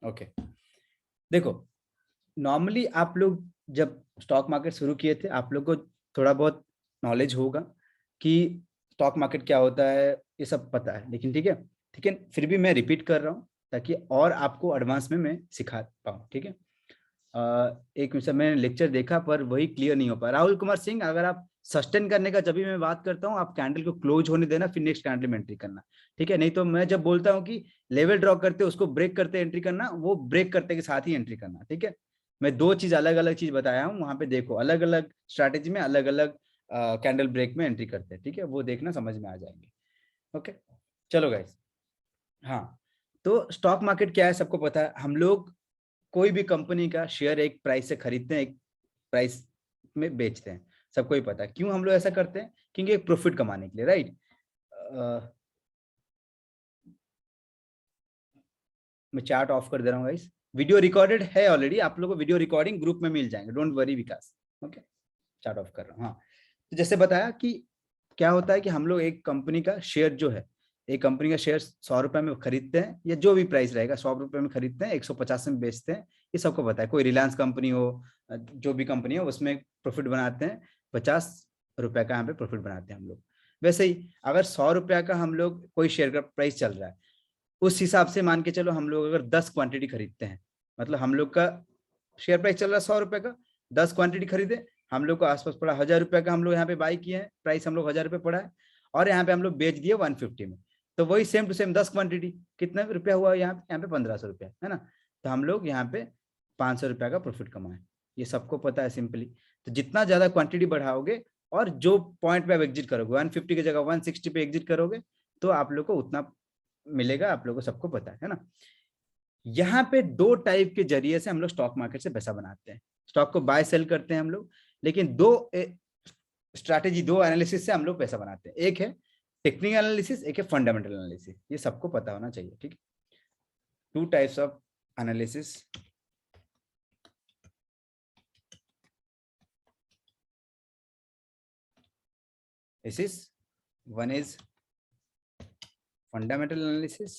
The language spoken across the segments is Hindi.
ओके, देखो नॉर्मली आप लोग जब स्टॉक मार्केट शुरू किए थे आप लोग को थोड़ा बहुत नॉलेज होगा कि स्टॉक मार्केट क्या होता है, ये सब पता है, लेकिन ठीक है, फिर भी मैं रिपीट कर रहा हूँ ताकि और आपको एडवांस में मैं सिखा पाऊँ। ठीक है, एक मिनट, मैंने लेक्चर देखा पर वही क्लियर नहीं हो पा। राहुल कुमार सिंह, अगर आप सस्टेन करने का जब भी मैं बात करता हूँ आप कैंडल को क्लोज होने देना, फिर नेक्स्ट कैंडल में एंट्री करना। ठीक है, नहीं तो मैं जब बोलता हूँ कि लेवल ड्रॉ करते उसको ब्रेक करते एंट्री करना, वो ब्रेक करते के साथ ही एंट्री करना। ठीक है, मैं दो चीज अलग अलग चीज बताया हूँ, वहां पे देखो अलग अलग स्ट्रैटेजी में अलग अलग कैंडल ब्रेक में एंट्री करते हैं। ठीक है, वो देखना, समझ में आ जाएंगे। ओके, चलो गाइस। हाँ, तो स्टॉक मार्केट क्या है सबको पता है। हम लोग कोई भी कंपनी का शेयर एक प्राइस से खरीदते हैं, एक प्राइस में बेचते हैं, सबको ही पता है। क्यों हम लोग ऐसा करते हैं? क्योंकि एक प्रॉफिट कमाने के लिए, राइट। मैं चार्ट ऑफ कर दे रहा हूँ गाइस। वीडियो रिकॉर्डेड है ऑलरेडी, आप लोगों को वीडियो रिकॉर्डिंग ग्रुप में मिल जाएंगे, don't worry Vikas. Okay, chart of कर रहा हूँ। हाँ, तो जैसे बताया कि क्या होता है कि हम लोग एक कंपनी का शेयर जो है, एक कंपनी का शेयर 100 रुपए में खरीदते हैं, या जो भी प्राइस रहेगा 100 रुपए में खरीदते हैं, 150 में बेचते हैं। ये सबको पता है, कोई रिलायंस कंपनी हो, जो भी कंपनी हो, उसमें प्रॉफिट बनाते हैं। 50 रुपए का यहाँ पे प्रॉफिट बनाते हैं हम लोग। वैसे ही अगर 100 रुपया का हम लोग कोई शेयर का प्राइस चल रहा है, उस हिसाब से मान के चलो हम लोग अगर 10 क्वांटिटी खरीदते हैं, मतलब हम लोग का शेयर प्राइस चल रहा है 100 रुपए का, 10 क्वांटिटी खरीदे, हम लोग को आसपास पड़ा 1000 रुपए का, हम लोग यहाँ पे बाई किए हैं, प्राइस हम लोग 1000 रुपए पड़ा है, और यहाँ पे हम लोग बेच दिए 150 में। तो वही सेम टू सेम 10 क्वांटिटी कितना रुपया हुआ, यहाँ पे 1500 रुपया है ना। तो हम लोग यहाँ पे 500 रुपया का प्रॉफिट कमाए, ये सबको पता है सिंपली। तो जितना ज्यादा क्वांटिटी बढ़ाओगे और जो पॉइंट पे आप एग्जिट करोगे, 150 की जगह 160 पे एग्जिट करोगे, तो आप लोग को उतना मिलेगा, आप लोगों को सबको पता है ना। यहाँ पे दो टाइप के जरिए से हम लोग स्टॉक मार्केट से पैसा बनाते हैं। स्टॉक को बाय सेल करते हैं हम लोग, लेकिन दो स्ट्रैटेजी, दो एनालिसिस से हम लोग पैसा बनाते हैं। एक है टेक्निकल एनालिसिस, एक है फंडामेंटल एनालिसिस, ये सबको पता होना चाहिए। ठीक है, two types of analysis. This is, one is fundamental analysis,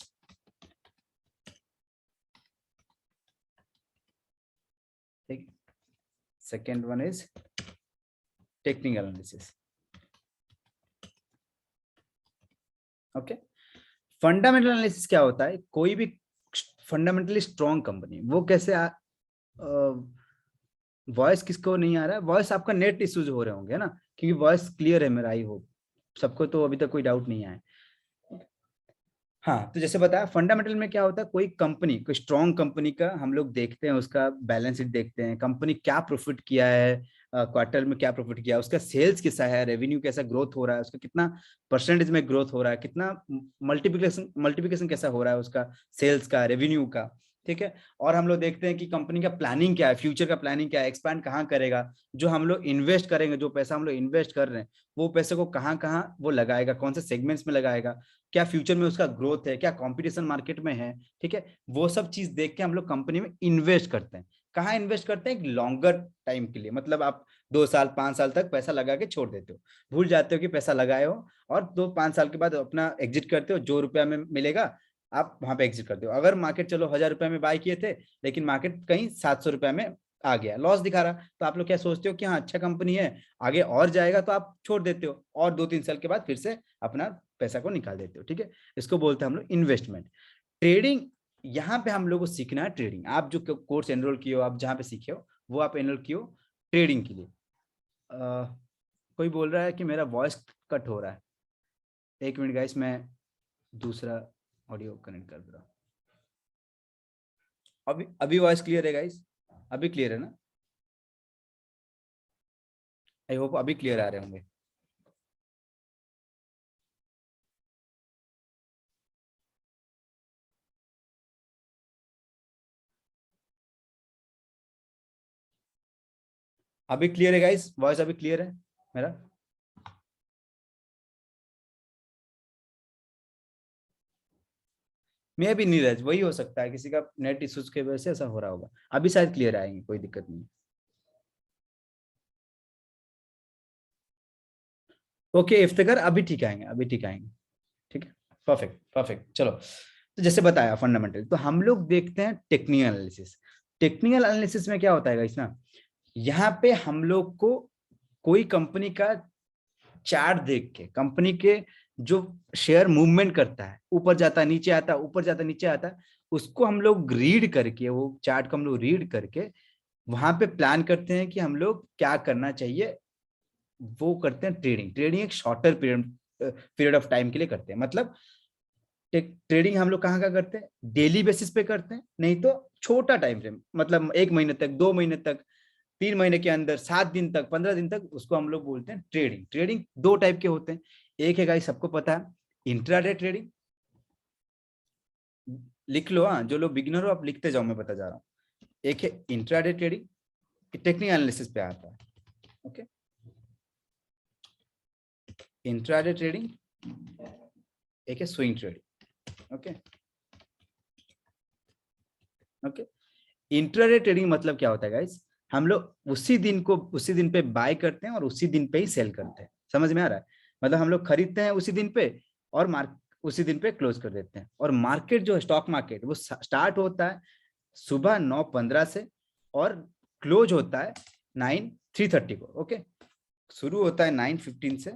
ठीक, second one is technical analysis. Okay, fundamental analysis क्या होता है? कोई भी फंडामेंटली स्ट्रॉन्ग कंपनी, वो कैसे वॉइस किसको नहीं आ रहा है? वॉइस आपका नेट इश्यूज हो रहे होंगे ना, क्योंकि वॉइस क्लियर है मेरा, आई होप सबको तो अभी तक कोई डाउट नहीं आया। हाँ, तो जैसे बताया फंडामेंटल में क्या होता है, कोई कंपनी, कोई स्ट्रॉन्ग कंपनी का हम लोग देखते हैं, उसका बैलेंस शीट देखते हैं, कंपनी क्या प्रॉफिट किया है, क्वार्टर में क्या प्रॉफिट किया, उसका सेल्स कैसा है, रेवेन्यू कैसा ग्रोथ हो रहा है, उसका कितना परसेंटेज में ग्रोथ हो रहा है, कितना मल्टीप्लिकेशन मल्टीप्लिकेशन कैसा हो रहा है उसका, सेल्स का, रेवेन्यू का। ठीक है, और हम लोग देखते हैं कि कंपनी का प्लानिंग क्या है, फ्यूचर का प्लानिंग क्या है, एक्सपैंड कहाँ करेगा, जो हम लोग इन्वेस्ट करेंगे, जो पैसा हम लोग इन्वेस्ट कर रहे हैं, वो पैसे को कहाँ कहाँ वो लगाएगा, कौन से सेगमेंट्स में लगाएगा, क्या फ्यूचर में उसका ग्रोथ है, क्या कंपटीशन मार्केट में है। ठीक है, वो सब चीज देख के हम लोग कंपनी में इन्वेस्ट करते हैं। कहाँ इन्वेस्ट करते हैं? एक लॉन्गर टाइम के लिए, मतलब आप 2 साल 5 साल तक पैसा लगा के छोड़ देते हो, भूल जाते हो कि पैसा लगाए हो, और 2-5 साल के बाद अपना एग्जिट करते हो, जो रुपया में मिलेगा आप वहां पे एग्जिट करते हो। अगर मार्केट चलो 1000 रुपए में बाय किए थे, लेकिन मार्केट कहीं 700 रुपए में आ गया, लॉस दिखा रहा, तो आप लोग क्या सोचते हो कि हाँ अच्छा कंपनी है, आगे और जाएगा, तो आप छोड़ देते हो, और 2-3 साल के बाद फिर से अपना पैसा को निकाल देते हो। ठीक है, इसको बोलते हैं हम लोग इन्वेस्टमेंट। ट्रेडिंग, यहाँ पे हम लोग को सीखना है ट्रेडिंग। आप जो कोर्स एनरोल किए हो, आप जहाँ पे सीखे हो, वो आप एनरोल किए हो ट्रेडिंग के लिए। कोई बोल रहा है कि मेरा वॉइस कट हो रहा है, एक मिनट गाइस, मैं दूसरा ऑडियो कनेक्ट कर दे रहा हूँ। अभी अभी वॉइस क्लियर है गाइस? अभी क्लियर है ना? आई होप अभी क्लियर आ रहे होंगे। अभी क्लियर है गाइस? वॉइस अभी क्लियर है मेरा? मैं भी नहीं रह, वही हो सकता है, किसी का नेट इश्यूज की वजह से ऐसा हो रहा होगा। अभी शायद क्लियर आएंगे, कोई दिक्कत नहीं। ओके इफ्तिकार, अभी ठीक आएंगे, अभी ठीक आएंगे। ठीक है, परफेक्ट परफेक्ट, चलो। तो जैसे बताया फंडामेंटल, तो हम लोग देखते हैं टेक्निकल एनालिसिस। टेक्निकल एनालिसिस में क्या होता है गाइस ना, यहाँ पे हम लोग को कोई कंपनी का चार्ट देख के, कंपनी के जो शेयर मूवमेंट करता है, ऊपर जाता है नीचे आता है, ऊपर जाता है नीचे आता है, उसको हम लोग रीड करके, वो चार्ट को हम लोग रीड करके वहां पे प्लान करते हैं कि हम लोग क्या करना चाहिए। वो करते हैं ट्रेडिंग। ट्रेडिंग एक शॉर्टर पीरियड ऑफ टाइम के लिए करते हैं। मतलब ट्रेडिंग हम लोग कहाँ का करते हैं, डेली बेसिस पे करते हैं, नहीं तो छोटा टाइम फ्रेम, मतलब 1 महीने तक, 2 महीने तक, 3 महीने के अंदर, 7 दिन तक, 15 दिन तक, उसको हम लोग बोलते हैं ट्रेडिंग। ट्रेडिंग दो टाइप के होते हैं। एक है गाइस, सबको पता है, इंट्राडे ट्रेडिंग। लिख लो, हाँ, जो लोग बिगिनर हो आप लिखते जाओ, मैं बता जा रहा हूँ। एक है इंट्राडे ट्रेडिंग, टेक्निकल एनालिसिस पे आता है। ओके, इंट्राडे ट्रेडिंग, एक है swing trading. Okay okay, intraday trading मतलब क्या होता है गाइस, हम लोग उसी दिन को उसी दिन पे बाय करते हैं और उसी दिन पे ही सेल करते हैं। समझ में आ रहा है? मतलब हम लोग खरीदते हैं उसी दिन पे और उसी दिन पे क्लोज कर देते हैं। और मार्केट जो है, स्टॉक मार्केट, वो स्टार्ट होता है सुबह 9:15 से और क्लोज होता है 9:30 को। ओके, शुरू होता है 9:15 से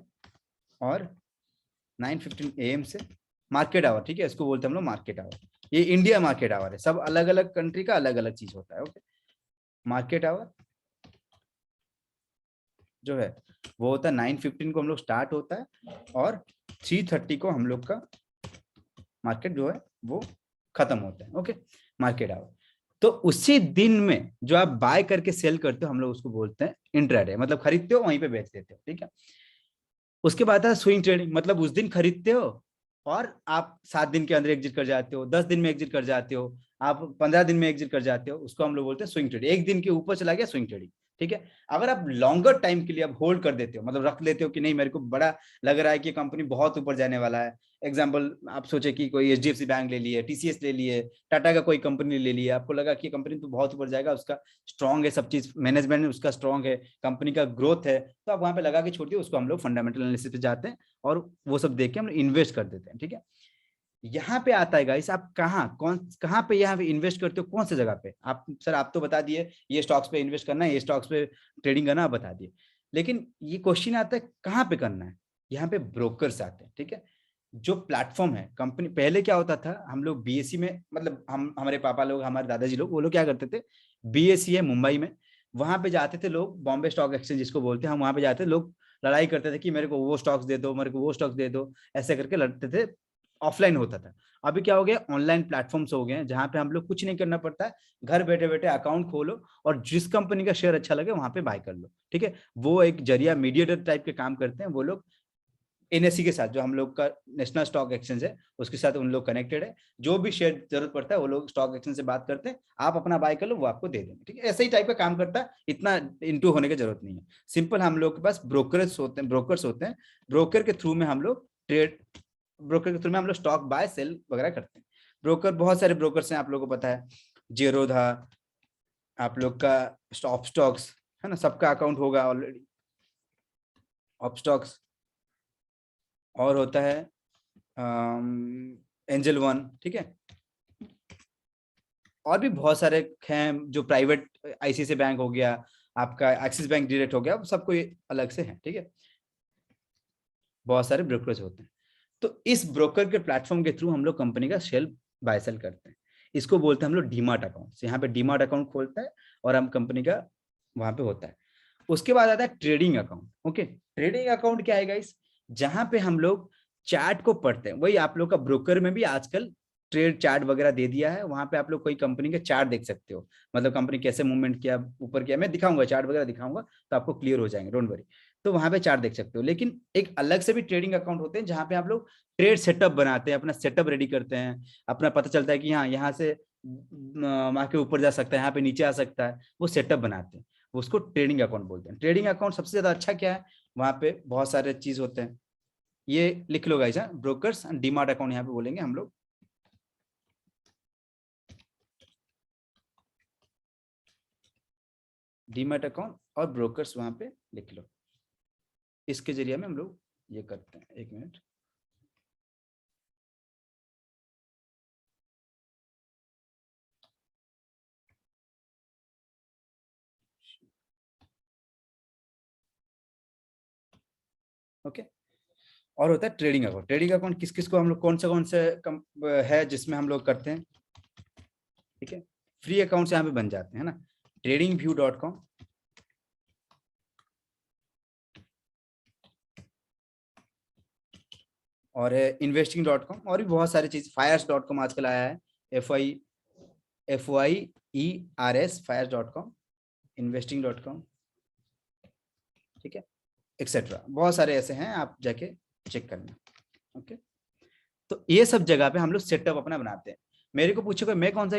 और 9:15 AM से, मार्केट आवर। ठीक है, इसको बोलते हैं हम लोग मार्केट आवर। ये इंडिया मार्केट आवर है, सब अलग अलग कंट्री का अलग अलग चीज होता है। ओके, मार्केट आवर जो है वो होता है 9:15 को हम लोग स्टार्ट होता है और 3:30 को हम लोग का मार्केट जो है वो खत्म होता है। Okay, market hour. तो उसी दिन में जो आप बाय करके सेल करते हो, हम लोग उसको बोलते हैं इंट्राडे। मतलब खरीदते हो वहीं पे बेच देते हो। ठीक है, उसके बाद है स्विंग ट्रेडिंग। मतलब उस दिन खरीदते हो और आप 7 दिन के अंदर एग्जिट कर जाते हो, 10 दिन में एग्जिट कर जाते हो, आप 15 दिन में एग्जिट कर जाते हो। उसको हम लोग बोलते हैं स्विंग ट्रेडिंग। एक दिन के ऊपर चला गया, स्विंग ट्रेडिंग। ठीक है, अगर आप लॉन्गर टाइम के लिए आप होल्ड कर देते हो, मतलब रख लेते हो कि नहीं, मेरे को बड़ा लग रहा है कि कंपनी बहुत ऊपर जाने वाला है। एग्जाम्पल आप सोचे कि कोई HDFC बैंक ले लिए, TCS ले लिए, टाटा का कोई कंपनी ले लिया, आपको लगा कि कंपनी तो बहुत ऊपर जाएगा, उसका स्ट्रांग है, सब चीज मैनेजमेंट उसका स्ट्रांग है, कंपनी का ग्रोथ है, तो आप वहां पे लगा के छोड़ दिए। उसको हम लोग फंडामेंटल एनालिसिस पे जाते हैं और वो सब देख के हम इन्वेस्ट कर देते हैं। ठीक है, यहाँ पे आता है गाइस, आप कहाँ पे यहाँ पे इन्वेस्ट करते हो, कौन सी जगह पे। आप सर, आप तो बता दिए ये स्टॉक्स पे इन्वेस्ट करना है, ये स्टॉक्स पे ट्रेडिंग करना, आप बता दिए, लेकिन ये क्वेश्चन आता है कहाँ पे करना है। यहाँ पे ब्रोकर्स आते हैं। ठीक है, जो प्लेटफॉर्म है कंपनी, पहले क्या होता था, हम लोग BSE में, मतलब हमारे पापा लोग, हमारे दादाजी लोग, वो लोग क्या करते थे, BSE है मुंबई में, वहां पे जाते थे लोग, बॉम्बे स्टॉक एक्सचेंज जिसको बोलते हैं, हम वहां पे जाते थे, लोग लड़ाई करते थे कि मेरे को वो स्टॉक्स दे दो, मेरे को वो स्टॉक्स दे दो, ऐसे करके लड़ते थे। ऑफलाइन होता था। अभी क्या हो गया, ऑनलाइन प्लेटफॉर्म्स हो गए हैं, जहां पे हम लोग कुछ नहीं करना पड़ता है, घर बैठे बैठे अकाउंट खोलो और जिस कंपनी का शेयर अच्छा लगे वहां पे बाय कर लो। ठीक है, वो एक जरिया, मीडिएटर टाइप के काम करते हैं वो लोग। NSE के साथ, जो हम लोग का नेशनल स्टॉक एक्सचेंज है, उसके साथ उन लोग कनेक्टेड है। जो भी शेयर जरूरत पड़ता है वो लोग स्टॉक एक्सचेंज से बात करते हैं, आप अपना बाय कर लो, वो आपको दे देंगे। ठीक है, ऐसे ही टाइप का काम करता है, इतना इंटू होने की जरूरत नहीं है। सिंपल, हम लोग के पास ब्रोकर्स होते हैं। ब्रोकर के थ्रू में हम लोग ट्रेड ब्रोकर के थ्रू में हम लोग स्टॉक बाय सेल वगैरह करते हैं। ब्रोकर, बहुत सारे ब्रोकर्स हैं, आप लोगों को पता है, जेरोधा, आप लोग का स्टॉप स्टॉक्स है ना, सबका अकाउंट होगा ऑलरेडी, ऑपस्टॉक्स, और होता है एंजल वन। ठीक है, और भी बहुत सारे हैं, जो प्राइवेट, ICICI बैंक हो गया, आपका एक्सिस बैंक डायरेक्ट हो गया, सबको ये अलग से है। ठीक है, बहुत सारे ब्रोकर्स होते हैं। तो इस ब्रोकर के प्लेटफॉर्म के थ्रू हम लोग कंपनी का शेयर बाय सेल करते हैं। इसको बोलते हैं हम लोग डीमार्ट अकाउंट। यहाँ पे डीमार्ट अकाउंट खोलता है और हम कंपनी का वहां पे होता है। उसके बाद आता है trading account. Okay, trading account क्या है गाइस, जहां पे हम लोग चार्ट को पढ़ते हैं। वही आप लोग का ब्रोकर में भी आजकल ट्रेड चार्ट वगैरह दे दिया है, वहां पे आप लोग कोई कंपनी के चार्ट देख सकते हो, मतलब कंपनी कैसे मूवमेंट किया, ऊपर किया, मैं दिखाऊंगा चार्ट वगैरह दिखाऊंगा, तो आपको क्लियर हो जाएंगे, डोंट वरी। तो वहां पे चार्ट देख सकते हो। लेकिन एक अलग से भी ट्रेडिंग अकाउंट होते हैं, जहां पे आप लोग ट्रेड सेटअप बनाते हैं, अपना सेटअप रेडी करते हैं, अपना पता चलता है कि हाँ, यहाँ से मार्केट ऊपर जा सकता है, यहाँ पे नीचे आ सकता है, वो सेटअप बनाते हैं, उसको ट्रेडिंग अकाउंट बोलते हैं। ट्रेडिंग अकाउंट सबसे ज्यादा अच्छा क्या है, वहां पे बहुत सारे चीज होते हैं, ये लिख लो गाइस, ब्रोकर्स, डीमार्ट अकाउंट यहाँ पे बोलेंगे हम लोग, डीमार्ट अकाउंट और ब्रोकर्स वहां पे लिख लो। इसके जरिए में हम लोग ये करते हैं। एक मिनट, ओके। और होता है ट्रेडिंग अकाउंट। ट्रेडिंग अकाउंट किस किस को हम लोग कौन से है जिसमें हम लोग करते हैं, ठीक है। फ्री अकाउंट्स यहाँ पे बन जाते हैं ना, tradingview.com, और investing.com, और भी बहुत सारी चीज, fires.com आजकल आया है, FYERS, fires.com, investing.com, ठीक है, एक्सेट्रा। बहुत सारे ऐसे हैं, आप जाके चेक करना। ओके, तो ये सब जगह पे हम लोग सेटअप अपना बनाते हैं। मेरे को पूछोगे मैं कौन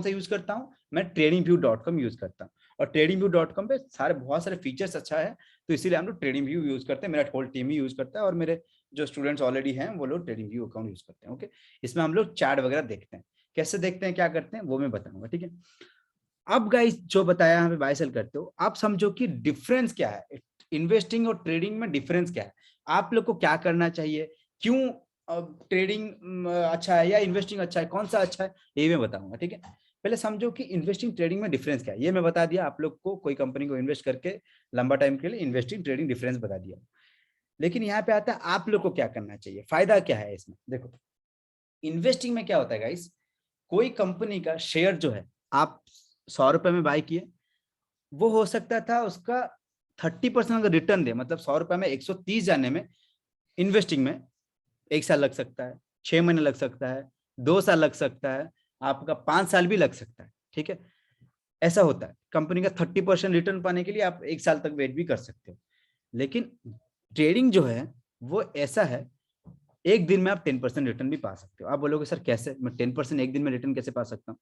सा यूज करता हूँ, मैं tradingview.com यूज करता हूँ। और tradingview.com पे बहुत सारे फीचर्स अच्छा है, तो इसीलिए हम लोग tradingview यूज करते हैं। मेरा होल टीम ही यूज करता है, और मेरे जो स्टूडेंट्स ऑलरेडी हैं वो लोग tradingview अकाउंट यूज करते हैं। ओके, इसमें हम लोग चार्ट वगैरह देखते हैं, कैसे देखते हैं, क्या करते हैं, वो मैं बताऊंगा, ठीक है। अब गाइस जो बताया हमें बाय सेल करते हो, आप समझो कि डिफरेंस क्या है, इन्वेस्टिंग और ट्रेडिंग में डिफरेंस क्या है, आप लोग को क्या करना चाहिए, क्यों ट्रेडिंग अच्छा है या इन्वेस्टिंग अच्छा है, कौन सा अच्छा है, ये मैं बताऊंगा, ठीक है। पहले समझो कि इन्वेस्टिंग ट्रेडिंग में डिफरेंस क्या है, ये मैं बता दिया आप लोग को। कोई कंपनी को इन्वेस्ट करके लंबा टाइम के लिए इन्वेस्टिंग ट्रेडिंग डिफरेंस बता दिया। लेकिन यहाँ पे आता है आप लोग को क्या करना चाहिए, फायदा क्या है इसमें। देखो, इन्वेस्टिंग में क्या होता है गाइस, कोई कंपनी का शेयर जो है आप 100 रुपए में बाय किए, वो हो सकता था उसका 30% अगर रिटर्न दे, मतलब 100 रुपए में 130 जाने में, इन्वेस्टिंग में 1 साल लग सकता है, 6 महीने लग सकता है, 2 साल लग सकता है, आपका 5 साल भी लग सकता है, ठीक है। ऐसा होता है, कंपनी का 30% रिटर्न पाने के लिए आप 1 साल तक वेट भी कर सकते हो। लेकिन ट्रेडिंग जो है वो ऐसा है, एक दिन में आप 10% रिटर्न भी पा सकते हो। आप बोलोगे सर कैसे, मैं 10% एक दिन में रिटर्न कैसे पा सकता हूँ,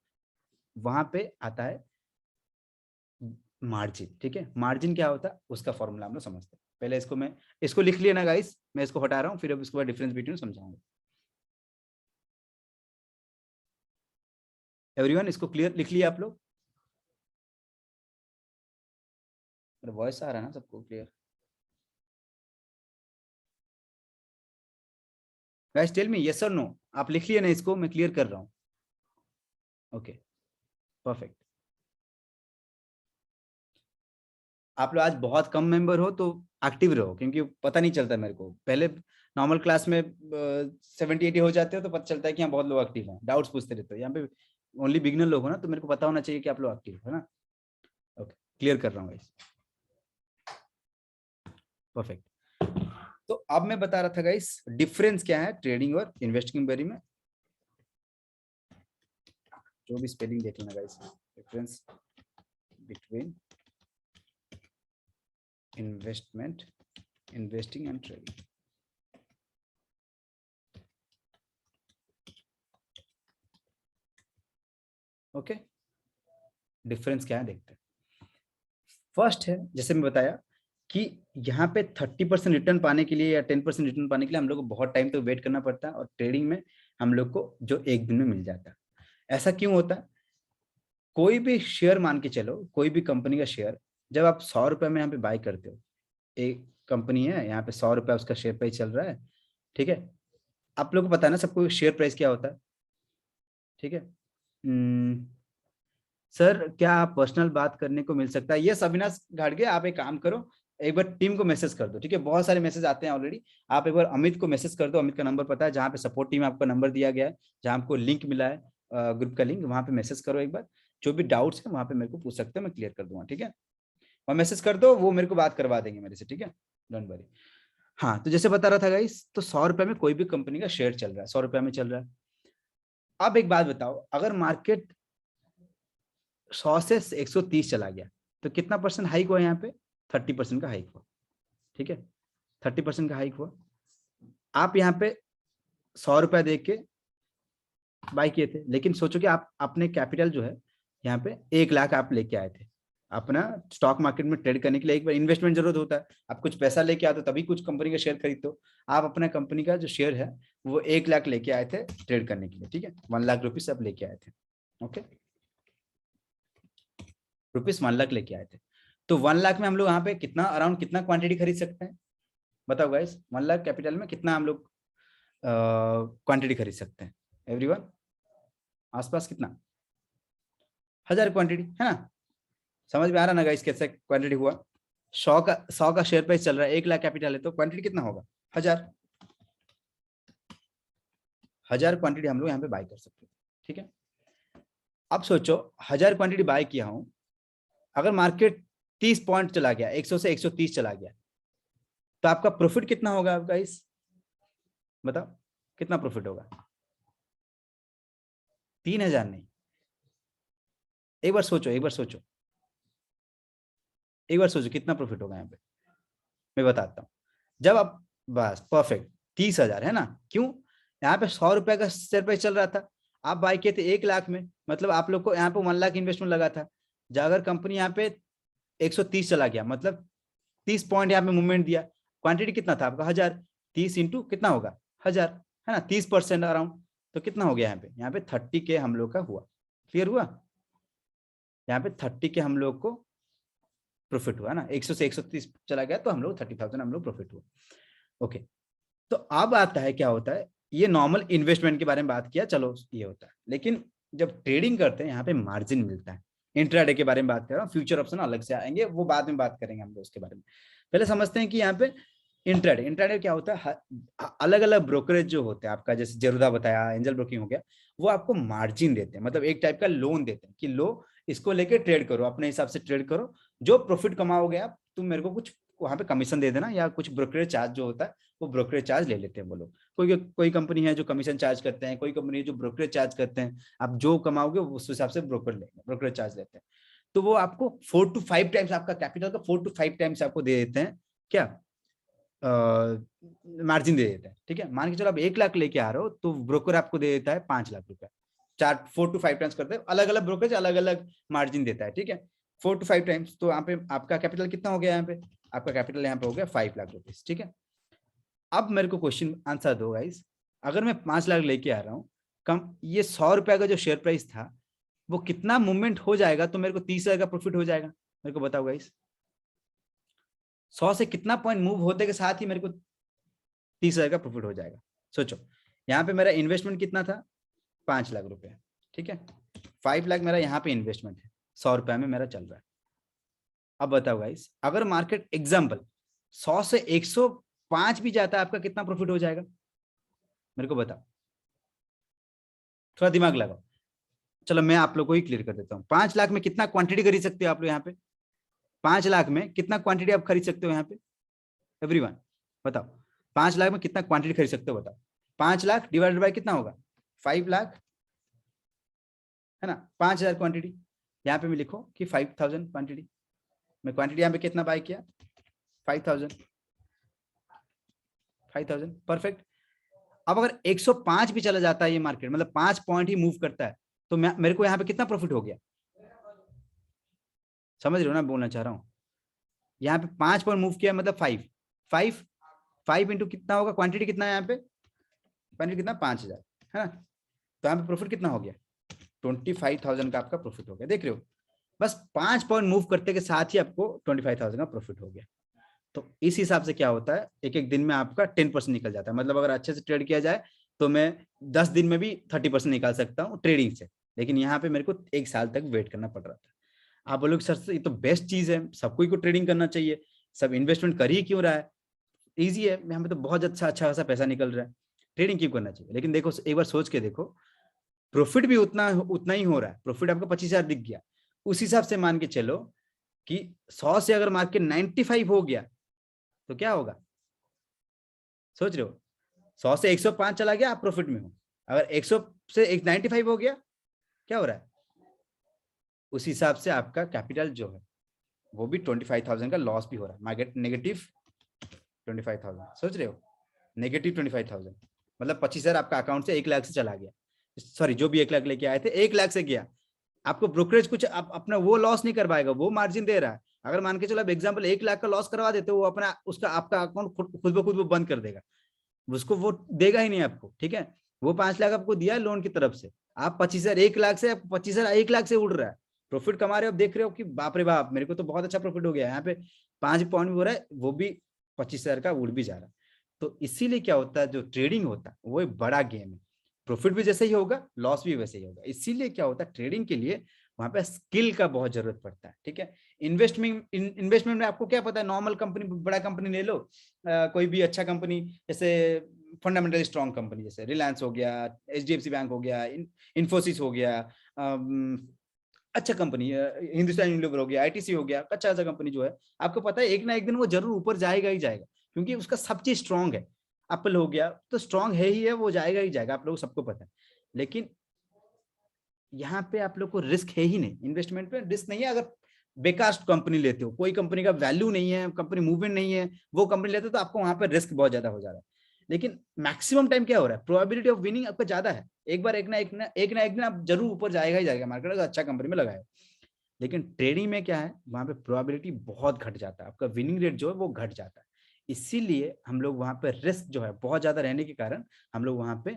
वहां पे आता है मार्जिन, ठीक है। मार्जिन क्या होता है उसका फॉर्मूला हम लोग समझते हैं। पहले इसको लिख लिया ना गाइस, मैं इसको हटा रहा हूँ, फिर अब इसके बाद डिफरेंस बिटवीन समझाऊंगा। एवरीवन, इसको क्लियर लिख लिया आप लोग, वॉइस आ रहा है ना सबको clear. Guys tell me yes और नो, आप लिख लिया ना, इसको मैं क्लियर कर रहा हूँ। Okay, perfect. आप लोग आज बहुत कम मेंबर हो, तो एक्टिव रहो, क्योंकि पता नहीं चलता मेरे को। पहले नॉर्मल क्लास में 70-80 हो जाते हो तो पता चलता है कि यहाँ बहुत लोग एक्टिव हैं, डाउट्स पूछते रहते हो। यहाँ पे ओनली बिगिनर लोग हो ना, तो मेरे को पता होना चाहिए कि आप लोग एक्टिव है ना। ओके, क्लियर कर रहा हूँ गाइस, परफेक्ट। तो अब मैं बता रहा था गाइस डिफरेंस क्या है ट्रेडिंग और इन्वेस्टिंग बारे में। जो भी स्पेलिंग देख लेना guys, difference between investment, investing and trading. Okay, difference क्या है देखते हैं। फर्स्ट है, जैसे मैं बताया कि यहाँ पे 30% रिटर्न पाने के लिए या 10% रिटर्न पाने के लिए हम लोग को बहुत टाइम तक वेट करना पड़ता है, और ट्रेडिंग में हम लोग को जो एक दिन में मिल जाता है। ऐसा क्यों होता है, कोई भी शेयर मान के चलो, कोई भी कंपनी का शेयर जब आप 100 रुपए में यहाँ पे बाय करते हो, एक कंपनी है यहाँ पे 100 रुपए उसका शेयर प्राइस चल रहा है, ठीक है। आप लोग को पता है ना सबको शेयर प्राइस क्या होता है, ठीक है। सर क्या आप पर्सनल बात करने को मिल सकता है, ये अविनाश घाटगे, आप एक काम करो, एक बार टीम को मैसेज कर दो, ठीक है। बहुत सारे मैसेज आते हैं ऑलरेडी, आप एक बार अमित को मैसेज कर दो, अमित का नंबर पता है, जहाँ पे सपोर्ट टीम आपका नंबर दिया गया है, जहाँ आपको लिंक मिला है, ग्रुप का लिंक, वहां पे मैसेज करो एक बार। जो भी डाउट्स है वहां पे मेरे को पूछ सकते हो, मैं क्लियर कर दूंगा, ठीक है। और मैसेज कर दो, वो मेरे को बात करवा देंगे मेरे से, ठीक है, डोंट वरी। हाँ, तो जैसे बता रहा था गाइस, तो 100 रुपए में कोई भी कंपनी का शेयर चल रहा है, 100 रुपए में चल रहा है। अब एक बात बताओ, अगर मार्केट 100 से 130 चला गया, तो कितना परसेंट हाइक हुआ यहाँ पे, 30% का हाइक हुआ, ठीक है। 30% का हाइक हुआ। आप यहाँ पे 100 रुपया दे के बाय किए थे, लेकिन सोचो कि आप अपने कैपिटल जो है यहाँ पे 1 लाख आप लेके आए थे अपना स्टॉक मार्केट में ट्रेड करने के लिए। एक बार इन्वेस्टमेंट जरूरत होता है, आप कुछ पैसा लेके आते हो तभी कुछ कंपनी का शेयर खरीदते हो। आप अपना कंपनी का जो शेयर है वो 1 लाख लेके आए थे ट्रेड करने के लिए, ठीक है। 1 लाख रुपीज आप लेके आए थे, ओके, रुपीज 1 लाख लेके आए थे। तो 1 लाख में हम लोग यहाँ पे कितना अराउंड कितना क्वांटिटी खरीद सकते हैं, बताओ गाइस। 1 लाख कैपिटल में कितना हम लोग क्वांटिटी खरीद सकते हैं एवरीवन, आसपास कितना, 1000 क्वांटिटी है ना। समझ में आ रहा ना गाइस कैसे क्वांटिटी हुआ, 100 का शेयर प्राइस चल रहा है, 1 लाख कैपिटल है, तो क्वांटिटी कितना होगा? 1000 क्वांटिटी हम लोग यहाँ पे बाय कर सकते हैं। ठीक है, अब सोचो 1000 क्वांटिटी बाय किया हूं, अगर मार्केट 30 पॉइंट चला गया, 100 से 130 चला गया, तो आपका प्रॉफिट कितना होगा गाइस? बताओ कितना प्रॉफिट होगा? 3000 नहीं, एक बार सोचो, एक बार सोचो कितना प्रॉफिट होगा यहाँ पे। मैं बताता हूँ, जब आप, बस परफेक्ट, 30,000 है ना। क्यों? यहाँ पे 100 रुपए का शेयर प्राइस चल रहा था, आप बाय किए थे 1 लाख में, मतलब आप लोग को यहाँ पे 1 लाख इन्वेस्टमेंट लगा था। जब अगर कंपनी यहाँ पे 130 चला गया, मतलब 30 पॉइंट यहाँ पे मूवमेंट दिया, क्वांटिटी कितना था आपका? 1000, 30 इंटू कितना होगा? 1000, है ना, 30% अराउंड, तो कितना हो गया यहाँ पे? यहाँ पे 30 के हम लोग का हुआ। क्लियर हुआ? यहाँ पे 30 के हम लोग को प्रॉफिट हुआ ना, 100 से 130 चला गया तो हम लोग 30,000 हम लोग प्रॉफिट हुआ। ओके, तो अब आता है क्या होता है, ये नॉर्मल इन्वेस्टमेंट के बारे में बात किया, चलो ये होता है। लेकिन जब ट्रेडिंग करते हैं यहाँ पे मार्जिन मिलता है। इंट्राडे के बारे में बात कर रहा हूँ, फ्यूचर ऑप्शन अलग से आएंगे, वो बाद में बात करेंगे हम लोग उसके बारे में। पहले समझते हैं कि यहाँ पे इंट्राडे क्या होता है। अलग अलग ब्रोकरेज जो होते हैं आपका, जैसे जेरोदा बताया, एंजल ब्रोकिंग हो गया, वो आपको मार्जिन देते हैं, मतलब एक टाइप का लोन देते हैं कि लो इसको लेके ट्रेड करो, अपने हिसाब से ट्रेड करो, जो प्रॉफिट कमाओगे आप, तुम मेरे को कुछ वहां पे कमीशन दे देना, या कुछ ब्रोकरेज चार्ज जो होता है वो ब्रोकरेज चार्ज ले लेते हैं वो लोग। कोई कंपनी है जो कमीशन चार्ज करते हैं, कोई कंपनी है जो ब्रोकरेज चार्ज करते हैं, आप जो कमाओगे उस हिसाब से ब्रोकरेज चार्ज लेते हैं। तो वो आपको 4 to 5 टाइम्स आपका कैपिटल का 4 to 5 टाइम्स आपको दे देते हैं, क्या मार्जिन दे देते हैं। ठीक है, मान के चलो आप 1 लाख लेके आ रहे हो, तो ब्रोकर आपको दे देता है 5 लाख रुपए। 4 to 5 टाइम्स करते हैं, अलग अलग ब्रोकरेज अलग अलग मार्जिन देता है। ठीक है, 4 to 5 टाइम्स, तो यहाँ पे आपका कैपिटल कितना हो गया? यहाँ पे आपका कैपिटल यहाँ पे हो गया 5 लाख रुपीज। ठीक है, अब मेरे को क्वेश्चन आंसर दो गाइस, अगर मैं 5 लाख लेके आ रहा हूँ, कम ये 100 रुपए का जो शेयर प्राइस था, वो कितना मूवमेंट हो जाएगा तो मेरे को 30,000 का प्रॉफिट हो जाएगा? मेरे को बताओ गाइस, 100 से कितना पॉइंट मूव होते के साथ ही मेरे को 30,000 का प्रॉफिट हो जाएगा? सोचो, यहाँ पे मेरा इन्वेस्टमेंट कितना था? 5 लाख रुपए। ठीक है, 5 लाख मेरा यहाँ पे इन्वेस्टमेंट है, 100 रुपए में मेरा चल रहा है। अब बताओ गाइस, अगर मार्केट एग्जाम्पल 100 से 105 भी जाता है, आपका कितना प्रॉफिट हो जाएगा? मेरे को बताओ, थोड़ा दिमाग लगाओ। चलो मैं आप लोग को ही क्लियर कर देता हूँ। 5 लाख में कितना क्वांटिटी खरीद सकते हो आप लोग यहाँ पे? 5 लाख में कितना क्वांटिटी आप खरीद सकते हो यहाँ पे? एवरीवन बताओ, 5 लाख में कितना क्वांटिटी खरीद सकते हो? बताओ, 5 लाख डिवाइडेड बाय कितना होगा? 5 लाख, है ना, 5,000 क्वांटिटी। यहाँ पे मैं लिखो कि 5,000 क्वांटिटी, मैं क्वांटिटी यहाँ पे कितना बाय किया? 5,000, परफेक्ट। अब अगर 105 भी चला जाता है ये मार्केट, मतलब 5 पॉइंट ही मूव करता है, तो मेरे को यहाँ पे कितना प्रॉफिट हो गया? समझ रहे हो ना बोलना चाह रहा हूँ? यहाँ पे 5 पॉइंट मूव किया, मतलब 5 इंटू कितना होगा? क्वांटिटी कितना है यहाँ पे? क्वांटिटी कितना? 5,000, है ना। तो यहाँ पे प्रॉफिट कितना हो गया? 25,000 का आपका प्रॉफिट हो गया। देख रहे हो, बस 5 पॉइंट मूव करते के साथ ही आपको 25,000 का प्रॉफिट हो गया। तो इस हिसाब से क्या होता है, एक एक दिन में आपका 10% निकल जाता है। मतलब अगर अच्छे से ट्रेड किया जाए तो मैं 10 दिन में भी 30% निकाल सकता हूँ ट्रेडिंग से। लेकिन यहाँ पे मेरे को 1 साल तक वेट करना पड़ रहा था। आप बोलोगे सर ये तो बेस्ट चीज है, सबको को ट्रेडिंग करना चाहिए, सब इन्वेस्टमेंट कर ही क्यों रहा है, ईजी है, यहाँ पे तो बहुत अच्छा खासा पैसा निकल रहा है, ट्रेडिंग क्यों करना चाहिए? लेकिन देखो, एक बार सोच के देखो, प्रॉफिट भी उतना ही हो रहा है। प्रॉफिट आपको 25,000 दिख गया, उस हिसाब से मान के चलो कि 100 से अगर मार्केट 95 हो गया तो क्या होगा? सोच रहे हो, 100 से 105 चला गया, आप प्रॉफिट में हो। अगर 100 से 95 हो गया, क्या हो रहा है? उस हिसाब से आपका कैपिटल जो है वो भी 25,000 का लॉस भी हो रहा है। मार्केट नेगेटिव 25,000, सोच रहे हो, नेगेटिव 25,000, मतलब 25,000 आपका अकाउंट से 1 लाख से चला गया। सॉरी, जो भी 1 लाख लेके आए थे 1 लाख से गया। आपको ब्रोकरेज कुछ अपना वो लॉस नहीं कर पाएगा, वो मार्जिन दे रहा है। अगर मान के चलो अब एग्जाम्पल 1 लाख का लॉस करवा देते, वो अपना उसका आपका अकाउंट खुद ब खुद वो बंद कर देगा, उसको वो देगा ही नहीं आपको। ठीक है, वो 5 लाख आपको दिया है लोन की तरफ से, आप 25,000, 1 लाख से आपको 25,000 1 लाख से उड़ रहा है, प्रॉफिट कमा रहे हो। अब देख रहे हो कि बाप रे बाप, मेरे को तो बहुत अच्छा प्रॉफिट हो गया, यहाँ पे 5 पॉइंट भी हो रहा है, वो भी 25,000 का उड़ भी जा रहा है। तो इसीलिए क्या होता है, जो ट्रेडिंग होता है वो एक बड़ा गेम है, प्रॉफिट भी जैसे ही होगा, लॉस भी वैसे ही होगा। इसीलिए क्या होता है, ट्रेडिंग के लिए वहां पे स्किल का बहुत जरूरत पड़ता है। ठीक है, इन्वेस्टमेंट में आपको क्या पता है, नॉर्मल कंपनी, बड़ा कंपनी ले लो, कोई भी अच्छा कंपनी, जैसे फंडामेंटली स्ट्रॉन्ग कंपनी जैसे रिलायंस हो गया, HDFC बैंक हो गया, इन्फोसिस हो गया, अच्छा कंपनी, हिंदुस्तान यूनिलीवर हो गया, ITC हो गया, अच्छा कंपनी जो है, आपको पता है एक ना एक दिन वो जरूर ऊपर जाएगा ही जाएगा, क्योंकि उसका सब चीज स्ट्रॉन्ग है। एप्पल हो गया तो स्ट्रॉन्ग है ही है, वो जाएगा ही जाएगा, आप लोगों को सबको पता है। लेकिन यहाँ पे आप लोग को रिस्क है ही नहीं, इन्वेस्टमेंट पे रिस्क नहीं है। अगर बेकार कंपनी लेते हो, कोई कंपनी का वैल्यू नहीं है, कंपनी मूवमेंट नहीं है, वो कंपनी लेते हो तो आपको वहां पर रिस्क बहुत ज्यादा हो जा रहा है। लेकिन मैक्सिमम टाइम क्या हो रहा है, प्रोबेबिलिटी ऑफ विनिंग आपका ज्यादा है, एक बार एक ना एक दिन आप जरूर ऊपर जाएगा ही जाएगा मार्केट, अगर अच्छा कंपनी में लगाए। लेकिन ट्रेडिंग में क्या है, वहां पे प्रोबेबिलिटी बहुत घट जाता है, आपका विनिंग रेट जो है वो घट जाता है। इसीलिए हम लोग वहां पे रिस्क जो है बहुत ज्यादा रहने के कारण हम लोग वहां पे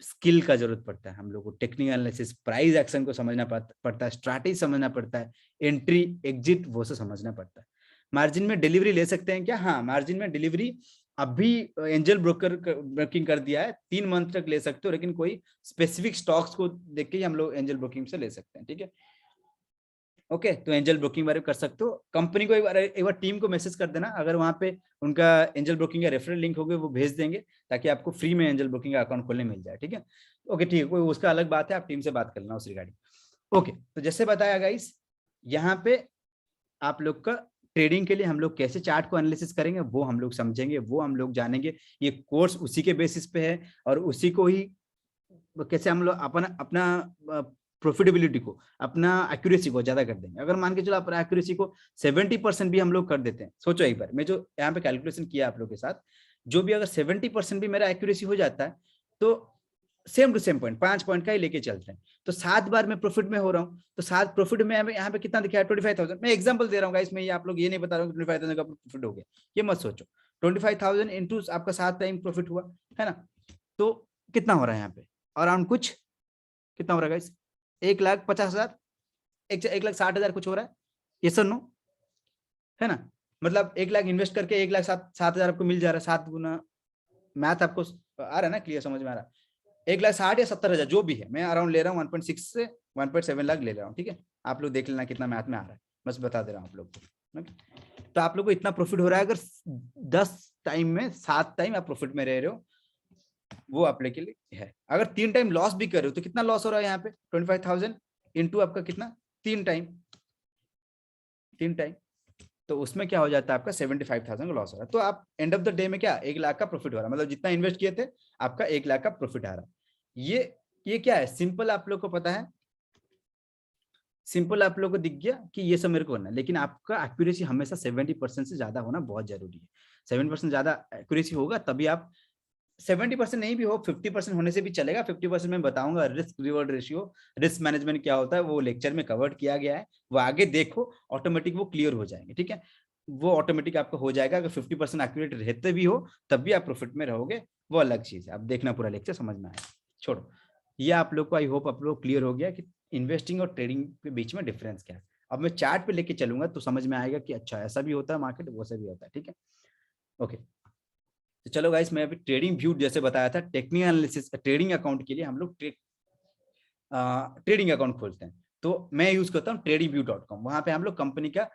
स्किल का जरूरत पड़ता है, हम लोग को टेक्निकल एनालिसिस, प्राइस एक्शन को समझना पड़ता है, स्ट्रैटेजी समझना पड़ता है, एंट्री एग्जिट वो सब समझना पड़ता है। मार्जिन में डिलीवरी ले सकते हैं क्या? हाँ, मार्जिन में डिलीवरी अभी एंजल ब्रोकिंग कर दिया है, 3 मंथ तक ले सकते हो, लेकिन कोई स्पेसिफिक स्टॉक्स को देख के हम लोग एंजल ब्रोकिंग से ले सकते हैं, ठीक है। ओके, तो एंजल ब्रोकिंग बारे में कर सकते हो। कंपनी को एक बार टीम को मैसेज कर देना, अगर वहां पे उनका एंजल ब्रोकिंग का रेफरल लिंक होगा वो भेज देंगे, ताकि आपको फ्री में एंजल ब्रोकिंग का अकाउंट खोलने मिल जाए, ठीक है। ओके ठीक है, कोई उसका अलग बात है, आप टीम से बात कर लेना उस रिगार्डिंग। ओके, तो जैसे बताया गाइस, यहाँ पे आप लोग का ट्रेडिंग के लिए हम लोग कैसे चार्ट को एनालिसिस करेंगे वो हम लोग समझेंगे, वो हम लोग जानेंगे। ये कोर्स उसी के बेसिस पे है, और उसी को ही कैसे हम लोग अपना अपना प्रॉफिटेबिलिटी को, अपना एक्यूरेसी को ज्यादा कर देंगे। अगर मान के चलो अपना एक्यूरेसी को 70% भी हम लोग कर देते हैं, सोचो एक बार, मैं जो यहाँ पे कैलकुलेशन किया आप लोग के साथ, जो भी अगर 70% भी मेरा एक्यूरेसी हो जाता है, तो same to same point, 5 point का ही लेके चलते हैं, तो 7 बार मैं प्रॉफिट में हो रहा हूँ। तो 7 प्रॉफिट में यहाँ पे कितना दिखा है, 25,000। मैं एग्जाम्पल दे रहा हूँ गाइस, मैं ये आप लोग ये नहीं बता रहा हूँ 25,000 का प्रॉफिट हो गया, ये मत सोचो। 25,000 इंटू आपका 7 टाइम प्रॉफिट हुआ है ना, तो कितना हो रहा है यहाँ पे, अराउंड कुछ कितना हो रहा है गाइस, 1,50,000, 1,60,000 कुछ हो रहा है, ये सर नो है ना। मतलब 1 लाख इन्वेस्ट करके 1,07,000 आपको मिल जा रहा है, 7 गुना, मैथ आपको आ रहा है ना, क्लियर समझ में आ रहा है। 1,60,000 या 70,000 जो भी है, मैं अराउंड ले रहा हूँ 1.6 से 1.7 लाख ले रहा हूँ, ठीक है। आप लोग देख लेना कितना मैथ में आ रहा है, बस बता दे रहा हूँ आप लोग को। तो आप लोग को इतना प्रॉफिट हो रहा है, अगर 10 टाइम में 7 टाइम आप प्रॉफिट में रह रहे हो, वो आप के लिए है। अगर 3 टाइम लॉस भी कर रहे हो, तो कितना लॉस हो रहा है यहाँ पे, 25,000 इंटू आपका कितना, 3 टाइम, तो उसमें क्या हो जाता है आपका 75,000 का लॉस हो रहा है। तो आप एंड ऑफ द डे में क्या, 1 लाख का प्रॉफिट हो रहा है, मतलब जितना इन्वेस्ट किए थे आपका 1 लाख का प्रॉफिट आ रहा है। ये क्या है, सिंपल आप लोग को पता है, सिंपल आप लोग को दिख गया कि ये सब मेरे को करना है, लेकिन आपका एक्यूरेसी हमेशा 70% से ज्यादा होना बहुत जरूरी है। 70% ज्यादा एक्यूरेसी होगा तभी आप, 70% नहीं भी हो, 50% होने से भी चलेगा। 50% में बताऊंगा risk reward ratio, risk management क्या होता है, वो लेक्चर में कवर किया गया है, वो आगे देखो, ऑटोमेटिक वो क्लियर हो जाएंगे, ठीक है। वो ऑटोमेटिक आपको हो जाएगा, अगर 50% एक्यूरेट रहते भी हो तब भी आप प्रॉफिट में रहोगे, वो अलग चीज है। आप देखना पूरा लेक्चर, समझ में आएगा। छोड़ो, ये आप लोग को आई होप आप लोग क्लियर हो गया कि इन्वेस्टिंग और ट्रेडिंग के बीच में डिफरेंस क्या है। अब मैं चार्ट पे लेके चलूंगा तो समझ में आएगा कि अच्छा ऐसा भी होता है मार्केट, वैसा भी होता है, ठीक है। ओके, तो चलो गाइस, मैं अभी ट्रेडिंग व्यू जैसे बताया था, टेक्निकल एनालिसिस ट्रेडिंग अकाउंट के लिए हम लोग ट्रेडिंग अकाउंट खोलते हैं, तो मैं यूज करता हूँ tradingview.com। वहां पे हम लोग कंपनी का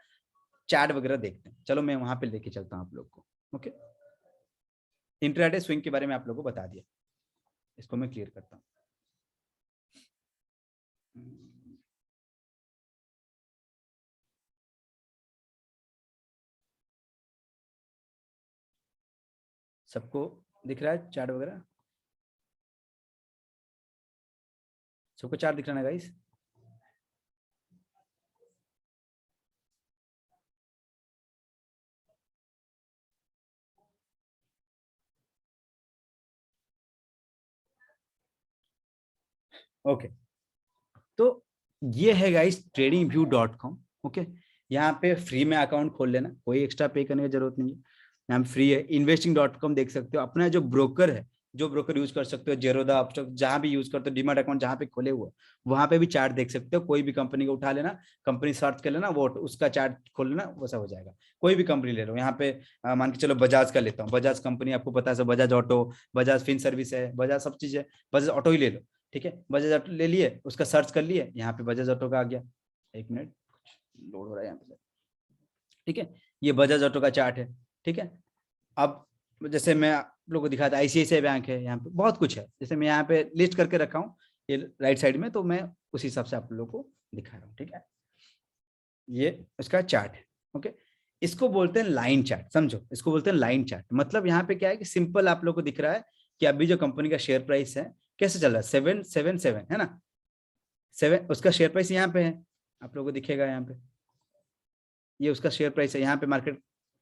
चार्ट वगैरह देखते हैं। चलो मैं वहां पे लेके चलता हूँ आप लोग को। ओके, इंट्राडे स्विंग के बारे में आप लोगों को बता दिया, इसको मैं क्लियर करता हूँ। सबको दिख रहा है चार्ट वगैरह, सबको चार्ट दिख रहा है गाइस? ओके, तो ये है गाइस tradingview.com। ओके, यहाँ पे फ्री में अकाउंट खोल लेना, कोई एक्स्ट्रा पे करने की जरूरत नहीं है, यहाँ फ्री है। investing.com देख सकते हो, अपना जो ब्रोकर है, जो ब्रोकर यूज कर सकते हो, जेरोदा, अपस्टॉक, जहां भी यूज करते हो, डीमैट अकाउंट जहां पे खोले हुए, वहां पे भी चार्ट देख सकते हो। कोई भी कंपनी को उठा लेना, कंपनी सर्च कर लेना, वो उसका चार्ट खोल लेना, वैसा हो जाएगा। कोई भी कंपनी ले लो, यहाँ पे मान के चलो बजाज का लेता हूँ, बजाज कंपनी आपको पता है, Bajaj auto, Bajaj Finserv है, बजाज सब चीज है, बजाज ऑटो ही ले लो, ठीक है। बजाज ऑटो ले लिए, उसका सर्च कर लिए, यहाँ पे बजाज ऑटो का आ गया। एक मिनट, लोड हो रहा है यहाँ पे, ठीक है। ये बजाज ऑटो का चार्ट है, ठीक है। अब जैसे मैं आप लोगों को दिखाता, आईसीआईसीआई बैंक है, यहाँ पे बहुत कुछ है, जैसे मैं यहाँ पे लिस्ट करके रखा हूँ ये राइट साइड में, तो मैं उस हिसाब से आप लोगों को दिखा रहा हूँ, ठीक है। ये इसका चार्ट है, ओके। इसको बोलते हैं लाइन चार्ट, समझो, इसको बोलते हैं लाइन चार्ट। मतलब यहाँ पे क्या है कि सिंपल आप लोग को दिख रहा है कि अभी जो कंपनी का शेयर प्राइस है कैसे चल रहा है, 777 है ना, 7, उसका शेयर प्राइस यहाँ पे है, आप लोगों को दिखेगा यहाँ पे, ये उसका शेयर प्राइस है, यहाँ पे मार्केट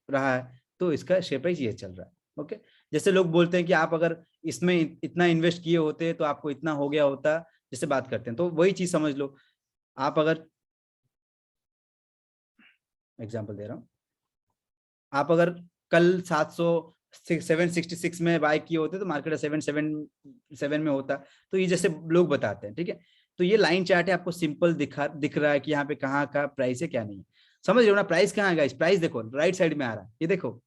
रहा है, तो इसका शेयर प्राइस ये चल रहा है, ओके। जैसे लोग बोलते हैं कि आप अगर इसमें इतना इन्वेस्ट किए होते तो आपको इतना हो गया होता, जैसे बात करते हैं, तो वही चीज समझ लो। आप अगर एग्जांपल दे रहा हूँ, आप अगर कल 766 में बाय किए होते तो मार्केट 777 में होता, तो ये जैसे लोग बताते हैं, ठीक है। तो ये लाइन चार्ट है, आपको सिंपल दिख रहा है कि यहाँ पे कहाँ का प्राइस है क्या नहीं है, समझ रहे हो ना। प्राइस कहाँ है गाइस, प्राइस देखो राइट साइड में आ रहा है, ये देखो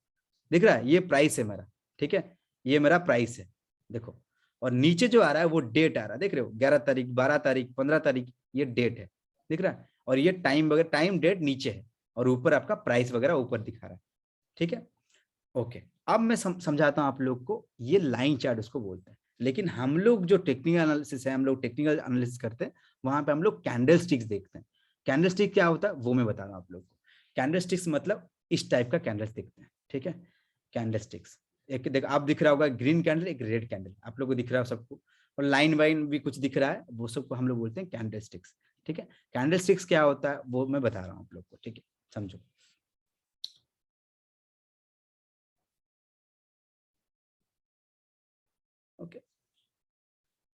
दिख रहा है, ये प्राइस है मेरा, ठीक है, ये मेरा प्राइस है, देखो। और नीचे जो आ रहा है वो डेट आ रहा है, देख रहे हो, 11 तारीख, 12 तारीख, 15 तारीख, ये डेट है, दिख रहा है। और ये टाइम वगैरह, टाइम डेट नीचे है, और ऊपर आपका प्राइस वगैरह ऊपर दिखा रहा है, ठीक है, ओके। अब मैं समझाता हूं आप लोग को, ये लाइन चार्ट उसको बोलते हैं। लेकिन हम लोग जो टेक्निकल एनालिसिस है, हम लोग टेक्निकल एनालिसिस करते हैं, वहां पे हम लोग कैंडल स्टिक्स देखते हैं। कैंडल स्टिक क्या होता है वो मैं बता रहा हूं आप लोग को। कैंडल स्टिक्स मतलब इस टाइप का कैंडल्स दिखते हैं, ठीक है। कैंडल स्टिक्स, एक देख आप दिख रहा होगा ग्रीन कैंडल, एक रेड कैंडल, आप लोग को दिख रहा है सबको, और लाइन वाइन भी कुछ दिख रहा है, वो सबको हम लोग बोलते हैं कैंडल स्टिक्स, ठीक है। कैंडल स्टिक्स क्या होता है वो मैं बता रहा हूँ आप लोग को, ठीक है, समझो। ओके,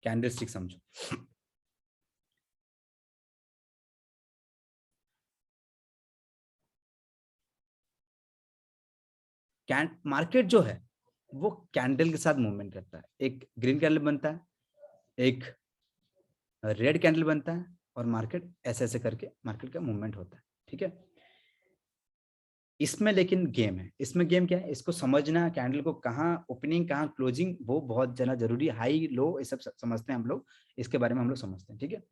कैंडल स्टिक समझो। मार्केट जो है वो कैंडल के साथ मूवमेंट करता है, एक ग्रीन कैंडल बनता है, एक रेड कैंडल बनता है, और मार्केट ऐसे ऐसे करके मार्केट का मूवमेंट होता है, ठीक है। इसमें लेकिन गेम है, इसमें गेम क्या है, इसको समझना, कैंडल को कहाँ ओपनिंग कहाँ क्लोजिंग, वो बहुत ज्यादा जरूरी है, हाई लो ये सब समझते हैं हम लोग, इसके बारे में हम लोग समझते हैं, ठीक है।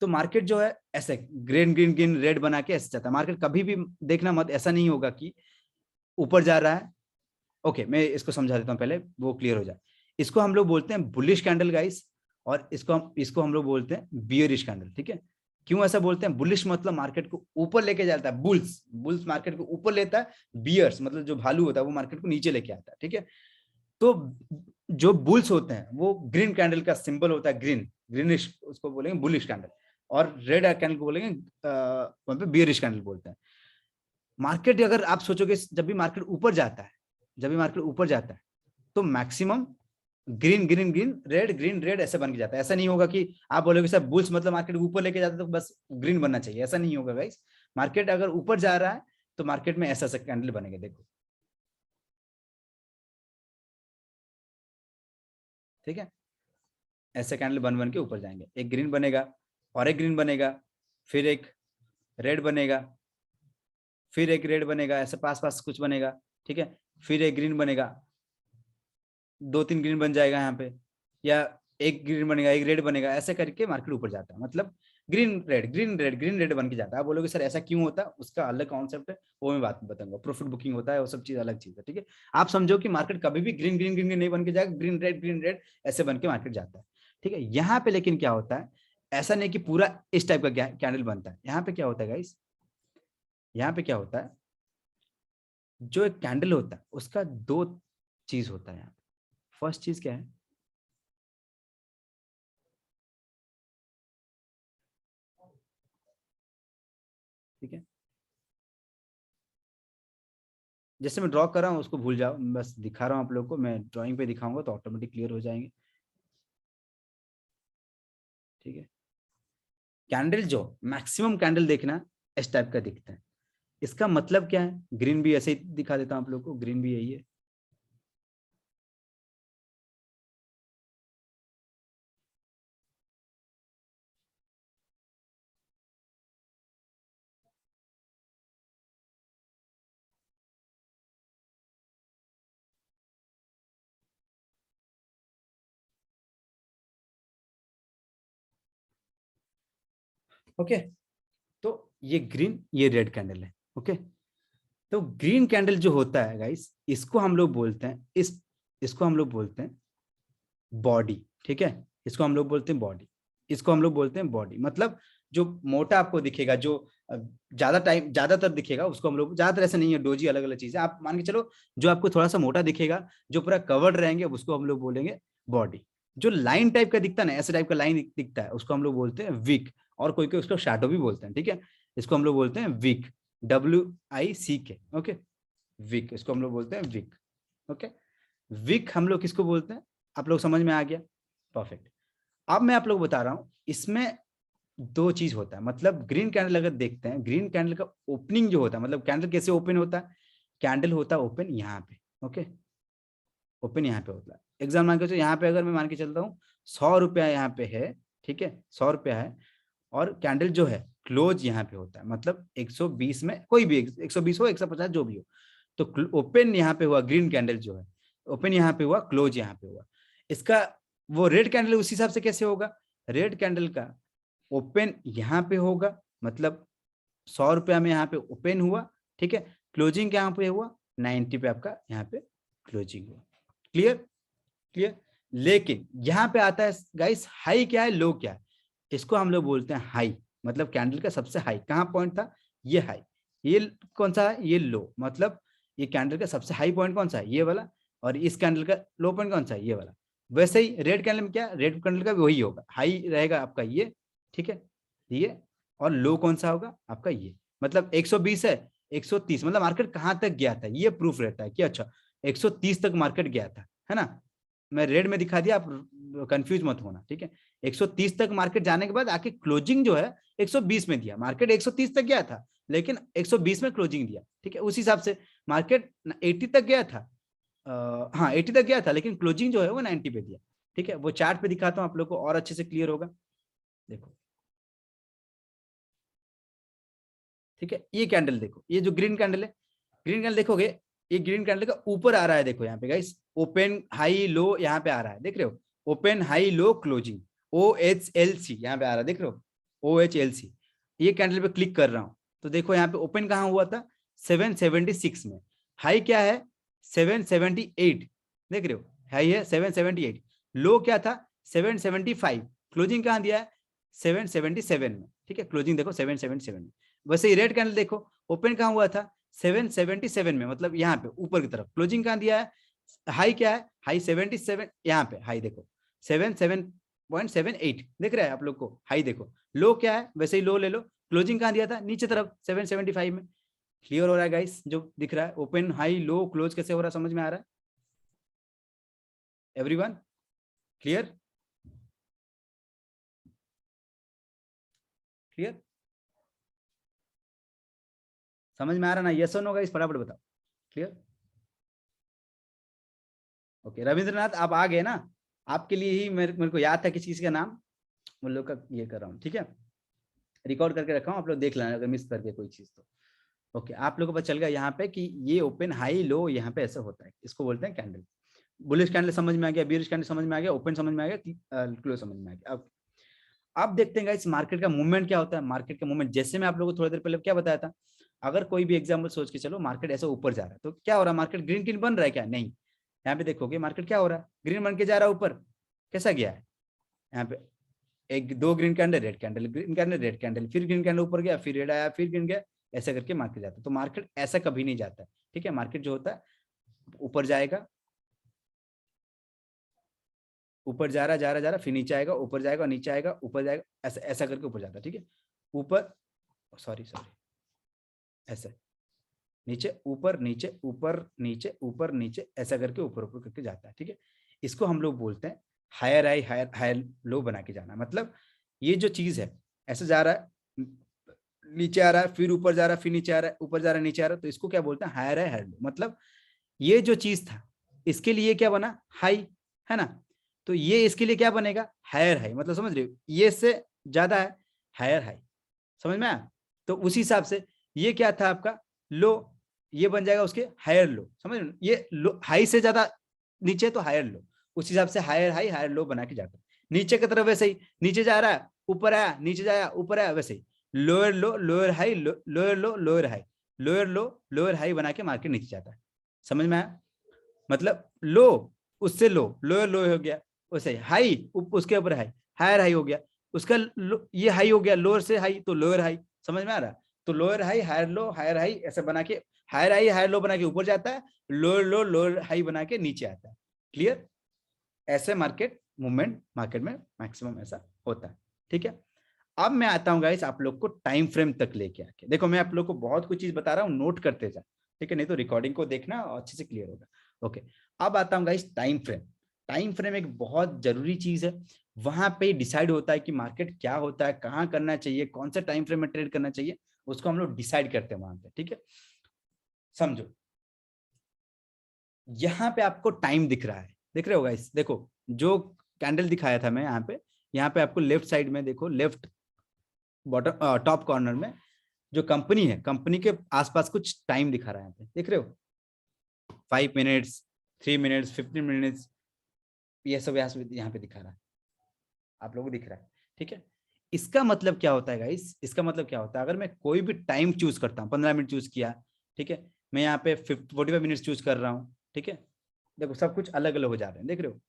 तो मार्केट जो है ऐसे ग्रीन ग्रीन ग्रीन रेड बना के ऐसे जाता है मार्केट, कभी भी देखना मत, ऐसा नहीं होगा कि ऊपर जा रहा है। ओके, मैं इसको समझा देता हूँ पहले, वो क्लियर हो जाए। इसको हम लोग बोलते हैं बुलिश कैंडल गाइस, और इसको हम लोग बोलते हैं बियरिश कैंडल, ठीक है। क्यों ऐसा बोलते हैं, बुलिश मतलब मार्केट को ऊपर लेके जाता है, बुल्स बुल्स मार्केट को ऊपर लेता है, बियर्स मतलब जो भालू होता है वो मार्केट को नीचे लेके आता है, ठीक है। तो जो बुल्स होते हैं वो ग्रीन कैंडल का सिंबल होता है, ग्रीन, ग्रीनिश, उसको बोलेंगे बुलिश कैंडल, और रेड कैंडल को बोलेंगे वहां पे बियरिश कैंडल बोलते हैं। मार्केट अगर आप सोचोगे, जब भी मार्केट ऊपर जाता है, जब भी मार्केट ऊपर जाता है, तो maximum green green green red ऐसे बन के जाता है। ऐसा नहीं होगा कि आप बोलोगे सर बुल्स मतलब मार्केट ऊपर लेके जाता है तो बस ग्रीन बनना चाहिए, ऐसा नहीं होगा गाइस। मार्केट अगर ऊपर जा रहा है तो मार्केट में ऐसा ऐसा कैंडल बनेगा, देखो, ठीक है। ऐसे कैंडल बन बन के ऊपर जाएंगे, एक ग्रीन बनेगा, और एक ग्रीन बनेगा, फिर एक रेड बनेगा, फिर एक रेड बनेगा, ऐसे पास पास कुछ बनेगा, ठीक है। फिर एक ग्रीन बनेगा, दो तीन ग्रीन बन जाएगा यहाँ पे, या एक ग्रीन बनेगा, एक रेड बनेगा, ऐसे करके मार्केट ऊपर जाता है, मतलब green red green red green red बन के जाता है। आप बोलोगे सर ऐसा क्यों होता है, उसका अलग कॉन्सेप्ट है, वो मैं बात बताऊंगा, प्रॉफिट बुकिंग होता है, वो सब चीज अलग चीज है, ठीक है। आप समझो कि मार्केट कभी भी ग्रीन ग्रीन ग्रीन नहीं बन के जाएगा, ग्रीन रेड ऐसे बन के मार्केट जाता है, ठीक है। यहाँ पे लेकिन क्या होता है, ऐसा नहीं कि पूरा इस टाइप का कैंडल बनता है। यहाँ पे क्या होता है गाइस, यहाँ पे क्या होता है, जो एक कैंडल होता है उसका दो चीज होता है यहाँ पे। फर्स्ट चीज क्या है, ठीक है, जैसे मैं ड्रॉ कर रहा हूँ उसको भूल जाओ, मैं बस दिखा रहा हूँ आप लोग को, मैं ड्राइंग पे दिखाऊंगा तो ऑटोमेटिक क्लियर हो जाएंगे, ठीक है। कैंडल जो मैक्सिमम कैंडल देखना इस टाइप का दिखता है, इसका मतलब क्या है, ग्रीन भी ऐसे ही दिखा देता हूँ आप लोग को, ग्रीन भी यही है, ओके। तो ये ग्रीन, ये रेड कैंडल है। ओके, तो ग्रीन कैंडल जो होता है गाइस, इसको हम लोग बोलते हैं इसको हम लोग बोलते हैं बॉडी। ठीक है, इसको हम लोग बोलते हैं बॉडी, इसको हम लोग बोलते हैं बॉडी। मतलब जो मोटा आपको दिखेगा, जो ज्यादा टाइम ज्यादातर दिखेगा, उसको हम लोग, ज्यादातर ऐसा नहीं है, डोजी अलग अलग चीज है, आप मान के चलो जो आपको थोड़ा सा मोटा दिखेगा, जो पूरा कवर्ड रहेंगे, उसको हम लोग बोलेंगे बॉडी। जो लाइन टाइप का दिखता है ना, ऐसे टाइप का लाइन दिखता है, उसको हम लोग बोलते हैं विक, और कोई कोई उसको शैडो भी बोलते हैं। ठीक है, इसको हम लोग बोलते हैं विक, WICK। ओके, विक, इसको हम लोग बोलते हैं विक। ओके, विक हम लोग किसको बोलते हैं, आप लोग समझ में आ गया? परफेक्ट। अब मैं आप लोग बता रहा हूं, इसमें दो चीज होता है। मतलब ग्रीन कैंडल अगर देखते हैं, ग्रीन कैंडल का ओपनिंग जो होता है, मतलब कैंडल कैसे ओपन होता है, कैंडल होता है ओपन यहाँ पे। ओके, ओपन यहाँ पे होता है। एग्जाम मान के चलो, यहाँ पे अगर मैं मान के चलता हूँ 100 रुपया यहाँ पे है, ठीक है, 100 रुपया है, और कैंडल जो है क्लोज यहाँ पे होता है, मतलब 120 में, कोई भी 120 हो, 150 जो भी हो, तो ओपन यहाँ पे हुआ ग्रीन कैंडल जो है, ओपन यहाँ पे हुआ, क्लोज यहाँ पे हुआ। इसका वो रेड कैंडल उस हिसाब से कैसे होगा, रेड कैंडल का ओपन यहाँ पे होगा, मतलब 100 रुपया में यहाँ पे ओपन हुआ, ठीक है, क्लोजिंग यहाँ पे हुआ 90 पे, आपका यहाँ पे क्लोजिंग हुआ। क्लियर? क्लियर। लेकिन यहाँ पे आता है गाइस, हाई क्या है, लो क्या है, इसको हम लोग बोलते हैं हाई। मतलब कैंडल का सबसे हाई कहाँ पॉइंट था, ये हाई, ये कौन सा है, ये लो। मतलब ये कैंडल का सबसे हाई पॉइंट कौन सा है, ये वाला, और इस कैंडल का लो पॉइंट कौन सा है, ये वाला। वैसे ही रेड कैंडल में क्या, रेड कैंडल का भी वही होगा, हाई रहेगा आपका ये, ठीक है, ये, और लो कौन सा होगा आपका ये। मतलब 120 है, 130, मतलब मार्केट कहाँ तक गया था, ये प्रूफ रहता है कि अच्छा 130 तक मार्केट गया था, है ना। मैं रेड में दिखा दिया, आप कंफ्यूज मत होना, ठीक है। 130 तक मार्केट जाने के बाद आके क्लोजिंग जो है 120 में दिया। मार्केट 130 तक गया था, लेकिन 120 में क्लोजिंग दिया, ठीक है। उस हिसाब से मार्केट 80 तक गया था, हाँ 80 तक गया था, लेकिन क्लोजिंग जो है वो 90 पे दिया, ठीक है। वो चार्ट पे दिखाता हूँ आप लोग को, और अच्छे से क्लियर होगा। देखो, ठीक है, ये कैंडल देखो, ये जो ग्रीन कैंडल है, ग्रीन कैंडल देखोगे, ये ग्रीन कैंडल का ऊपर आ रहा है, देखो यहाँ पे गाइस, ओपन हाई लो यहाँ पे आ रहा है, देख रहे हो, open high low closing, OHLC यहाँ पे आ रहा है, देख रहे हो, OHLC। ये कैंडल पे क्लिक कर रहा हूँ, तो देखो यहाँ पे ओपन कहाँ हुआ था, 776 में। हाई क्या है, 778, देख रहे हो, हाई है 778, लो क्या था 775, क्लोजिंग कहाँ दिया है 777 में, ठीक है, क्लोजिंग देखो 777 में। वैसे ही रेड कैंडल देखो, ओपन कहाँ हुआ था 777 में, मतलब यहाँ पे ऊपर की तरफ, क्लोजिंग कहाँ दिया है, हाई क्या है, हाई 77, यहाँ पे हाई देखो 77.78, दिख रहा है आप लोग को, हाई देखो। लो क्या है, वैसे ही लो ले लो, क्लोजिंग कहाँ दिया था, नीचे तरफ 775 में। क्लियर हो रहा है गाइस, जो दिख रहा है ओपन हाई लो क्लोज कैसे हो रहा है, समझ में आ रहा है एवरीवन? क्लियर? क्लियर? समझ में आ रहा ना, यस और नो गाइस, फटाफट बताओ। क्लियर? ओके, रविंद्रनाथ आप आ गए ना, आपके लिए ही मेरे को याद था किसी किसी का नाम, उन लोग का ये कर रहा हूँ, ठीक है, रिकॉर्ड करके रखा हूँ, आप लोग देख लेना अगर मिस करके कोई चीज तो। ओके, आप लोगों को पता चल गया यहाँ पे कि ये ओपन हाई लो यहाँ पे ऐसा होता है, इसको बोलते हैं कैंडल। बुलिश कैंडल समझ में आ गया, बीरिश कैंडल समझ में आ गया, ओपन समझ में आ गया, क्लोज समझ में आ गया। अब देखते हैं इस मार्केट का मूवमेंट क्या होता है। मार्केट का मूवमेंट जैसे मैं आप लोगों को थोड़ी देर पहले क्या बताया था, अगर कोई भी एग्जाम्पल सोच के चलो, मार्केट ऐसे ऊपर जा रहा है, तो क्या हो रहा है, मार्केट ग्रीन ग्रीन बन रहा है क्या, नहीं, यहाँ पे देखोगे मार्केट क्या हो रहा है, ग्रीन बन के जा रहा है ऊपर, कैसा गया है, यहाँ पे एक दो green candle, red candle, green candle, red candle, फिर ग्रीन कैंडल ऊपर गया, फिर रेड आया, फिर ग्रीन गया, ऐसा करके मार्केट जाता है। तो मार्केट ऐसा कभी नहीं जाता है, ठीक है। मार्केट जो होता है ऊपर जाएगा, ऊपर जा रहा फिर नीचे आएगा, ऊपर जाएगा, नीचे आएगा, ऊपर जाएगा, ऐसा ऐसा करके ऊपर जाता है, ठीक है। ऊपर, सॉरी ऐसे, नीचे ऊपर, नीचे ऊपर, नीचे ऊपर, नीचे, ऐसा करके ऊपर ऊपर करके जाता है, ठीक है। इसको हम लोग बोलते हैं higher high higher higher low बना के जाना। मतलब ये जो चीज है ऐसे जा रहा है, नीचे आ रहा है, फिर ऊपर जा रहा है, फिर नीचे आ रहा है, ऊपर जा रहा है, नीचे आ रहा है, तो इसको क्या बोलते हैं, हायर हाई हायर लो। मतलब ये जो चीज था इसके लिए क्या बना, हाई, है ना, तो ये इसके लिए क्या बनेगा, हायर हाई। मतलब समझ रहे हो, ये से ज्यादा है, हायर हाई, समझ में आया। तो उसी हिसाब से ये क्या था आपका, लो, ये बन जाएगा उसके हायर लो, समझ रहे हो, ये लो हाई से ज्यादा नीचे तो हायर लो, उस हिसाब से हायर हाई हायर लो बना के जाता है। नीचे की तरफ वैसे ही, नीचे जा रहा है ऊपर आया, नीचे जाया ऊपर आया, वैसे ही lower low, lower high, lower low, lower high, lower low, lower high बना के मार्केट नीचे जाता है। समझ में आया? मतलब लो उससे लो, लोअर लो हो गया, उससे हाई उसके ऊपर हाई, हायर हाई हो गया, उसका ये हाई हो गया, लोअर से हाई तो लोअर हाई। समझ में आ रहा? तो lower high, higher low, higher high ऐसा बना के, हायर हाई हायर लो बना के ऊपर जाता है, लोअर लो, लोअर हाई बना के नीचे आता है। क्लियर? ऐसे मार्केट मूवमेंट मार्केट में मैक्सिमम ऐसा होता है। ठीक है, अब मैं आता हूं गाइस आप लोग को टाइम फ्रेम तक लेके आके। देखो मैं आप लोग को बहुत कुछ चीज बता रहा हूँ, नोट करते जा, ठीक है, नहीं तो रिकॉर्डिंग को देखना और अच्छे से क्लियर होगा। ओके, अब आता हूँ guys time frame. Time frame एक बहुत जरूरी चीज है, वहां पे डिसाइड होता है कि मार्केट क्या होता है, कहाँ करना चाहिए, कौन सा टाइम फ्रेम में ट्रेड करना चाहिए, उसको हम लोग डिसाइड करते हैं वहां पे। ठीक है, समझो, यहाँ पे आपको टाइम दिख रहा है, देख रहे हो गाइस? देखो जो कैंडल दिखाया था मैं यहाँ पे आपको लेफ्ट साइड में देखो, लेफ्ट बॉटम टॉप कॉर्नर में जो कंपनी है, कंपनी के आसपास कुछ टाइम दिखा रहा है, यहाँ पे देख रहे हो? 5 मिनट्स, 3 मिनट्स, 15 मिनट्स, ये सब यहाँ पे दिखा रहा है, आप लोगों को दिख रहा है। ठीक है, इसका मतलब क्या होता है गाइस? इसका मतलब क्या होता है, अगर मैं कोई भी टाइम चूज करता हूँ, 15 मिनट चूज किया, ठीक है, मैं यहाँ पे 45 मिनट्स चूज कर रहा हूँ, ठीक है, देखो सब कुछ अलग अलग हो जा रहे हैं, देख रहे हो?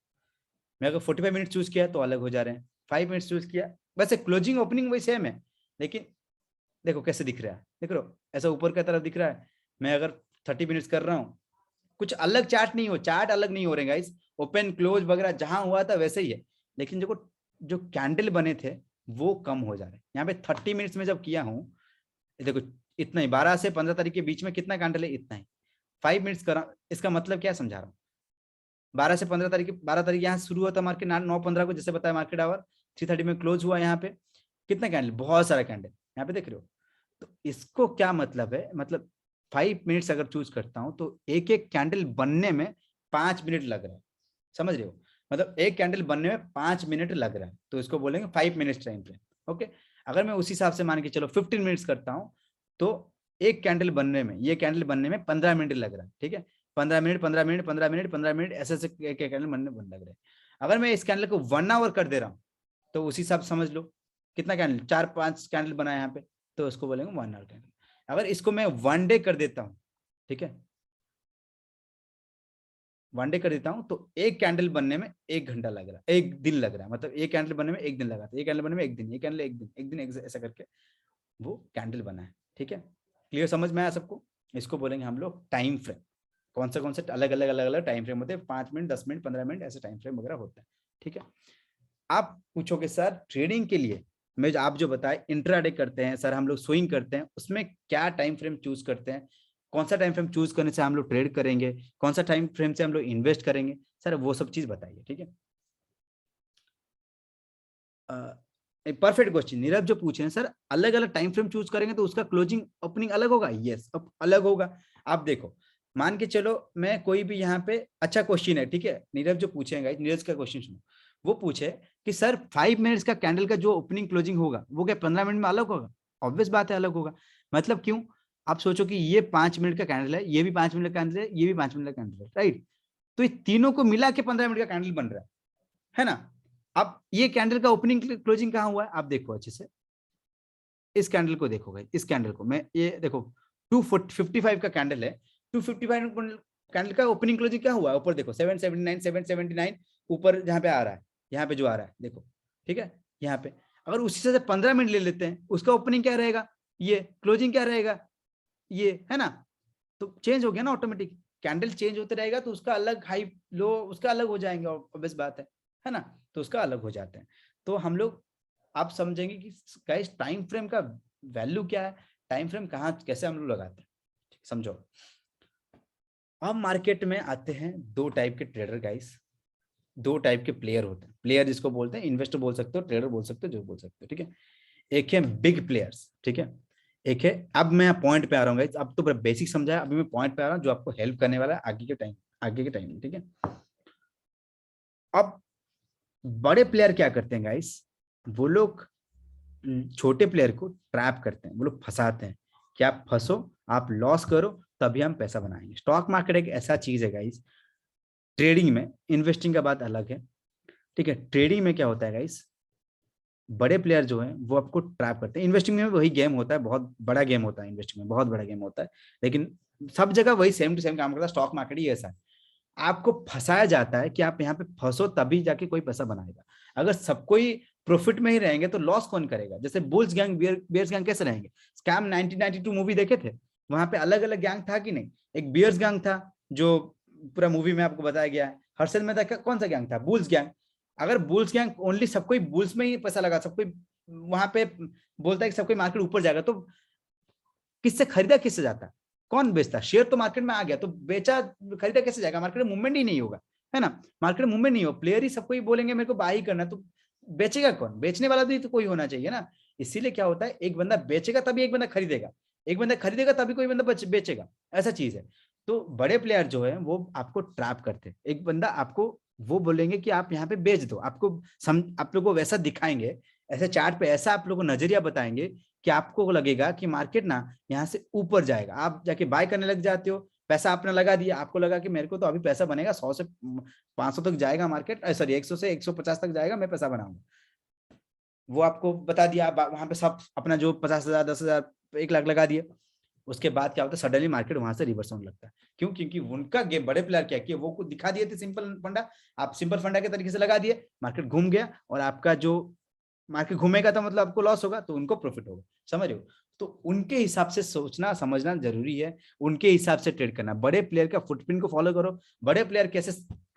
मैं अगर 45 मिनट चूज किया तो अलग हो जा रहे हैं, 5 मिनट्स चूज किया, वैसे क्लोजिंग ओपनिंग वही सेम है, लेकिन देखो कैसे दिख रहा है, देख रहे हो? ऐसा ऊपर की तरफ दिख रहा है। मैं अगर 30 मिनट्स कर रहा हूँ, कुछ अलग चार्ट नहीं हो, चार्ट अलग नहीं हो रहे गाइस, ओपन क्लोज वगैरह जहां हुआ था वैसे ही है, लेकिन जो जो कैंडल बने थे वो कम हो जा रहे हैं। यहाँ पे 30 मिनट्स में जब किया हूँ, देखो इतना ही, 12 से 15 तारीख के बीच में कितना कैंडल है, इतना ही। 5 मिनट्स करा, इसका मतलब क्या समझा रहा हूँ, 12 से 15 तारीख, 12 तारीख यहाँ शुरू हुआ था मार्केट, 9:15 को जैसे बताया मार्केट आवर, 3:30 में क्लोज हुआ यहाँ पे। कितना कैंडल, बहुत सारा कैंडल यहाँ पे देख रहे हो? तो इसको क्या मतलब है, मतलब 5 मिनट्स अगर चूज करता हूं तो एक एक कैंडल बनने में 5 मिनट लग रहा है, समझ रहे हो? मतलब एक कैंडल बनने में 5 मिनट लग रहा है, तो इसको बोलेंगे 5 मिनट्स टाइम फ्रेम। ओके, अगर मैं उसी हिसाब से मान के चलो 15 मिनट्स करता हूँ, तो एक कैंडल बनने में, ये कैंडल बनने में 15 मिनट लग रहा है। ठीक है, 15 मिनट, 15 मिनट, 15 मिनट, 15 मिनट, ऐसे ऐसे एक कैंडल बनने बन लग रहे हैं। अगर मैं इस कैंडल को 1 आवर कर दे रहा हूँ, तो उसी हिसाब से समझ लो कितना कैंडल, 4-5 कैंडल बना है यहाँ पे, तो उसको बोलेंगे 1 आवर कैंडल। अगर इसको मैं 1 डे कर देता हूँ, ठीक है, 1 डे कर देता हूँ, तो एक कैंडल बनने में 1 घंटा लग रहा है, 1 दिन लग रहा है, मतलब एक कैंडल बनने में 1 दिन लगा था, एक कैंडल बनने में 1 दिन, एक कैंडल 1 दिन, 1 दिन ऐसा करके वो कैंडल बना है। ठीक है, क्लियर, समझ में आया सबको? इसको बोलेंगे हम लोग टाइम फ्रेम। कौन से अलग अलग टाइम फ्रेम होते हैं, 5 मिनट, 10 मिनट, 15 मिनट, ऐसे टाइम फ्रेम वगैरह होता है। ठीक है, आप पूछोगे सर ट्रेडिंग के लिए मैं आप जो बताए इंट्राडे करते हैं सर, हम लोग स्विंग करते हैं, उसमें क्या टाइम फ्रेम चूज करते हैं, कौन सा टाइम फ्रेम चूज करने से हम लोग ट्रेड करेंगे, कौन सा टाइम फ्रेम से हम लोग इन्वेस्ट करेंगे, सर वो सब चीज बताइए। ठीक है, परफेक्ट क्वेश्चन नीरज जो पूछे हैं सर, अलग अलग टाइम फ्रेम चूज करेंगे तो उसका क्लोजिंग ओपनिंग अलग होगा? यस, अब अलग होगा। आप देखो, मान के चलो मैं कोई भी यहाँ पे, अच्छा क्वेश्चन है, ठीक है, नीरज जो पूछेगा, नीरज का क्वेश्चन सुनो, वो पूछे कि सर 5 मिनट्स का कैंडल का जो ओपनिंग क्लोजिंग होगा वो क्या 15 मिनट में अलग होगा? ऑब्वियस बात है अलग होगा। मतलब क्यों? आप सोचो कि ये 5 मिनट का कैंडल है, ये भी 5 मिनट का कैंडल है, ये भी 5 मिनट का कैंडल है, राइट? तो ये तीनों को मिला के 15 मिनट का कैंडल बन रहा है ना? अब ये कैंडल का ओपनिंग क्लोजिंग कहाँ हुआ है आप देखो अच्छे से, इस कैंडल को देखो भाई, इस कैंडल को मैं, ये देखो 255 का कैंडल है, 255 कैंडल का ओपनिंग क्लोजिंग क्या हुआ है ऊपर देखो, 779, 779 ऊपर जहाँ पे आ रहा है, यहाँ पे जो आ रहा है देखो, ठीक है, यहाँ पे अगर उसी से 15 मिनट ले लेते हैं, उसका ओपनिंग क्या रहेगा, ये क्लोजिंग क्या रहेगा, ये है ना? तो चेंज हो गया ना ऑटोमेटिक, कैंडल चेंज होते रहेगा तो उसका अलग हाई लो उसका अलग हो जाएंगे, ऑब्वियस बात है ना? तो उसका अलग हो जाते हैं। तो हम लोग, आप समझेंगे कि गाइस टाइम फ्रेम का वैल्यू क्या है, टाइम फ्रेम कहाँ कैसे हम लोग लगाते हैं, समझो। अब मार्केट में आते हैं दो टाइप के ट्रेडर गाइस, दो टाइप के प्लेयर होते हैं, प्लेयर जिसको बोलते हैं, इन्वेस्टर बोल सकते हो, ट्रेडर बोल सकते हो, जो बोल सकते हो, ठीक है। एक है बिग प्लेयर्स, ठीक है, एक है, अब मैं पॉइंट पे आ रहा हूँ गाइस, अब तो बेसिक समझा है, अभी मैं पॉइंट पे आ रहा हूँ जो आपको हेल्प करने वाला है आगे के टाइम में, ठीक है। अब बड़े प्लेयर क्या करते हैं गाइस, वो लोग छोटे प्लेयर को ट्रैप करते हैं, वो लोग फंसाते हैं कि आप फंसो, आप लॉस करो, तभी हम पैसा बनाएंगे। स्टॉक मार्केट एक ऐसा चीज है गाइस, ट्रेडिंग में, इन्वेस्टिंग का बात अलग है, ठीक है, ट्रेडिंग में क्या होता है गाइस, बड़े प्लेयर जो हैं वो आपको ट्रैप करते हैं। इन्वेस्टिंग में वही गेम होता है, बहुत बड़ा गेम होता है इन्वेस्टिंग में, बहुत बड़ा गेम होता है, लेकिन सब जगह वही सेम टू सेम काम करता है। स्टॉक मार्केट ही ऐसा है, आपको फंसाया जाता है कि आप यहाँ पे फंसो तभी जाके कोई पैसा बनाएगा। अगर सब कोई प्रॉफिट में ही रहेंगे तो लॉस कौन करेगा? जैसे बुल्स गैंग, बियर्स गैंग कैसे रहेंगे? स्कैम 1992 मूवी देखे थे, वहां पे अलग अलग गैंग था कि नहीं? एक बियर्स गैंग था जो पूरा मूवी में आपको बताया गया है। हर्षद मेहता का कौन सा गैंग था? Bulls gang. अगर बुल्स गैंग ओनली सब कोई बुल्स में ही पैसा लगा, सब कोई वहां पे बोलता है कि सब कोई मार्केट ऊपर जाएगा, तो किससे खरीदा, किससे जाता? कौन बेचता? शेयर तो मार्केट में आ गया तो बेचा, खरीदा कैसे जाएगा? मार्केट में मूवमेंट ही नहीं होगा, है ना? मार्केट में मूवमेंट नहीं हो, प्लेयर ही सबको ही बोलेंगे मेरे को बाई करना, तो बेचेगा कौन? बेचने वाला भी तो कोई होना चाहिए ना। इसीलिए क्या होता है, एक बंदा बेचेगा तभी एक बंदा खरीदेगा, एक बंदा खरीदेगा तभी कोई बंदा बेचेगा, ऐसा चीज है। तो बड़े प्लेयर जो है वो आपको ट्रैप करते हैं। एक बंदा आपको वो बोलेंगे कि आप यहाँ पे बेच दो, आपको आप लोगों को वैसा दिखाएंगे, ऐसे चार्ट पे ऐसा आप लोगों को नजरिया बताएंगे कि आपको लगेगा कि मार्केट ना यहाँ से ऊपर जाएगा। आप जाके बाय करने लग जाते हो, पैसा आपने लगा दिया, आपको लगा कि मेरे को तो अभी पैसा बनेगा, 100 से 500 तक जाएगा मार्केट, सॉरी 100 से 150 तक जाएगा, मैं पैसा बनाऊंगा। वो आपको बता दिया, वहां पे सब अपना जो 50,000 10,000 1 लाख लगा दिए। उसके बाद क्या होता है, सडनली मार्केट वहां से रिवर्स होने लगता है। क्यों? क्योंकि उनका गेम, बड़े प्लेयर क्या किए, वो दिखा दिए थे सिंपल फंडा, आप सिंपल फंडा के तरीके से लगा दिए, मार्केट घूम गया, और आपका जो मार्केट घूमेगा तो मतलब आपको लॉस होगा, तो उनको प्रॉफिट होगा। समझ रहे हो? तो उनके हिसाब से सोचना समझना जरूरी है, उनके हिसाब से ट्रेड करना। बड़े प्लेयर का फुटप्रिंट को फॉलो करो, बड़े प्लेयर कैसे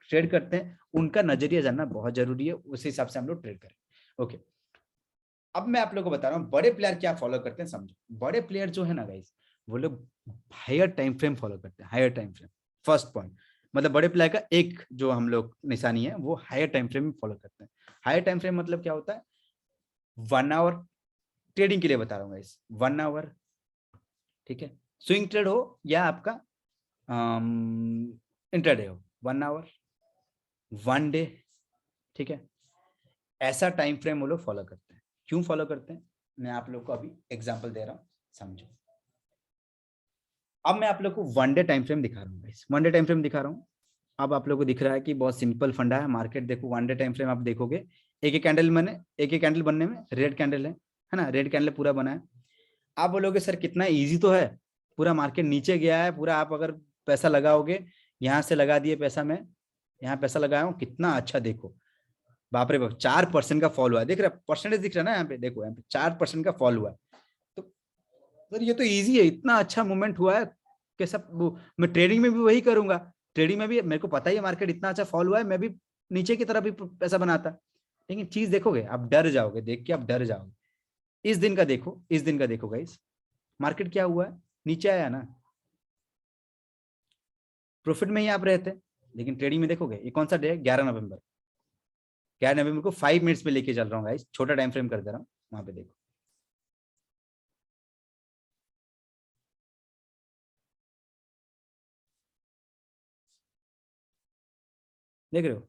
ट्रेड करते हैं उनका नजरिया जानना बहुत जरूरी है, उस हिसाब से हम लोग ट्रेड करें। ओके, अब मैं आप लोगों को बता रहा हूँ बड़े प्लेयर क्या फॉलो करते हैं, समझो। बड़े प्लेयर जो है ना गाइस, वो लोग हायर टाइम फ्रेम फॉलो करते हैं, higher time frame. First point, मतलब बड़े प्लेयर का एक जो हम लोग निशानी है वो हायर टाइम फ्रेम में फॉलो करते हैं। हायर टाइम फ्रेम मतलब क्या होता है? 1 आवर ट्रेडिंग के लिए बता रहा हूँ गाइस, 1 आवर, ठीक है? स्विंग ट्रेड हो या आपका इंट्राडे हो, 1 आवर, 1 डे, ठीक है? ऐसा टाइम फ्रेम वो लोग फॉलो करते हैं। क्यों फॉलो करते हैं? मैं आप लोग को अभी एग्जांपल दे रहा हूँ, समझो। अब मैं आप लोग को 1 डे टाइम फ्रेम दिखा रहा हूँ, 1 डे टाइम फ्रेम दिखा रहा हूँ। अब आप लोग को दिख रहा है कि बहुत सिंपल फंडा है। मार्केट देखो, 1 डे टाइम फ्रेम आप देखोगे, एक एक कैंडल बने, एक एक कैंडल बनने में रेड कैंडल है ना? रेड कैंडल पूरा बना है। आप बोलोगे सर कितना इजी तो है, पूरा मार्केट नीचे गया है पूरा, आप अगर पैसा लगाओगे, यहाँ से लगा दिए पैसा, मैं यहाँ पैसा लगाया हूँ, कितना अच्छा देखो, बाप रे बाप, 4% का फॉल हुआ है, देख रहे परसेंटेज दिख रहा है ना? यहाँ पे देखो, यहाँ पे 4% का फॉल हुआ है। तो सर ये तो इजी है, इतना अच्छा मूवमेंट हुआ है कि सब मैं ट्रेडिंग में भी वही करूंगा, ट्रेडिंग में भी मेरे को पता ही है मार्केट इतना अच्छा फॉल हुआ है, मैं भी नीचे की तरफ भी पैसा बनाता। लेकिन चीज देखोगे, आप डर जाओगे, देख के आप डर जाओगे। इस दिन का देखो, इस दिन का देखो गाइस, मार्केट क्या हुआ है? नीचे आया ना, प्रॉफिट में ही आप रहते हैं। लेकिन ट्रेडिंग में देखोगे, ये कौन सा डे है? 11 नवंबर। 11 नवंबर को 5 मिनट्स पे लेके चल रहा हूँ गाइस, छोटा टाइम फ्रेम कर दे रहा हूँ, वहां पे देखो, देख रहे हो?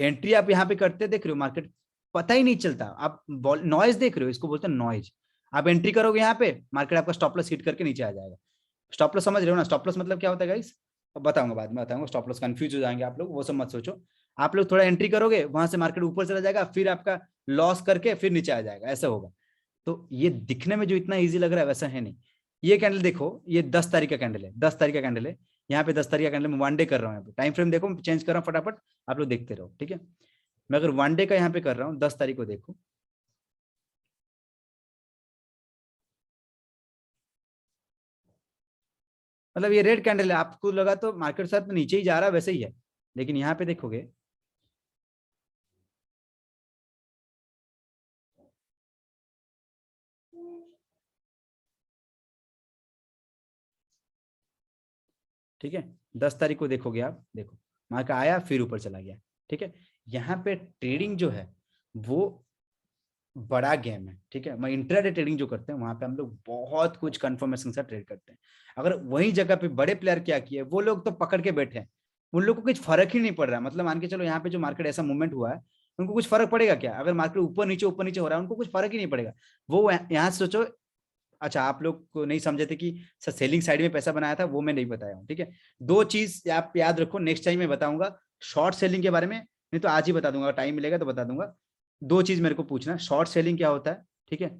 एंट्री आप यहाँ पे करते देख रहे हो, मार्केट पता ही नहीं चलता, आप नॉइज देख रहे हो, इसको बोलते हैं नॉइज। आप एंट्री करोगे यहाँ पे, मार्केट आपका स्टॉप लॉस हिट करके नीचे आ जाएगा। स्टॉप लॉस समझ रहे हो ना? स्टॉप लॉस मतलब क्या होता है गाइस? अब बताऊंगा, बाद में बताऊंगा। स्टॉप लॉस कंफ्यूज हो जाएंगे आप लोग, वो सब मत सोचो। आप लोग थोड़ा एंट्री करोगे, वहां से मार्केट ऊपर चला जाएगा, फिर आपका लॉस करके फिर नीचे आ जाएगा, ऐसा होगा। तो ये दिखने में जो इतना ईजी लग रहा है वैसा है नहीं। ये कैंडल देखो, ये 10 तारीख का कैंडल है, 10 तारीख का कैंडल है। यहाँ पे 10 तारीख का कैंडल में 1 डे कर रहा हूँ, टाइम फ्रेम देखो, चेंज कर रहा हूँ फटाफट, आप लोग देखते रहो, ठीक है? मैं अगर 1 डे का यहाँ पे कर रहा हूँ, 10 तारीख को देखो, मतलब ये रेड कैंडल है, आपको लगा तो मार्केट साथ में नीचे ही जा रहा है, वैसे ही है। लेकिन यहाँ पे देखोगे, ठीक है? 10 तारीख को देखोगे, आप देखो, मार्केट आया फिर ऊपर चला गया, ठीक है? यहाँ पे ट्रेडिंग जो है वो बड़ा गेम है, ठीक है? मैं इंट्राडे ट्रेडिंग जो करते हैं, वहां पे हम लोग बहुत कुछ कंफर्मेशन से ट्रेड करते हैं। अगर वही जगह पे बड़े प्लेयर क्या किए, वो लोग तो पकड़ के बैठे हैं, उन लोग को कुछ फर्क ही नहीं पड़ रहा। मतलब मान के चलो, यहाँ पे जो मार्केट ऐसा मूवमेंट हुआ है, उनको कुछ फर्क पड़ेगा क्या? अगर मार्केट ऊपर नीचे हो रहा है, उनको कुछ फर्क ही नहीं पड़ेगा। वो यहाँ से सोचो, अच्छा आप लोग को नहीं समझे थे कि सर सेलिंग साइड में पैसा बनाया था, वो मैं नहीं बताया हूँ, ठीक है? दो चीज आप याद रखो, नेक्स्ट टाइम मैं बताऊंगा शॉर्ट सेलिंग के बारे में, नहीं तो आज ही बता दूंगा, टाइम मिलेगा तो बता दूंगा। दो चीज मेरे को पूछना, शॉर्ट सेलिंग क्या होता है, ठीक है।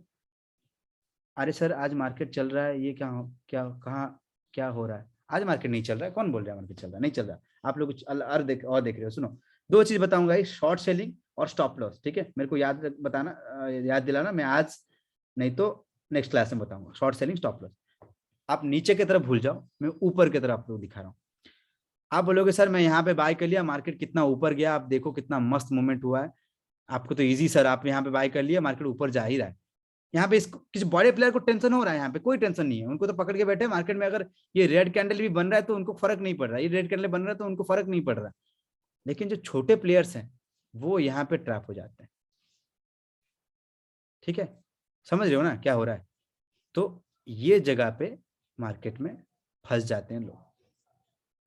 अरे सर आज मार्केट चल रहा है, ये क्या क्या कहाँ क्या हो रहा है, आज मार्केट नहीं चल रहा है, कौन बोल रहा है मार्केट चल रहा है, नहीं चल रहा। आप लोग कुछ और देख रहे हो। सुनो, दो चीज बताऊंगा, शॉर्ट सेलिंग और स्टॉप लॉस, ठीक है। मेरे को बताना, याद दिलाना, मैं आज नहीं तो नेक्स्ट क्लास में बताऊंगा शॉर्ट सेलिंग स्टॉप लॉस। आप नीचे की तरफ भूल जाओ, मैं ऊपर की तरफ आप लोग दिखा रहा हूँ। आप बोलोगे सर मैं यहाँ पे बाय कर लिया, मार्केट कितना ऊपर गया, आप देखो कितना मस्त मूवमेंट हुआ है। आपको तो इजी सर, आप यहाँ पे बाय कर लिया, मार्केट ऊपर जा ही रहा है। यहाँ पे इसको किसी बड़े प्लेयर को टेंशन हो रहा है, यहाँ पे कोई टेंशन नहीं है, उनको तो पकड़ के बैठे मार्केट में। अगर ये रेड कैंडल भी बन रहा है तो उनको फर्क नहीं पड़ रहा, ये रेड कैंडल बन रहा है तो उनको फर्क नहीं पड़ रहा। लेकिन जो छोटे प्लेयर्स हैं वो यहाँ पे ट्रैप हो जाते हैं, ठीक है। समझ रहे हो ना क्या हो रहा है। तो ये जगह पे मार्केट में फंस जाते हैं लोग।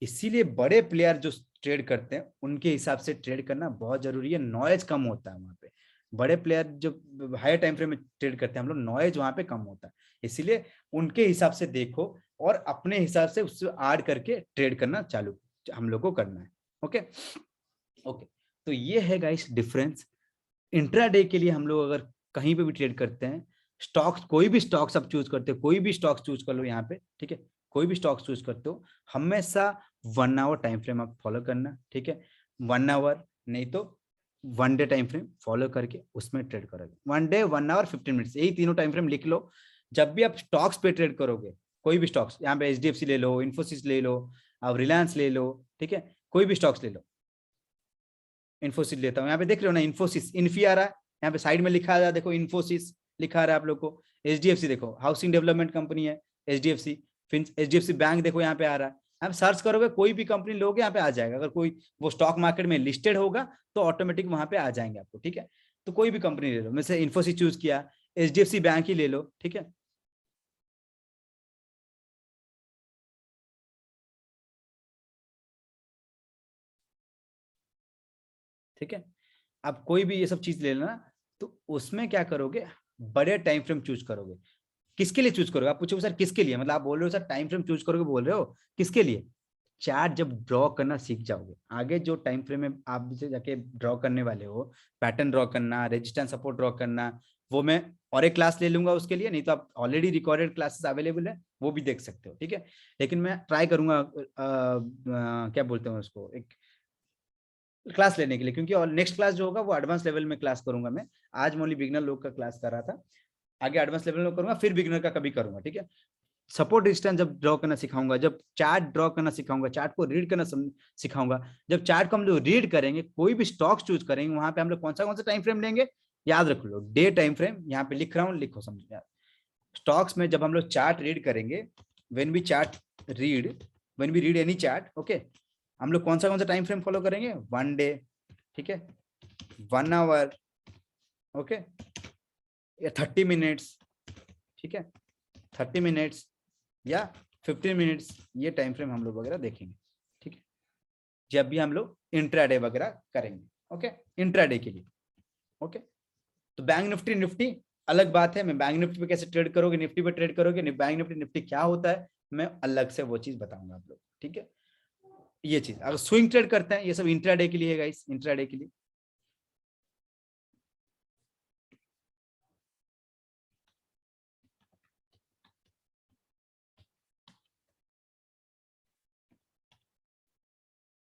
इसीलिए बड़े प्लेयर जो ट्रेड करते हैं उनके हिसाब से ट्रेड करना बहुत जरूरी है, नॉइज कम होता है वहां पे। बड़े प्लेयर जो हायर टाइम फ्रेम में ट्रेड करते हैं हम लोग, नॉइज वहां पे कम होता है, इसीलिए उनके हिसाब से देखो और अपने हिसाब से उससे ऐड करके ट्रेड करना चालू हम लोग को करना है। ओके ओके, तो ये है गाइस डिफरेंस। इंट्राडे के लिए हम लोग अगर कहीं पे भी ट्रेड करते हैं, स्टॉक्स, कोई भी स्टॉक्स आप चूज करते हो, कोई भी स्टॉक्स चूज कर लो यहाँ पे, ठीक है। कोई भी स्टॉक्स चूज करते हो, हमेशा 1 आवर टाइम फ्रेम आप फॉलो करना, ठीक है। 1 आवर नहीं तो 1 डे टाइम फ्रेम फॉलो करके उसमें ट्रेड करोगे। 1 डे, 1 आवर, 15 मिनट्स, यही तीनों टाइम फ्रेम लिख लो। जब भी आप स्टॉक्स पे ट्रेड करोगे, कोई भी स्टॉक्स, यहाँ पे HDFC ले लो, इन्फोसिस ले लो, आप रिलायंस ले लो, ठीक है, कोई भी स्टॉक्स ले लो। इन्फोसिस लेता हूँ, यहाँ पे देख रहे हो ना, इन्फोसिस, इन्फी आ रहा है, यहाँ पे साइड में लिखा आ रहा है, देखो इन्फोसिस लिखा आ रहा है आप लोग को। HDFC देखो, हाउसिंग डेवलपमेंट कंपनी है HDFC। फिर HDFC बैंक देखो यहाँ पे आ रहा है। आप सर्च करोगे कोई भी कंपनी लोगे यहाँ पे आ जाएगा। अगर कोई वो स्टॉक मार्केट में लिस्टेड होगा तो ऑटोमेटिक वहां पे आ जाएंगे आपको, ठीक है। तो कोई भी कंपनी ले लो, मैं से इन्फोसिस चूज किया, HDFC बैंक ही ले लो, ठीक है। ठीक है, आप कोई भी ये सब चीज ले लेना, तो उसमें क्या करोगे, बड़े टाइम फ्रेम चूज करोगे। किसके लिए चूज करोगे, आप पूछोगे सर किसके लिए, मतलब आप बोल रहे हो सर टाइम फ्रेम चूज करोगे, बोल रहे हो किसके लिए। चार्ट जब ड्रॉ करना सीख जाओगे, आगे जो टाइम फ्रेम में आप भी जाके ड्रॉ करने वाले हो, पैटर्न ड्रॉ करना, रेजिस्टेंस सपोर्ट ड्रॉ करना, वो मैं और एक क्लास ले लूंगा उसके लिए, नहीं तो आप ऑलरेडी रिकॉर्डेड क्लासेस अवेलेबल है, वो भी देख सकते हो, ठीक है। लेकिन मैं ट्राई करूंगा क्या बोलते हैं उसको, एक क्लास लेने के लिए, क्योंकि और नेक्स्ट क्लास जो होगा वो एडवांस लेवल में क्लास करूंगा मैं। आज मैं ओनली बिगनर लोग का क्लास कर रहा था, आगे एडवांस लेवल में करूंगा, फिर बिगनर का कभी करूंगा, ठीक है। सपोर्ट डिस्टेंस जब ड्रॉ करना सिखाऊंगा, जब चार्ट ड्रॉ करना सिखाऊंगा, चार्ट को रीड करना सिखाऊंगा। जब चार्ट को हम लोग रीड करेंगे, कोई भी स्टॉक्स चूज करेंगे, वहां पे हम लोग कौन सा टाइम फ्रेम लेंगे, याद रख लो, डे टाइम फ्रेम, यहाँ पे लिख रहा हूँ, लिखो समझ यार। स्टॉक्स में जब हम लोग चार्ट रीड करेंगे, when we chart read when we read any chart, okay, हम लोग कौन सा टाइम फ्रेम फॉलो करेंगे, 1 डे, ठीक है, 1 आवर, ओके, या 30 मिनट्स, ठीक है, 30 मिनट्स या 15 मिनट्स, ये टाइम फ्रेम हम लोग वगैरह देखेंगे, ठीक है, जब भी हम लोग इंट्राडे वगैरह करेंगे, ओके, इंट्राडे के लिए, ओके। तो बैंक निफ्टी, निफ्टी अलग बात है, मैं बैंक निफ्टी पे कैसे ट्रेड करोगे, निफ्टी पे ट्रेड करोगे, बैंक निफ्टी निफ्टी क्या होता है, मैं अलग से वो चीज बताऊंगा आप लोग, ठीक है। ये चीज अगर स्विंग ट्रेड करते हैं, ये सब इंट्राडे के लिए है गाइस, इंट्राडे के लिए।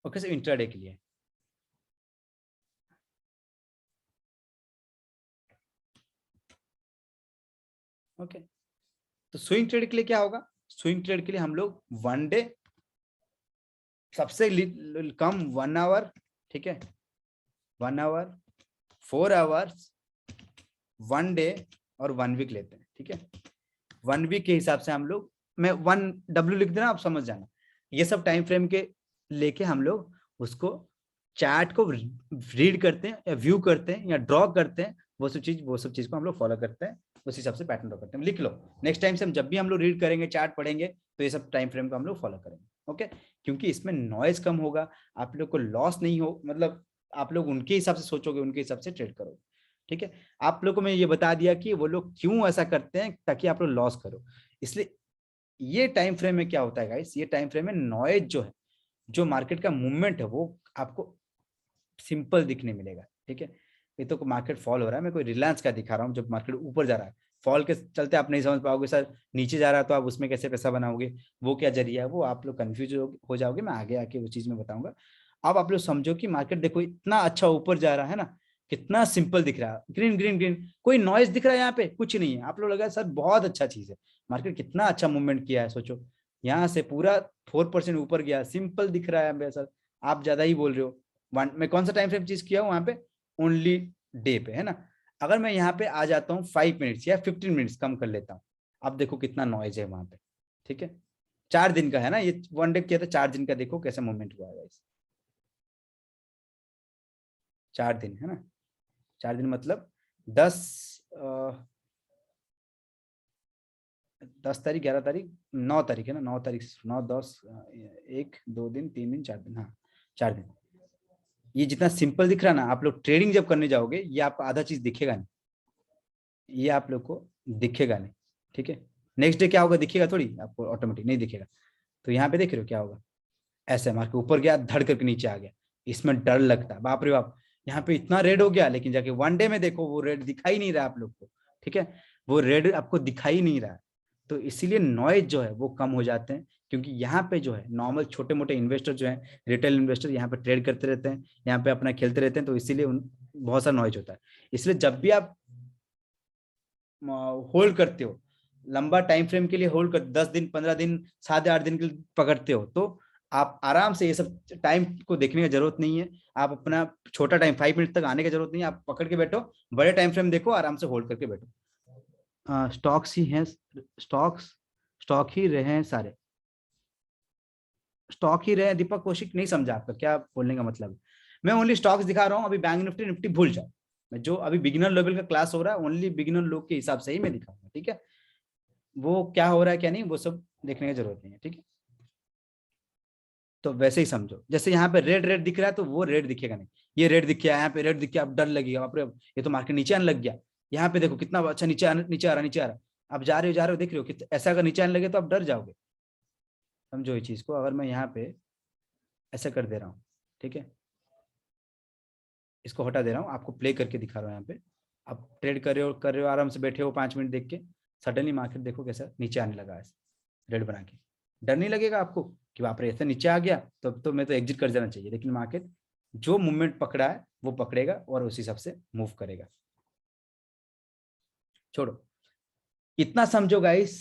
ओके, सिर्फ इंट्राडे के लिए। ओके, तो स्विंग ट्रेड के लिए क्या होगा, स्विंग ट्रेड के लिए हम लोग 1 डे, सबसे कम 1 आवर, ठीक है, 1 आवर, 4 आवर्स, 1 डे और 1 वीक लेते हैं, ठीक है। 1 वीक के हिसाब से हम लोग, मैं 1W लिख देना, आप समझ जाना। ये सब टाइम फ्रेम के लेके हम लोग उसको, चार्ट को रीड करते हैं या व्यू करते हैं या ड्रॉ करते हैं, वो सब चीज को हम लोग फॉलो करते हैं, उस हिसाब से पैटर्न ड्रॉ करते हैं। लिख लो, नेक्स्ट टाइम से हम जब भी हम लोग रीड करेंगे, चार्ट पढ़ेंगे, तो ये सब टाइम फ्रेम को हम लोग फॉलो करेंगे, ओके। क्योंकि इसमें नॉइज कम होगा, आप लोग को लॉस नहीं हो, मतलब आप लोग उनके हिसाब से सोचोगे, उनके हिसाब से ट्रेड करोगे, ठीक है। आप लोग को मैं ये बता दिया कि वो लोग क्यों ऐसा करते हैं, ताकि आप लोग लॉस करो, इसलिए। ये टाइम फ्रेम में क्या होता है गाइस, ये टाइम फ्रेम में नॉइज जो है, जो मार्केट का मूवमेंट है, वो आपको सिंपल दिखने मिलेगा, ठीक है। ये तो मार्केट फॉल हो रहा है, मैं कोई रिलायंस का दिखा रहा हूँ जब मार्केट ऊपर जा रहा है, फॉल के चलते आप नहीं समझ पाओगे सर नीचे जा रहा है तो आप उसमें कैसे पैसा बनाओगे, वो क्या जरिया है, वो आप लोग कंफ्यूज हो जाओगे, मैं आगे आके वो चीज में बताऊंगा। अब आप लोग समझो कि मार्केट देखो इतना अच्छा ऊपर जा रहा है ना, कितना सिंपल दिख रहा है, ग्रीन ग्रीन ग्रीन, कोई नॉइज दिख रहा है यहाँ पे, कुछ नहीं है। आप लोग लगा सर बहुत अच्छा चीज है, मार्केट कितना अच्छा मूवमेंट किया है, सोचो यहाँ से पूरा 4% ऊपर गया, सिंपल दिख रहा है सर, आप ज्यादा ही बोल रहे हो। मैं कौन सा टाइम फ्रेम चीज किया हूँ वहां पे, ओनली डे पे है ना। अगर मैं यहाँ पे आ जाता हूँ 5 मिनट्स या 15 मिनट्स कम कर लेता हूँ, अब देखो कितना नॉइज है वहां पे, ठीक है। 4 दिन का है ना ये, 1 डे किया था, 4 दिन का देखो कैसा मूवमेंट हुआ है इस 4 दिन है ना। 4 दिन मतलब 10 10 तारीख, 11 तारीख, 9 तारीख है ना, 9 तारीख से 9 10 1 2 दिन 3 दिन 4 दिन, हाँ 4 दिन। ये जितना सिंपल दिख रहा है ना, आप लोग ट्रेडिंग जब करने जाओगे ये आपको आधा चीज दिखेगा नहीं, ये आप लोग को दिखेगा नहीं, ठीक है। नेक्स्ट डे क्या होगा दिखेगा थोड़ी आपको, ऑटोमेटिक नहीं दिखेगा। तो यहाँ पे देख रहे हो क्या होगा, ऐसे मार के ऊपर गया, धड़ करके नीचे आ गया, इसमें डर लगता है बाप रे बाप, यहाँ पे इतना रेड हो गया, लेकिन जाके 1 डे में देखो वो रेड दिखाई नहीं रहा आप लोग को, ठीक है, वो रेड आपको दिखाई नहीं रहा। तो इसीलिए नॉइज जो है वो कम हो जाते हैं, क्योंकि यहाँ पे जो है नॉर्मल छोटे मोटे इन्वेस्टर जो है, रिटेल इन्वेस्टर यहाँ पे ट्रेड करते रहते हैं, यहाँ पे अपना खेलते रहते हैं, तो इसीलिए बहुत सारा नॉइज होता है। इसलिए जब भी आप होल्ड करते हो, लंबा टाइम फ्रेम के लिए होल्ड कर, 10 दिन 15 दिन 7 8 दिन के लिए पकड़ते हो, तो आप आराम से ये सब टाइम को देखने की जरूरत नहीं है। आप अपना छोटा टाइम 5 मिनट तक आने की जरूरत नहीं है, आप पकड़ के बैठो, बड़े टाइम फ्रेम देखो, आराम से होल्ड करके बैठो। स्टॉक्स ही हैं, स्टॉक्स, स्टॉक ही रहे हैं सारे, स्टॉक ही रहे। दीपक कौशिक नहीं समझा आपका क्या बोलने का मतलब है। मैं ओनली स्टॉक्स दिखा रहा हूँ, अभी बैंक निफ्टी निफ्टी भूल जाओ, मैं जो अभी बिगिनर लेवल का क्लास हो रहा है ओनली बिगिनर लोग के हिसाब से ही मैं दिखाऊंगा, ठीक है। वो क्या हो रहा है क्या नहीं वो सब देखने की जरूरत नहीं है, ठीक है। तो वैसे ही समझो, जैसे यहाँ पे रेड रेड दिख रहा है तो वो रेड दिखेगा नहीं, ये रेड दिख गया, यहाँ पे रेड दिख गया, अब डर लगेगा, बाप रे ये तो मार्केट नीचे आने लग गया। यहाँ पे देखो कितना अच्छा नीचे नीचे आ रहा, नीचे आ रहा, अब जा रहे हो देख रहे हो कि ऐसा अगर नीचे आने लगे तो आप डर जाओगे। समझो ये चीज को, अगर मैं यहाँ पे ऐसा कर दे रहा हूँ, ठीक है, इसको हटा दे रहा हूँ, आपको प्ले करके दिखा रहा हूँ। यहाँ पे आप ट्रेड कर रहे हो आराम से बैठे हो 5 मिनट देख के, सडनली मार्केट देखो कैसा नीचे आने लगा है, रेड बना के, डर नहीं लगेगा आपको कि बाप रे ऐसे नीचे आ गया तो मैं तो एग्जिट कर जाना चाहिए, लेकिन मार्केट जो मूवमेंट पकड़ा है वो पकड़ेगा और उस हिसाब से मूव करेगा। छोड़ो, इतना समझो गाइस,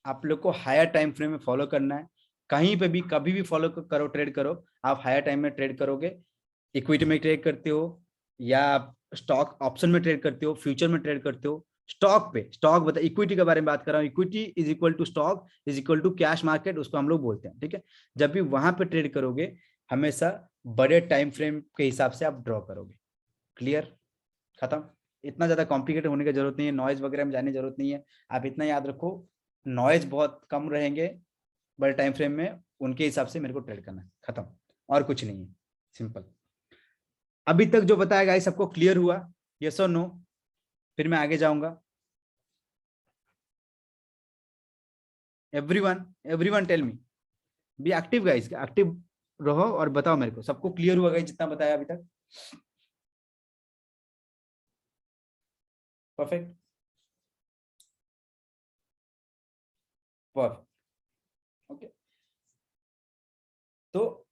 आप लोग को हायर टाइम फ्रेम में फॉलो करना है, कहीं पे भी कभी भी फॉलो करो, ट्रेड करो, आप हायर टाइम में ट्रेड करोगे, इक्विटी में ट्रेड करते हो या स्टॉक ऑप्शन में ट्रेड करते हो, फ्यूचर में ट्रेड करते हो, स्टॉक पे, स्टॉक बता, इक्विटी के बारे में बात कर रहा हूँ, equity is equal to stock is equal to cash market, उसको हम लोग बोलते हैं, ठीक है। जब भी वहां पे ट्रेड करोगे हमेशा बड़े टाइम फ्रेम के हिसाब से आप ड्रॉ करोगे। क्लियर, खत्म। इतना ज्यादा कॉम्प्लिकेटेड होने की जरूरत नहीं है, नॉइज वगैरह में जाने की जरूरत नहीं है। आप इतना याद रखो, नॉइज बहुत कम रहेंगे बड़े टाइम फ्रेम में, उनके हिसाब से मेरे को ट्रेड करना है, खत्म, और कुछ नहीं है, सिंपल। अभी तक जो बताया गाइस सबको क्लियर हुआ, यस और नो? फिर मैं आगे जाऊंगा। Everyone, everyone tell me, be active guys, active रहो और बताओ मेरे को सबको क्लियर हुआ गाइस जितना बताया अभी तक? Perfect, perfect, okay. तो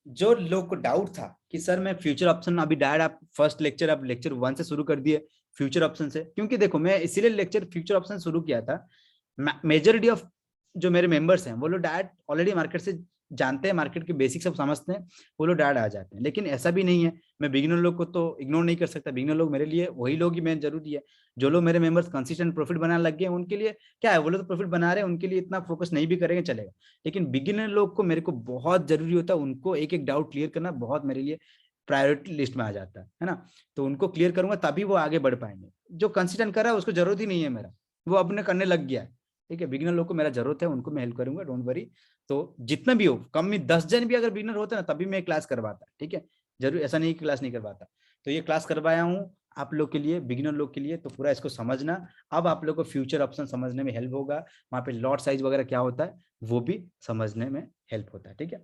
जो लोग को डाउट था कि सर मैं फ्यूचर ऑप्शन, अभी डायरेक्ट आप फर्स्ट लेक्चर, आप लेक्चर 1 से शुरू कर दिए फ्यूचर ऑप्शन से, क्योंकि देखो मैं इसीलिए लेक्चर फ्यूचर ऑप्शन शुरू किया था, मेजोरिटी ऑफ जो मेरे मेंबर्स हैं वो लोग डायरेक्ट ऑलरेडी मार्केट से जानते हैं, मार्केट के बेसिक सब समझते हैं, वो लोग डायरेक्ट आ जाते हैं। लेकिन ऐसा भी नहीं है, मैं बिगिनर लोग को तो इग्नोर नहीं कर सकता, बिगिनर लोग मेरे लिए वही लोग ही मेन जरूरी है। जो लोग मेरे मेंबर्स कंसिस्टेंट प्रॉफिट बनाने लग गए उनके लिए क्या है, वो लोग तो प्रॉफिट बना रहे हैं, उनके लिए इतना फोकस नहीं भी करेंगे चलेगा। लेकिन बिगिनर लोग को मेरे को बहुत जरूरी होता है, उनको एक एक डाउट क्लियर करना बहुत मेरे लिए प्रायोरिटी लिस्ट में आ जाता है ना। तो उनको क्लियर करूंगा तभी वो आगे बढ़ पाएंगे। जो कंसिस्टेंट कर रहा है उसको जरूरत ही नहीं है मेरा, वो अपने करने लग गया है, ठीक है। बिगिनर लोग को मेरा जरूरत है, उनको मैं हेल्प करूंगा, डोंट वरी। तो जितना भी हो, कम में 10 जन भी अगर बिगिनर होते ना तभी मैं क्लास करवाता, ठीक है। जरूर ऐसा नहीं कि क्लास नहीं करवाता। तो ये क्लास करवाया हूँ आप लोग के लिए, बिगिनर लोग के लिए, तो पूरा इसको समझना। अब आप लोग को फ्यूचर ऑप्शन समझने में हेल्प होगा, वहां पे लॉट साइज वगैरह क्या होता है वो भी समझने में हेल्प होता है, ठीक है।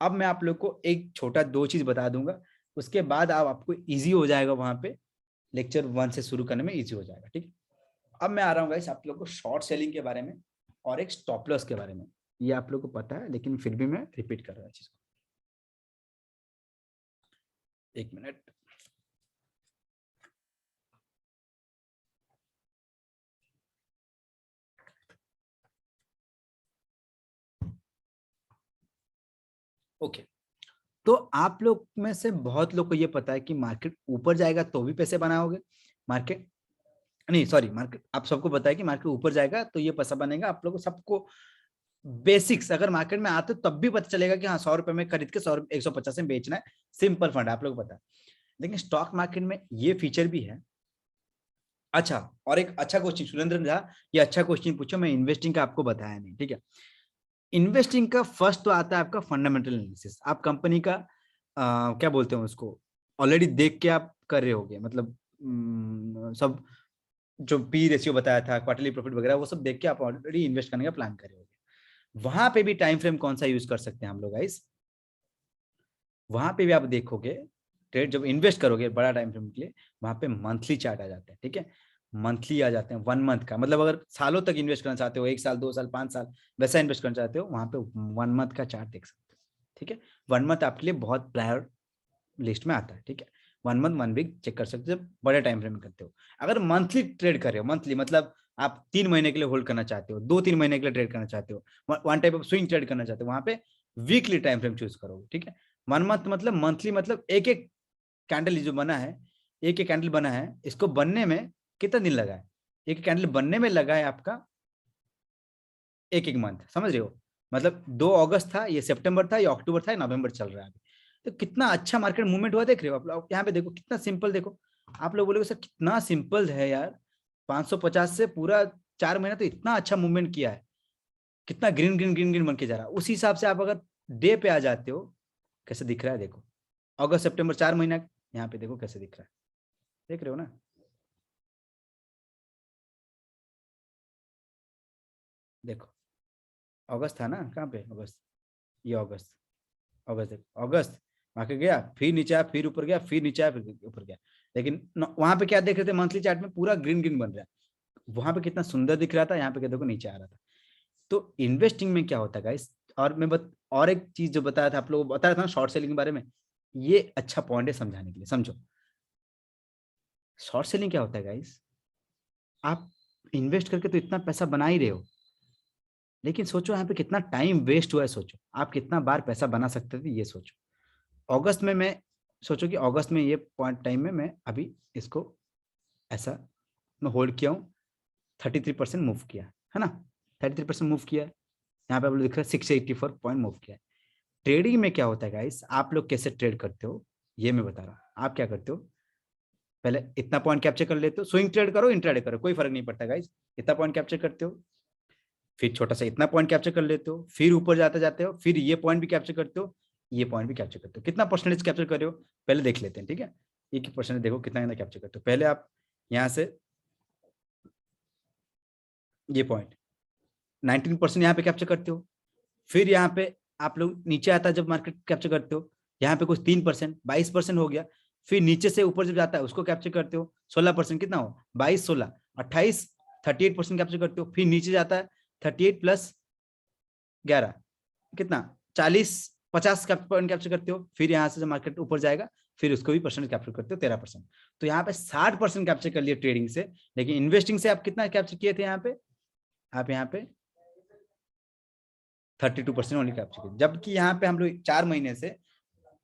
अब मैं आप लोग को एक छोटा 2 चीज बता दूंगा, उसके बाद आपको इजी हो जाएगा, वहां पे लेक्चर 1 से शुरू करने में इजी हो जाएगा। ठीक, अब मैं आ रहा हूँ गाइस आप लोग को शॉर्ट सेलिंग के बारे में और एक स्टॉप लॉस के बारे में। ये आप लोग को पता है, लेकिन फिर भी मैं रिपीट कर रहा हूँ चीज को। एक मिनट। ओके, तो आप लोग में से बहुत लोग को ये पता है कि मार्केट ऊपर जाएगा तो भी पैसे बनाओगे, मार्केट नहीं सॉरी मार्केट, आप सबको पता है कि मार्केट ऊपर जाएगा तो ये पैसा बनेगा। आप लोगों को सबको बेसिक्स, अगर मार्केट में आते तब भी पता चलेगा कि हाँ 100 रुपए में खरीद के 150 में बेचना है, सिंपल फंड आप लोग को पता है। लेकिन स्टॉक मार्केट में ये फीचर भी है। अच्छा, और एक अच्छा क्वेश्चन सुरेंद्र झा, ये अच्छा क्वेश्चन पूछो, मैं इन्वेस्टिंग का आपको बताया नहीं, ठीक है। इन्वेस्टिंग का फर्स्ट तो आता है आपका फंडामेंटल एनालिसिस। आप कंपनी का क्या बोलते हैं उसको, ऑलरेडी देख के आप कर रहे होगे, मतलब सब जो पी रेशियो बताया था, क्वार्टरली प्रॉफिट वगैरह, वो सब देख के आप ऑलरेडी इन्वेस्ट करने का प्लान कर रहे होगे। वहां पे भी टाइम फ्रेम कौन सा यूज कर सकते हैं हम लोग गाइस, वहां पे भी आप देखोगे ट्रेड जब इन्वेस्ट करोगे बड़ा टाइम फ्रेम के लिए, वहां पे मंथली चार्ट आ जाते हैं, ठीक है। मंथली आ जाते हैं, 1 मंथ का, मतलब अगर सालों तक इन्वेस्ट करना चाहते हो, 1 साल 2 साल 5 साल वैसा इन्वेस्ट करना चाहते हो, वहां पे 1 मंथ का चार्ट देख सकते हो, ठीक है। 1 मंथ आपके लिए बहुत प्रायर लिस्ट में आता है, ठीक है। 1 मंथ 1 वीक चेक कर सकते हो जब बड़े टाइम फ्रेम में करते हो। अगर मंथली ट्रेड कर रहे हो, मंथली मतलब आप 3 महीने के लिए होल्ड करना चाहते हो, 2-3 महीने के लिए ट्रेड करना चाहते हो, one type of swing trade करना चाहते हो, वहां पे वीकली टाइम फ्रेम चूज करोगे, ठीक है। 1 मंथ मतलब मंथली, मतलब एक एक कैंडल जो बना है, एक एक कैंडल बना है, इसको बनने में कितना दिन लगा है, एक कैंडल बनने में लगा है आपका एक एक मंथ, समझ रहे हो। मतलब 2 अगस्त था, ये सितंबर था, ये अक्टूबर था, ये नवंबर चल रहा है अभी। तो कितना अच्छा मार्केट मूवमेंट हुआ देख रहे हो आप लोग, यहाँ पे देखो कितना सिंपल, देखो आप लोग बोलोगे सर कितना सिंपल है यार, 550 से पूरा 4 महीना तो इतना अच्छा मूवमेंट किया है, कितना ग्रीन ग्रीन ग्रीन ग्रीन बन के जा रहा है। उसी हिसाब से आप अगर डे पे आ जाते हो, कैसे दिख रहा है देखो, अगस्त सितंबर 4 महीना, यहाँ पे देखो कैसे दिख रहा है, देख रहे हो ना। देखो अगस्त था ना, कहाँ पे अगस्त, ये अगस्त, अगस्त देखो अगस्त, वहां के गया फिर नीचे आया, फिर ऊपर गया, फिर नीचे आया, फिर ऊपर गया। लेकिन वहां पे क्या देख रहे थे, मंथली चार्ट में पूरा ग्रीन ग्रीन बन रहा है, वहां पे कितना सुंदर दिख रहा था, यहाँ पे क्या देखो नीचे आ रहा था। तो इन्वेस्टिंग में क्या होता है गाइस, और और एक चीज जो बताया था आप लोगों को, बताया था ना शॉर्ट सेलिंग के बारे में, ये अच्छा पॉइंट है समझाने के लिए, समझो। शॉर्ट सेलिंग क्या होता है गाइस, आप इन्वेस्ट करके तो इतना पैसा बना ही रहे हो, लेकिन सोचो यहाँ पे कितना टाइम वेस्ट हुआ है, सोचो आप कितना बार पैसा बना सकते थे, ये सोचो। अगस्त में मैं सोचो कि अगस्त में ये पॉइंट टाइम में मैं अभी इसको ऐसा मैं होल्ड किया हूँ, 33% मूव किया है ना, 33% मूव किया है, यहाँ पे आप लोग दिख रहा है 684 पॉइंट मूव किया है। ट्रेडिंग में क्या होता है गाइस, आप लोग कैसे ट्रेड करते हो ये मैं बता रहा हूँ। आप क्या करते हो, पहले इतना पॉइंट कैप्चर कर लेते हो, स्विंग ट्रेड करो इंट्राडे करो कोई फर्क नहीं पड़ता गाइस, इतना पॉइंट कैप्चर करते हो, फिर छोटा सा इतना पॉइंट कैप्चर कर लेते हो, फिर ऊपर जाते जाते हो, फिर ये पॉइंट भी कैप्चर करते हो, ये पॉइंट भी कैप्चर करते हो, कितना परसेंटेज कैप्चर कर रहे हो पहले देख लेते हैं, ठीक है। एक परसेंटेज देखो कितना कैप्चर करते हो, पहले आप यहाँ से ये पॉइंट 19% यहाँ पे कैप्चर करते हो, फिर यहाँ पे आप लोग नीचे आता है जब मार्केट कैप्चर करते हो, यहाँ पे कुछ 3% 22% हो गया, फिर नीचे से ऊपर जब जाता है उसको कैप्चर करते हो 16%, कितना हो 22 16 28 38% कैप्चर करते हो, फिर नीचे जाता है 38 प्लस 11 कितना 40 50 पॉइंट कैप्चर करते हो, फिर यहाँ से जब मार्केट ऊपर जाएगा फिर उसको भी परसेंट कैप्चर करते हो 13%। तो यहाँ पे 60% कैप्चर कर लिए ट्रेडिंग से, लेकिन इन्वेस्टिंग से आप कितना कैप्चर किए थे, यहाँ पे आप यहाँ पे 32% ओनली कैप्चर किए, जबकि यहाँ पे हम लोग 4 महीने से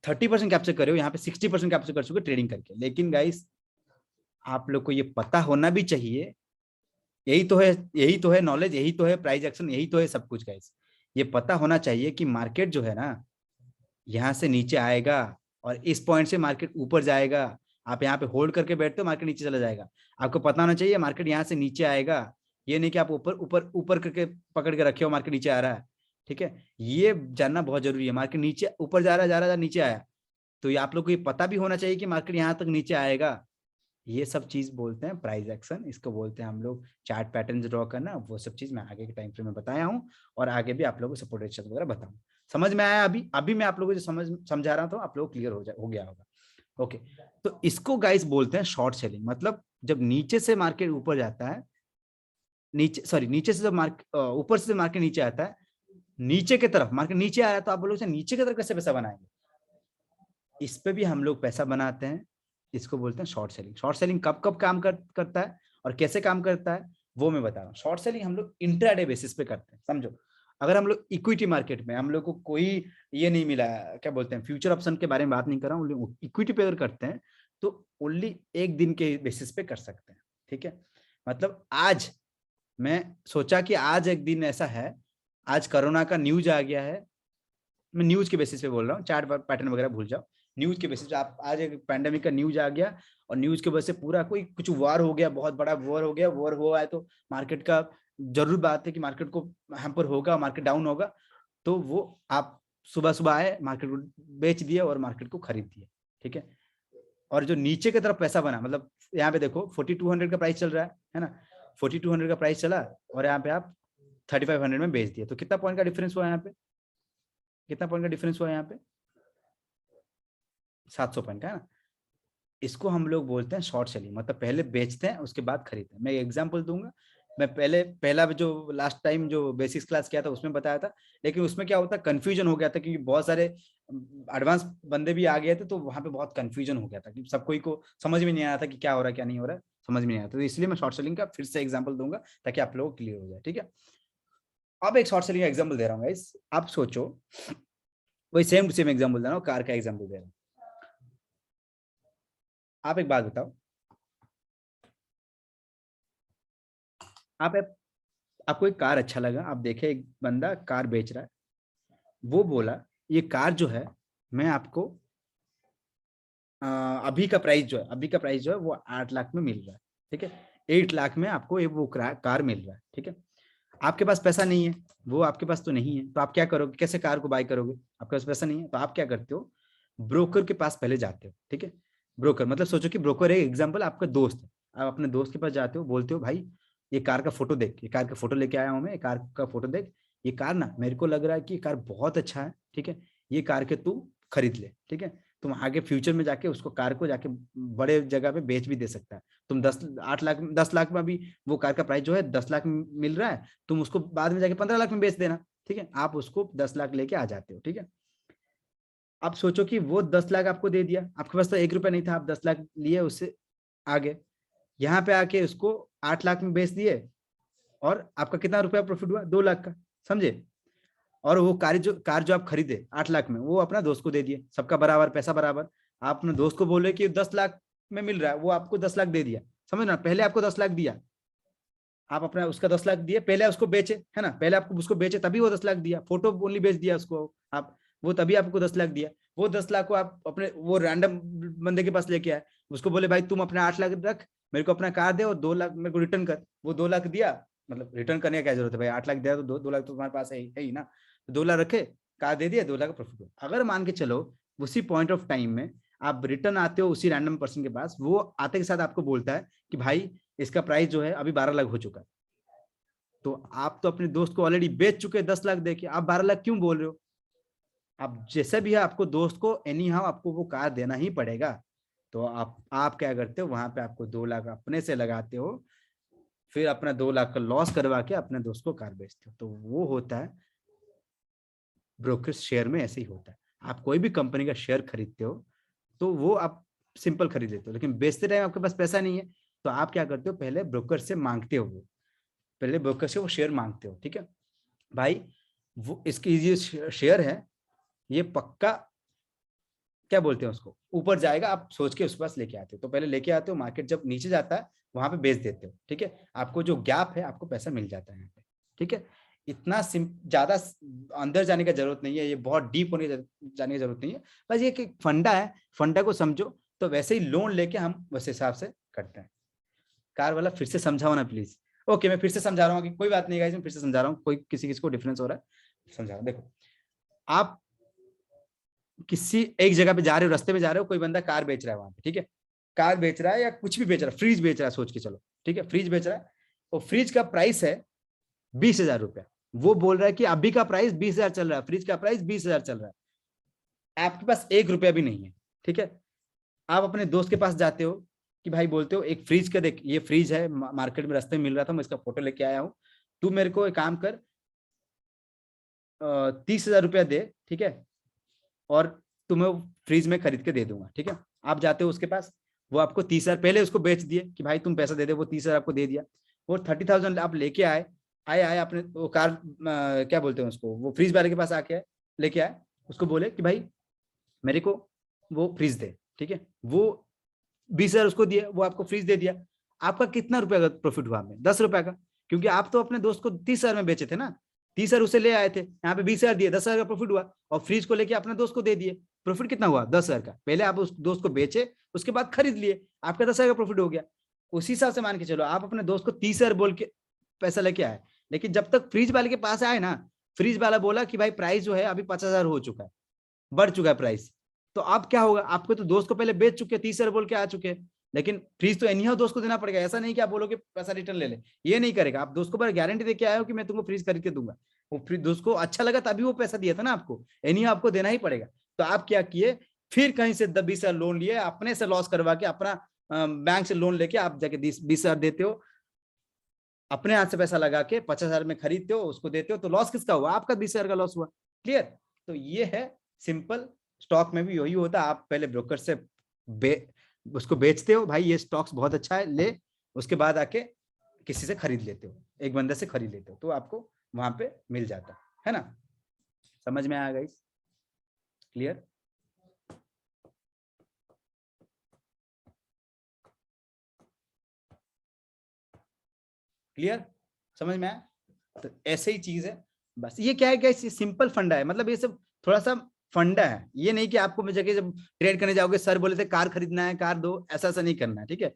30% कैप्चर करे हो, यहाँ पे 60% कैप्चर कर चुके ट्रेडिंग करके। लेकिन गाइस आप लोग को ये पता होना भी चाहिए, यही तो है, यही तो है नॉलेज, यही तो है प्राइस एक्शन, यही तो है सब कुछ गाइस। ये पता होना चाहिए कि मार्केट जो है ना, यहाँ से नीचे आएगा और इस पॉइंट से मार्केट ऊपर जाएगा। आप यहाँ पे होल्ड करके बैठते हो, मार्केट नीचे चला जाएगा। आपको पता होना चाहिए मार्केट यहाँ से नीचे आएगा, ये नहीं कि आप ऊपर ऊपर ऊपर करके पकड़ के रखे हो मार्केट नीचे आ रहा है, ठीक है। ये जानना बहुत जरूरी है, मार्केट नीचे ऊपर जा रहा है, जा रहा है, नीचे आया, तो ये आप लोग को ये पता भी होना चाहिए कि मार्केट यहाँ तक नीचे आएगा। ये सब चीज बोलते हैं प्राइस एक्शन, इसको बोलते हैं हम लोग चार्ट पैटर्न ड्रॉ करना। वो सब चीज मैं आगे के टाइम फ्रेम में बताया हूँ, और आगे भी आप लोगों को सपोर्ट रेशियो वगैरह बताऊँ। समझ में आया, अभी अभी मैं आप लोगों को जो समझा रहा था आप लोग क्लियर हो गया होगा। ओके, तो इसको गाइस बोलते हैं शॉर्ट सेलिंग। मतलब जब नीचे से मार्केट ऊपर जाता है, नीचे से जब मार्केट ऊपर से मार्केट नीचे आता है, नीचे की तरफ मार्केट नीचे आया, तो आप बोलोगे नीचे की तरफ कैसे पैसा बनाएंगे? इस पे भी हम लोग पैसा बनाते हैं, इसको बोलते हैं शॉर्ट सेलिंग। शॉर्ट सेलिंग कब कब काम करता है और कैसे काम करता है वो मैं बता रहा हूँ। शॉर्ट सेलिंग हम लोग इंट्राडे बेसिस पे करते हैं, समझो। अगर हम लोग इक्विटी मार्केट में, हम लोग को कोई ये नहीं मिला, क्या बोलते हैं, फ्यूचर ऑप्शन के बारे में बात नहीं कर रहा हूँ, इक्विटी पे अगर करते हैं तो ओनली एक दिन के बेसिस पे कर सकते हैं, ठीक है। मतलब आज मैं सोचा कि आज एक दिन ऐसा है, आज कोरोना का न्यूज आ गया है, मैं न्यूज के बेसिस पे बोल रहा हूँ, चार्ट पैटर्न वगैरह भूल जाओ, न्यूज के बेसिस पे आप आज एक पैंडेमिक का न्यूज आ गया और न्यूज की वजह से पूरा कोई कुछ वार हो गया, बहुत बड़ा वार हो गया, वार हुआ है तो मार्केट का जरूर बात है कि मार्केट को हैम्पर होगा, मार्केट डाउन होगा, तो वो आप सुबह सुबह आए, मार्केट को बेच दिए और मार्केट को खरीद दिए, ठीक है। और जो नीचे की तरफ पैसा बना, मतलब यहाँ पे देखो 4200 का प्राइस चल रहा है ना, 4200 का प्राइस चला और यहाँ पे आप 3500 में बेच दिए, तो कितना पॉइंट का डिफरेंस हुआ यहाँ पे? कितना पॉइंट का डिफरेंस हुआ यहाँ पे? 700 पॉइंट का, है ना। इसको हम लोग बोलते हैं शॉर्ट सेलिंग। मतलब पहले बेचते हैं उसके बाद खरीदते हैं। मैं एग्जांपल दूंगा, मैं पहला जो लास्ट टाइम जो बेसिक्स क्लास किया था उसमें बताया था, लेकिन उसमें क्या होता, कंफ्यूजन हो गया था क्योंकि बहुत सारे एडवांस बंदे भी आ गए थे, तो वहां पे बहुत कंफ्यूजन हो गया था कि सब कोई को समझ में नहीं आया था कि क्या हो रहा है क्या नहीं हो रहा है, समझ में नहीं आया था। तो इसलिए मैं शॉर्ट सेलिंग का फिर से एग्जाम्पल दूंगा ताकि आप लोग क्लियर हो जाए, ठीक है। अब एक शॉर्ट सेलिंग का एग्जाम्पल दे रहा हूँ गाइस, आप सोचो, वही सेम टू सेम एग्जाम्पल दे रहा हूँ, कार का एग्जाम्पल दे रहा हूँ। आप एक बात बताओ, आप आपको एक कार अच्छा लगा, आप देखे एक बंदा कार बेच रहा है, वो बोला ये कार जो है मैं आपको अभी का प्राइस जो है, अभी का प्राइस जो है वो 8 लाख में मिल रहा है, ठीक है। 8 लाख में आपको एक वो कार मिल रहा है, ठीक है। आपके पास पैसा नहीं है, वो आपके पास तो नहीं है, तो आप क्या करोगे, कैसे कार को बाय करोगे? आपके पास पैसा नहीं है, तो आप क्या करते हो, ब्रोकर के पास पहले जाते हो, ठीक है। ब्रोकर मतलब सोचो कि ब्रोकर है एग्जाम्पल आपका दोस्त है, आप अपने दोस्त के पास जाते हो, बोलते हो भाई ये कार का फोटो देख, ये कार का फोटो लेके आया हूं मैं, कार का फोटो देख, ये कार ना मेरे को लग रहा है कि ये कार बहुत अच्छा है, ठीक है, ये कार के तू खरीद ले, ठीक है। तुम आगे फ्यूचर में जाके उसको कार को जाके बड़े जगह पे बेच भी दे सकता है। तुम 10 लाख में अभी वो कार का प्राइस जो है 10 लाख में मिल रहा है, तुम उसको बाद में जाके 15 लाख में बेच देना, ठीक है। आप उसको 10 लाख लेके आ जाते हो, ठीक है। आप सोचो कि वो 10 लाख आपको दे दिया, आपके पास तो 1 रुपया नहीं था, आप 10 लाख लिए उससे आगे, यहाँ पे आके उसको 8 लाख में बेच दिए और आपका कितना रुपया प्रॉफिट हुआ, 2 लाख का, समझे। और वो कार जो आप खरीदे 8 लाख में, वो अपना दोस्त को दे दिए, सबका बराबर पैसा बराबर। आप अपने दोस्त को बोले कि 10 लाख में मिल रहा है, वो आपको 10 लाख दे दिया, समझ ना, पहले आपको 10 लाख दिया, आप अपना उसका 10 लाख दिए, पहले उसको बेचे, है ना, पहले आपको उसको बेचे तभी वो 10 लाख दिया, फोटो ओनली बेच दिया उसको आप, वो तभी आपको 10 लाख दिया। वो 10 लाख को आप अपने वो रैंडम बंदे के पास लेके आए, उसको बोले भाई तुम अपने 8 लाख रख, मेरे को अपना कार दे और 2 लाख मेरे को रिटर्न कर, वो 2 लाख दिया, मतलब रिटर्न करने का क्या जरूरत है भाई, 8 लाख दिया तो 2 लाख तो तुम्हारे पास है ही ना, तो 2 लाख रखे, कार दे दिया, 2 लाख प्रॉफिट हुआ। अगर मान के चलो उसी पॉइंट ऑफ टाइम में आप रिटर्न आते हो उसी रैंडम पर्सन के पास, वो आते के साथ आपको बोलता है कि भाई इसका प्राइस जो है अभी 12 लाख हो चुका है, तो आप तो अपने दोस्त को ऑलरेडी बेच चुके 10 लाख देके, आप 12 लाख क्यों बोल रहे हो? आप जैसे भी है आपको दोस्त को एनी हाउ आपको वो कार देना ही पड़ेगा, तो आप क्या करते हो, वहां पे आपको 2 लाख अपने से लगाते हो, फिर अपना 2 लाख का लॉस करवा के अपने दोस्त को कार बेचते हो। तो वो होता है ब्रोकर शेयर में, ऐसे ही होता है। आप कोई भी कंपनी का शेयर खरीदते हो तो वो आप सिंपल खरीद लेते हो, लेकिन बेचते टाइम आपके पास पैसा नहीं है, तो आप क्या करते हो, पहले ब्रोकर से मांगते हो, वो पहले ब्रोकर से वो शेयर मांगते हो, ठीक है भाई। वो इसकी ये शेयर है, ये पक्का क्या बोलते हैं उसको, ऊपर जाएगा, आप सोच के उसके पास लेके आते हो, तो पहले लेके आते हो, मार्केट जब नीचे जाता है वहां पे बेच देते हो, ठीक है। आपको जो गैप है आपको पैसा मिल जाता है यहाँ पे, ठीक है। इतना ज्यादा अंदर जाने का जरूरत नहीं है, ये बहुत डीप होने जाने की जरूरत नहीं है, बस ये एक फंडा है, फंडा को समझो, तो वैसे ही लोन लेके हम वैसे हिसाब से करते हैं। कार वाला फिर से समझाओ ना प्लीज। ओके मैं फिर से समझा रहा हूँ कि कोई बात नहीं गाइस, मैं फिर से समझा रहा हूँ, कोई किसी किसी को डिफरेंस हो रहा है, समझा रहा हूँ। देखो आप किसी एक जगह पे जा रहे हो, रास्ते में जा रहे हो, कोई बंदा कार बेच रहा है वहां पे, ठीक है, कार बेच रहा है या कुछ भी बेच रहा है, फ्रिज बेच रहा है सोच के चलो, ठीक है, फ्रिज बेच रहा है, और फ्रिज का प्राइस है 20,000 रुपया, वो बोल रहा है कि अभी का प्राइस 20,000 चल रहा है, फ्रिज का प्राइस 20,000 चल रहा है, आपके पास 1 रुपया भी नहीं है, ठीक है। आप अपने दोस्त के पास जाते हो कि भाई बोलते हो एक फ्रिज का देख, ये फ्रिज है मार्केट में रास्ते में मिल रहा था, मैं इसका फोटो लेके आया हूँ, तू मेरे को एक काम कर 30,000 रुपया दे, ठीक है, और तुम्हें फ्रिज में खरीद के दे दूंगा, ठीक है। आप जाते हो उसके पास, वो आपको 30,000 पहले उसको बेच दिए कि भाई तुम पैसा दे दे, वो 30,000 आपको दे दिया, वो 30,000 आप लेके आए, आए अपने वो कार क्या बोलते हैं उसको, वो फ्रिज वाले के पास आके लेके आए, उसको बोले कि भाई मेरे को वो फ्रिज दे, ठीक है। वो 20,000 उसको दिए, वो आपको फ्रिज दे दिया। आपका कितना रुपए का प्रॉफिट हुआ हमें? 10 रुपए का, क्योंकि आप तो अपने दोस्त को 30,000 में बेचे थे ना, 30,000 उसे ले आए थे, यहाँ पे 20,000 दिए, 10,000 का प्रॉफिट हुआ, और फ्रिज को लेके अपने दोस्त को दे दिए, प्रॉफिट कितना हुआ? 10,000 का। पहले आप उस दोस्त को बेचे, उसके बाद खरीद लिए, आपका 10,000 का प्रॉफिट हो गया। उसी हिसाब से मान के चलो, आप अपने दोस्त को 30,000 बोल के पैसा लेके आए, लेकिन जब तक फ्रिज वाले के पास आए ना, फ्रिज वाला बोला कि भाई प्राइस जो है अभी 50,000 हो चुका है, बढ़ चुका है प्राइस, तो अब क्या होगा? आपको तो दोस्त को पहले बेच चुके, 30,000 बोल के आ चुके, लेकिन फ्रीज तो एनी हाउ दोस्त को देना पड़ेगा। ऐसा नहीं कि आप बोलोगे पैसा रिटर्न ले ले, ये नहीं करेगा। आप दोस्त को पर गारंटी दे के आए हो कि मैं तुमको फ्रीज खरीद के दूंगा, वो फ्रीज दोस्त को अच्छा लगा तभी वो पैसा दिया था ना आपको, एनी हाउ आपको देना ही पड़ेगा। तो आप क्या किए, फिर कहीं से 20,000 लोन लिए, अपने से लॉस करवा के, अपना बैंक से लोन लेके आप जाके 20,000 देते हो, अपने हाथ से पैसा लगा के 50,000 में खरीदते हो, उसको देते हो, तो लॉस किसका हुआ? आपका 20,000 का लॉस हुआ। क्लियर? तो ये है सिंपल। स्टॉक में भी यही होता है, आप पहले ब्रोकर से उसको बेचते हो, भाई ये स्टॉक्स बहुत अच्छा है ले, उसके बाद आके किसी से खरीद लेते हो, एक बंदे से खरीद लेते हो, तो आपको वहां पे मिल जाता है ना। समझ में आया गाइस? क्लियर? क्लियर? समझ में आया? तो ऐसे ही चीज है बस। ये क्या है गाइस, ये सिंपल फंडा है, मतलब ये सब थोड़ा सा फंडा है, ये नहीं कि आपको मैं जगह जब ट्रेड करने जाओगे सर बोले थे कार खरीदना है कार दो, ऐसा ऐसा नहीं करना है, ठीक है।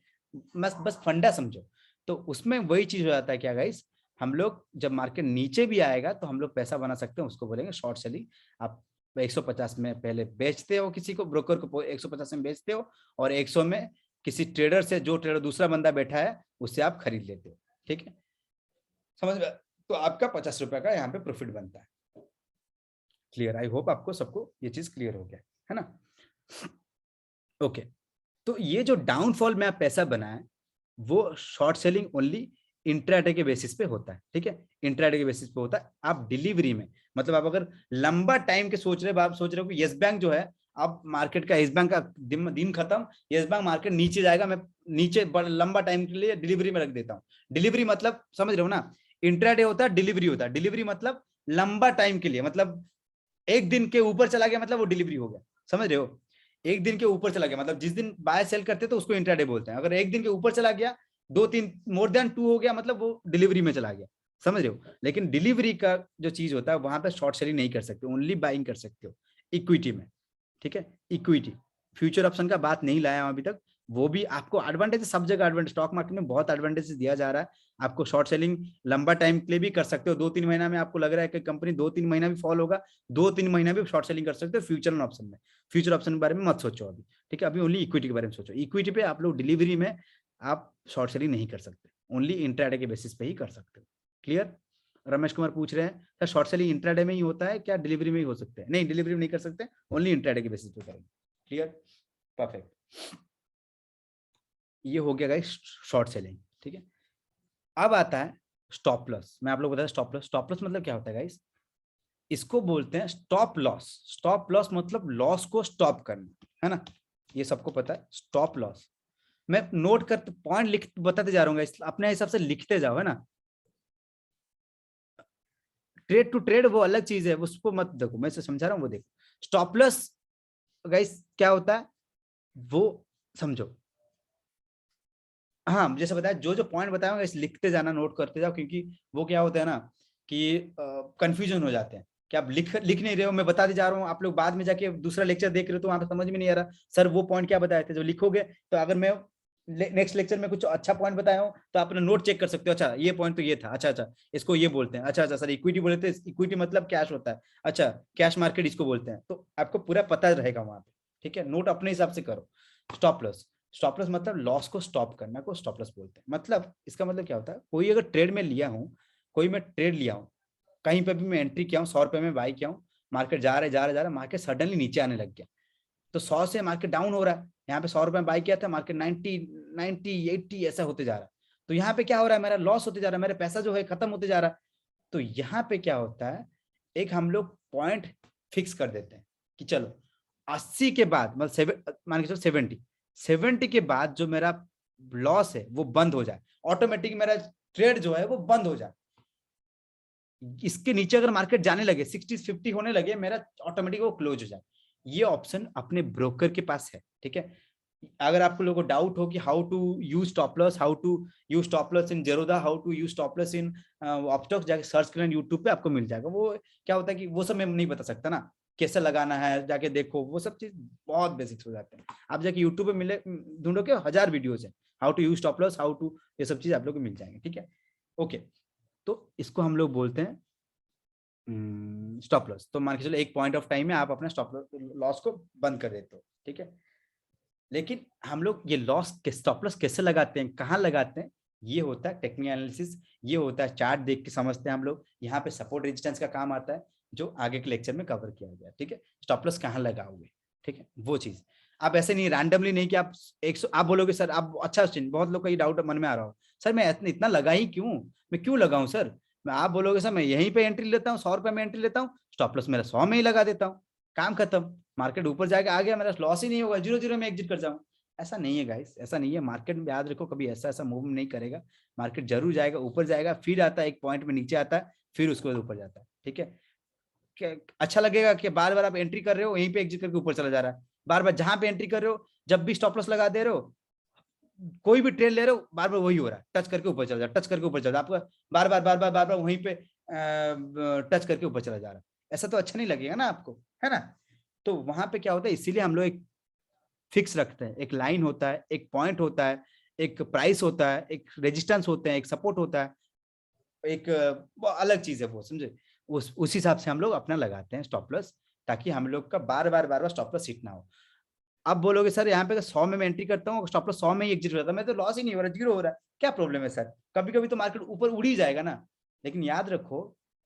बस बस फंडा समझो। तो उसमें वही चीज हो जाता है क्या गाइस, हम लोग जब मार्केट नीचे भी आएगा तो हम लोग पैसा बना सकते हैं, उसको बोलेंगे शॉर्ट सेलिंग। आप 150 में पहले बेचते हो, किसी को ब्रोकर को 150 में बेचते हो, और 100 में किसी ट्रेडर से, जो ट्रेडर दूसरा बंदा बैठा है उससे आप खरीद लेते हो, ठीक है। समझ में? तो आपका 50 रुपए का यहाँ पे प्रॉफिट बनता है। क्लियर? आई होप आपको सबको ये चीज क्लियर हो गया है ना। ओके, तो ये जो डाउनफॉल में आप पैसा बनाए, वो शॉर्ट सेलिंग ओनली इंट्राडे के बेसिस पे होता है, ठीक है। इंट्राडे के बेसिस पे होता है। आप डिलीवरी में, मतलब आप अगर लंबा टाइम के सोच रहे हो, आप सोच रहे हो कि यस बैंक जो है, अब मार्केट का यस बैंक का दिन खत्म, यस बैंक मार्केट नीचे जाएगा, मैं नीचे लंबा टाइम के लिए डिलीवरी में रख देता हूँ। डिलीवरी मतलब समझ रहे हो ना, इंट्राडे होता है, डिलीवरी होता है। डिलीवरी मतलब लंबा टाइम के लिए, मतलब एक दिन के ऊपर चला गया मतलब वो डिलीवरी हो गया, समझ रहे हो। एक दिन के ऊपर चला गया मतलब जिस दिन बाय सेल करते तो उसको इंट्राडे बोलते हैं। अगर एक दिन के ऊपर चला गया, 2-3 मोर देन 2 हो गया, मतलब वो डिलीवरी में चला गया, समझ रहे हो। लेकिन डिलीवरी का जो चीज होता है वहां पे शॉर्ट सेलिंग नहीं कर सकते, ओनली बाइंग कर सकते हो इक्विटी में, ठीक है। इक्विटी, फ्यूचर ऑप्शन का बात नहीं लाया हूं अभी तक, वो भी आपको एडवांटेज, सब जगह एडवांटेज, स्टॉक मार्केट में बहुत एडवांटेज दिया जा रहा है आपको। शॉर्ट सेलिंग लंबा टाइम के लिए भी कर सकते हो, 2-3 महीना में आपको लग रहा है कि कंपनी 2-3 महीना भी फॉल होगा, 2-3 महीना भी शॉर्ट सेलिंग कर सकते हो फ्यूचर ऑप्शन में। फ्यूचर ऑप्शन के बारे में मत सोचो अभी, ठीक है। अभी ओनली इक्विटी के बारे में सोचो। इक्विटी पे आप लोग डिलीवरी में आप शॉर्ट सेलिंग नहीं कर सकते, ओनली इंट्राडे के बेसिस पे ही कर सकते हो। क्लियर? रमेश कुमार पूछ रहे हैं क्या शॉर्ट सेलिंग इंट्राडे में ही होता है क्या डिलीवरी में ही हो सकते हैं? नहीं, डिलीवरी में नहीं कर सकते, ओनली इंट्राडे के बेसिस पे करेंगे। क्लियर? परफेक्ट। ये हो गया गाइस शॉर्ट सेलिंग, ठीक है। अब आता है स्टॉप लॉस। मैं आप लोग बताया स्टॉप लॉस, स्टॉप लॉस मतलब क्या होता है गाइस, इसको बोलते हैं स्टॉप लॉस। स्टॉप लॉस मतलब लॉस को स्टॉप करना, है ना, ये सबको पता है स्टॉप लॉस। मैं नोट कर पॉइंट लिख बताते जा रहा हूँ, अपने हिसाब से लिखते जाओ, है ना। ट्रेड टू ट्रेड वो अलग चीज है, उसको मत देखो, मैं समझा रहा हूँ वो देखो। स्टॉप लॉस गाइस क्या होता है वो समझो। हाँ, जैसे बताया, जो जो पॉइंट बताया इस लिखते जाना, नोट करते जाओ, क्योंकि वो क्या होता है ना कि कंफ्यूजन हो जाते हैं कि आप लिख नहीं रहे हो, मैं बताते जा रहा हूँ, आप लोग बाद में जाके दूसरा लेक्चर देख रहे हो तो वहां पे समझ में नहीं आ रहा सर वो पॉइंट क्या बताए थे। जो लिखोगे तो अगर मैं नेक्स्ट लेक्चर में कुछ अच्छा पॉइंट बताया हूँ तो आप अपना नोट चेक कर सकते हो, अच्छा ये पॉइंट तो ये था, अच्छा अच्छा इसको ये बोलते हैं, अच्छा अच्छा सर इक्विटी बोले थे, इक्विटी मतलब कैश होता है, अच्छा कैश मार्केट इसको बोलते हैं, तो आपको पूरा पता रहेगा वहां पे, ठीक है। नोट अपने हिसाब से करो। स्टॉप लॉस, स्टॉप लॉस मतलब लॉस को स्टॉप करना को स्टॉप लॉस बोलते हैं। मतलब इसका मतलब क्या होता है, कोई अगर ट्रेड में लिया हूँ, कोई मैं ट्रेड लिया हूँ, कहीं पे भी मैं एंट्री किया हूँ, 100 रुपए में बाई किया हूँ, मार्केट जा रहा है, मार्केट सडनली नीचे आने लग गया, तो 100 से मार्केट डाउन हो रहा है, यहाँ पे 100 रुपए में बाई किया था, मार्केट 90 90 80 ऐसा होते जा रहा है, तो यहाँ पे क्या हो रहा है, मेरा लॉस होते जा रहा है, मेरा पैसा जो है खत्म होते जा रहा है। तो यहाँ पे क्या होता है, एक हम लोग पॉइंट फिक्स कर देते हैं कि चलो 80 के बाद, मतलब मान के चलो 70 के बाद जो मेरा लॉस है वो बंद हो जाए, ऑटोमेटिक मेरा ट्रेड जो है वो बंद हो जाए। इसके नीचे अगर मार्केट जाने लगे 60-50 होने लगे, मेरा ऑटोमेटिक वो क्लोज हो जाए। ये ऑप्शन अपने ब्रोकर के पास है, ठीक है। अगर आपको लोगों को डाउट हो कि how to use stop loss, how to use stop loss in Zerodha, how to use stop loss in Optox, जाके सर्च करें यूट्यूब पे, आपको मिल जाएगा। वो क्या होता है कि वो सब मैं नहीं बता सकता ना, कैसे लगाना है जाके देखो, वो सब चीज बहुत बेसिक्स हो जाते हैं। आप जाके यूट्यूब पे मिले ढूंढोगे 1000 वीडियोज है, how to use stop loss, how to, ये सब चीज आप लोग को मिल जाएंगे, ठीक है। ओके, तो इसको हम लोग बोलते हैं स्टॉप लॉस। तो मान के चलो एक पॉइंट ऑफ टाइम में आप अपना स्टॉप लॉस को बंद कर देते हो, ठीक है। लेकिन हम लोग ये लॉस के स्टॉप लॉस कैसे लगाते हैं, कहाँ लगाते हैं, ये होता है टेक्निकल एनालिसिस, ये होता है चार्ट देख के समझते हैं हम लोग। यहाँ पे सपोर्ट रेजिस्टेंस का काम आता है, जो आगे के लेक्चर में कवर किया गया, ठीक है। स्टॉप लॉस कहाँ लगाओगे, ठीक है, वो चीज। आप ऐसे नहीं रैंडमली नहीं कि आप 100, आप बोलोगे सर आप, अच्छा बहुत लोग का ये डाउट मन में आ रहा हो, सर मैं इतना लगा ही क्यों, मैं क्यों लगाऊं सर। मैं, आप बोलोगे सर मैं यहीं पे एंट्री लेता हूँ, 100 रुपए में एंट्री लेता हूँ, स्टॉप लॉस मेरा 100 में ही लगा देता हूँ, काम खत्म, मार्केट ऊपर जाएगा आ गया, मेरा लॉस ही नहीं होगा, 0-0 में एग्जिट कर जाऊँ। ऐसा नहीं है गाइस, ऐसा नहीं है। मार्केट में याद रखो, कभी ऐसा मूव नहीं करेगा। मार्केट जरूर जाएगा, ऊपर जाएगा, फिर आता है एक पॉइंट में नीचे आता है, फिर उसके बाद ऊपर जाता है, ठीक है। अच्छा लगेगा कि बार बार आप एंट्री कर रहे हो, यहीं पे एग्जिट करके ऊपर चला जा रहा है, बार बार जहां पे एंट्री कर रहे हो, जब भी स्टॉप लॉस लगा दे रहे हो, कोई भी ट्रेड ले रहे हो, बार बार वही हो रहा है, टच करके ऊपर चला जा रहा है, टच करके ऊपर चला जा रहा है, आपका बार बार वहीं पे टच करके ऊपर चला जा रहा है। ऐसा तो अच्छा नहीं लगेगा ना आपको, है ना। तो वहां पे क्या होता है, इसीलिए हम लोग एक फिक्स रखते हैं, एक लाइन होता है, एक पॉइंट होता है, एक प्राइस होता है, एक रेजिस्टेंस होते हैं, एक सपोर्ट होता है, एक वो अलग चीज है, वो समझे। उस हिसाब से हम लोग अपना लगाते हैं स्टॉप लॉस, ताकि हम लोग का बार बार स्टॉप लॉस हिट ना हो। अब बोलोगे सर यहाँ पे 100 में मैं एंट्री करता हूँ, स्टॉप लॉस 100 में ही एग्जिट हो जाता है, मैं तो लॉस ही नहीं हो रहा, जीरो हो रहा है, क्या प्रॉब्लम है सर। कभी कभी तो मार्केट ऊपर उड़ ही जाएगा ना। लेकिन याद रखो,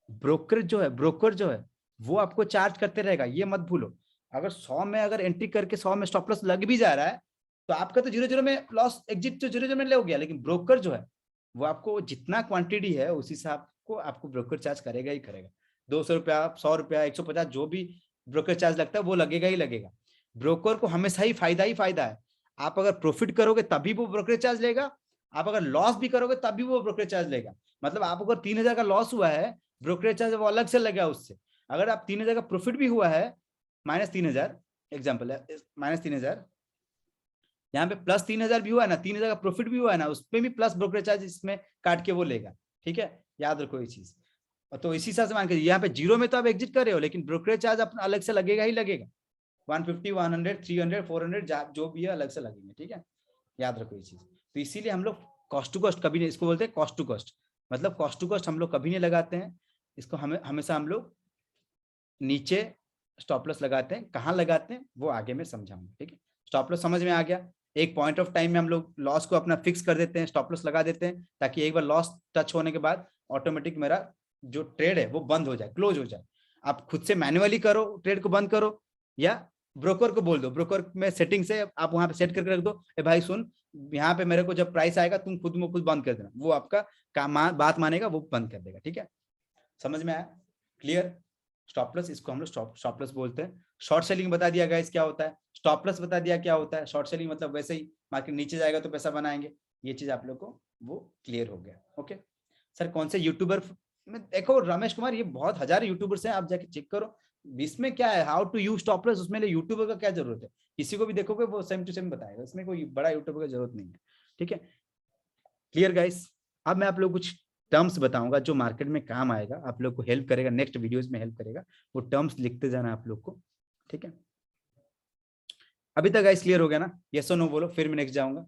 ब्रोकर जो है वो आपको चार्ज करते रहेगा, ये मत भूलो। अगर 100 में अगर एंट्री करके 100 में स्टॉप लॉस लग भी जा रहा है, तो आपका तो 0-0 में लॉस एग्जिट तो 0-0 में ले हो गया। लेकिन ब्रोकर जो है वो आपको जितना क्वांटिटी है उस हिसाब को आपको ब्रोकर चार्ज करेगा ही करेगा। 200 रुपया, 100 रुपया, 150, जो भी ब्रोकर चार्ज लगता है वो लगेगा ही लगेगा। ब्रोकर को हमेशा ही फायदा है। आप अगर प्रॉफिट करोगे तभी वो ब्रोकरेज चार्ज लेगा, आप अगर लॉस भी करोगे तभी वो ब्रोकरेज चार्ज लेगा। मतलब आप अगर 3000 का लॉस हुआ है, ब्रोकरेज चार्ज वो अलग से लगेगा उससे। अगर आप 3000 का प्रॉफिट भी हुआ है, -3000 एग्जाम्पल है, -3000, यहाँ पे +3000 भी हुआ है ना, 3000 का प्रॉफिट भी हुआ है ना, उसमें भी प्लस ब्रोकरेज चार्ज इसमें काट के वो लेगा, ठीक है। याद रखो ये चीज। तो इसी हिसाब से मान के यहाँ पे 0 में तो आप एग्जिट कर रहे हो, लेकिन ब्रोकरेज चार्ज अपना अलग से लगेगा ही लगेगा। 150, 100, 300, 400 जो भी है अलग से लगेंगे, ठीक है। याद रखो ये चीज। तो इसीलिए हम लोग कॉस्ट टू कॉस्ट कभी नहीं, इसको बोलते हैं कॉस्ट टू कॉस्ट, मतलब कॉस्ट टू कॉस्ट हम लोग कभी नहीं लगाते हैं। इसको हमेशा हम लोग नीचे स्टॉप लॉस लगाते हैं। कहाँ लगाते हैं वो आगे में समझाऊंगा, ठीक है। स्टॉप लॉस समझ में आ गया। एक पॉइंट ऑफ टाइम में हम लोग लॉस को अपना फिक्स कर देते हैं, स्टॉप लॉस लगा देते हैं, ताकि एक बार लॉस टच होने के बाद ऑटोमेटिक मेरा जो ट्रेड है वो बंद हो जाए, क्लोज हो जाए। आप खुद से मैन्युअली करो, ट्रेड को बंद करो, या ब्रोकर को बोल दो, ब्रोकर में सेटिंग से आप वहां पे सेट करके रख दो, ए भाई सुन, यहाँ पे मेरे को जब प्राइस आएगा तुम खुद में खुद बंद कर देना, वो आपका काम बात मानेगा, वो बंद कर देगा, ठीक है। समझ में आया, क्लियर। स्टॉप लॉस, इसको हम लोग स्टॉप लॉस बोलते हैं। शॉर्ट सेलिंग बता दिया गाइस क्या होता है, स्टॉप लॉस बता दिया क्या होता है। शॉर्ट सेलिंग मतलब वैसे ही मार्केट नीचे जाएगा तो पैसा बनाएंगे, ये चीज आप लोग को वो क्लियर हो गया। ओके सर, कौन से यूट्यूबर में देखो, रमेश कुमार, ये बहुत 1000 यूट्यूबर्स हैं, आप जाके चेक करो। इसमें क्या है, how to use stop loss, उसमें यूट्यूबर का क्या जरूरत है। किसी को भी देखोगे वो सेम टू सेम बताएगा, इसमें कोई बड़ा यूट्यूबर की जरूरत नहीं है, ठीक है। Clear guys. अब मैं आप लोग कुछ टर्म्स बताऊंगा जो मार्केट में काम आएगा, आप लोग को हेल्प करेगा, नेक्स्ट वीडियोस में हेल्प करेगा। वो टर्म्स लिखते जाना आप लोग को, ठीक है। अभी तक गाइस क्लियर हो गया ना, यस और नो बोलो, फिर मैं नेक्स्ट जाऊंगा।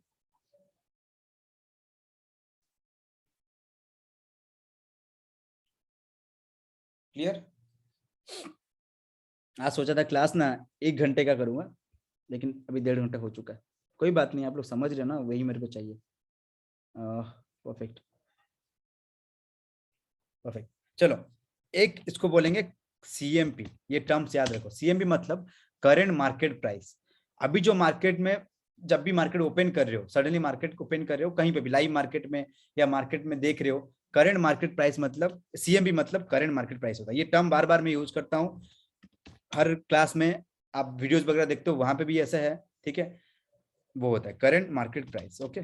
क्लियर। आज सोचा था क्लास ना 1 घंटे का करूंगा, लेकिन अभी 1.5 घंटा हो चुका है। कोई बात नहीं, आप लोग समझ रहे हो ना, वही मेरे को चाहिए। Perfect perfect. चलो, एक इसको बोलेंगे CMP, ये टर्म्स याद रखो। CMP मतलब करेंट मार्केट प्राइस। अभी जो मार्केट में, जब भी मार्केट ओपन कर रहे हो, सडनली मार्केट ओपन कर रहे हो कहीं पे भी, लाइव मार्केट में या मार्केट में देख रहे हो, करंट मार्केट प्राइस मतलब सीएमबी मतलब करंट मार्केट प्राइस होता है। ये टर्म बार बार मैं यूज करता हूँ हर क्लास में, आप वीडियोस वगैरह देखते हो वहां पे भी ऐसा है, ठीक है। वो होता है current market price, okay.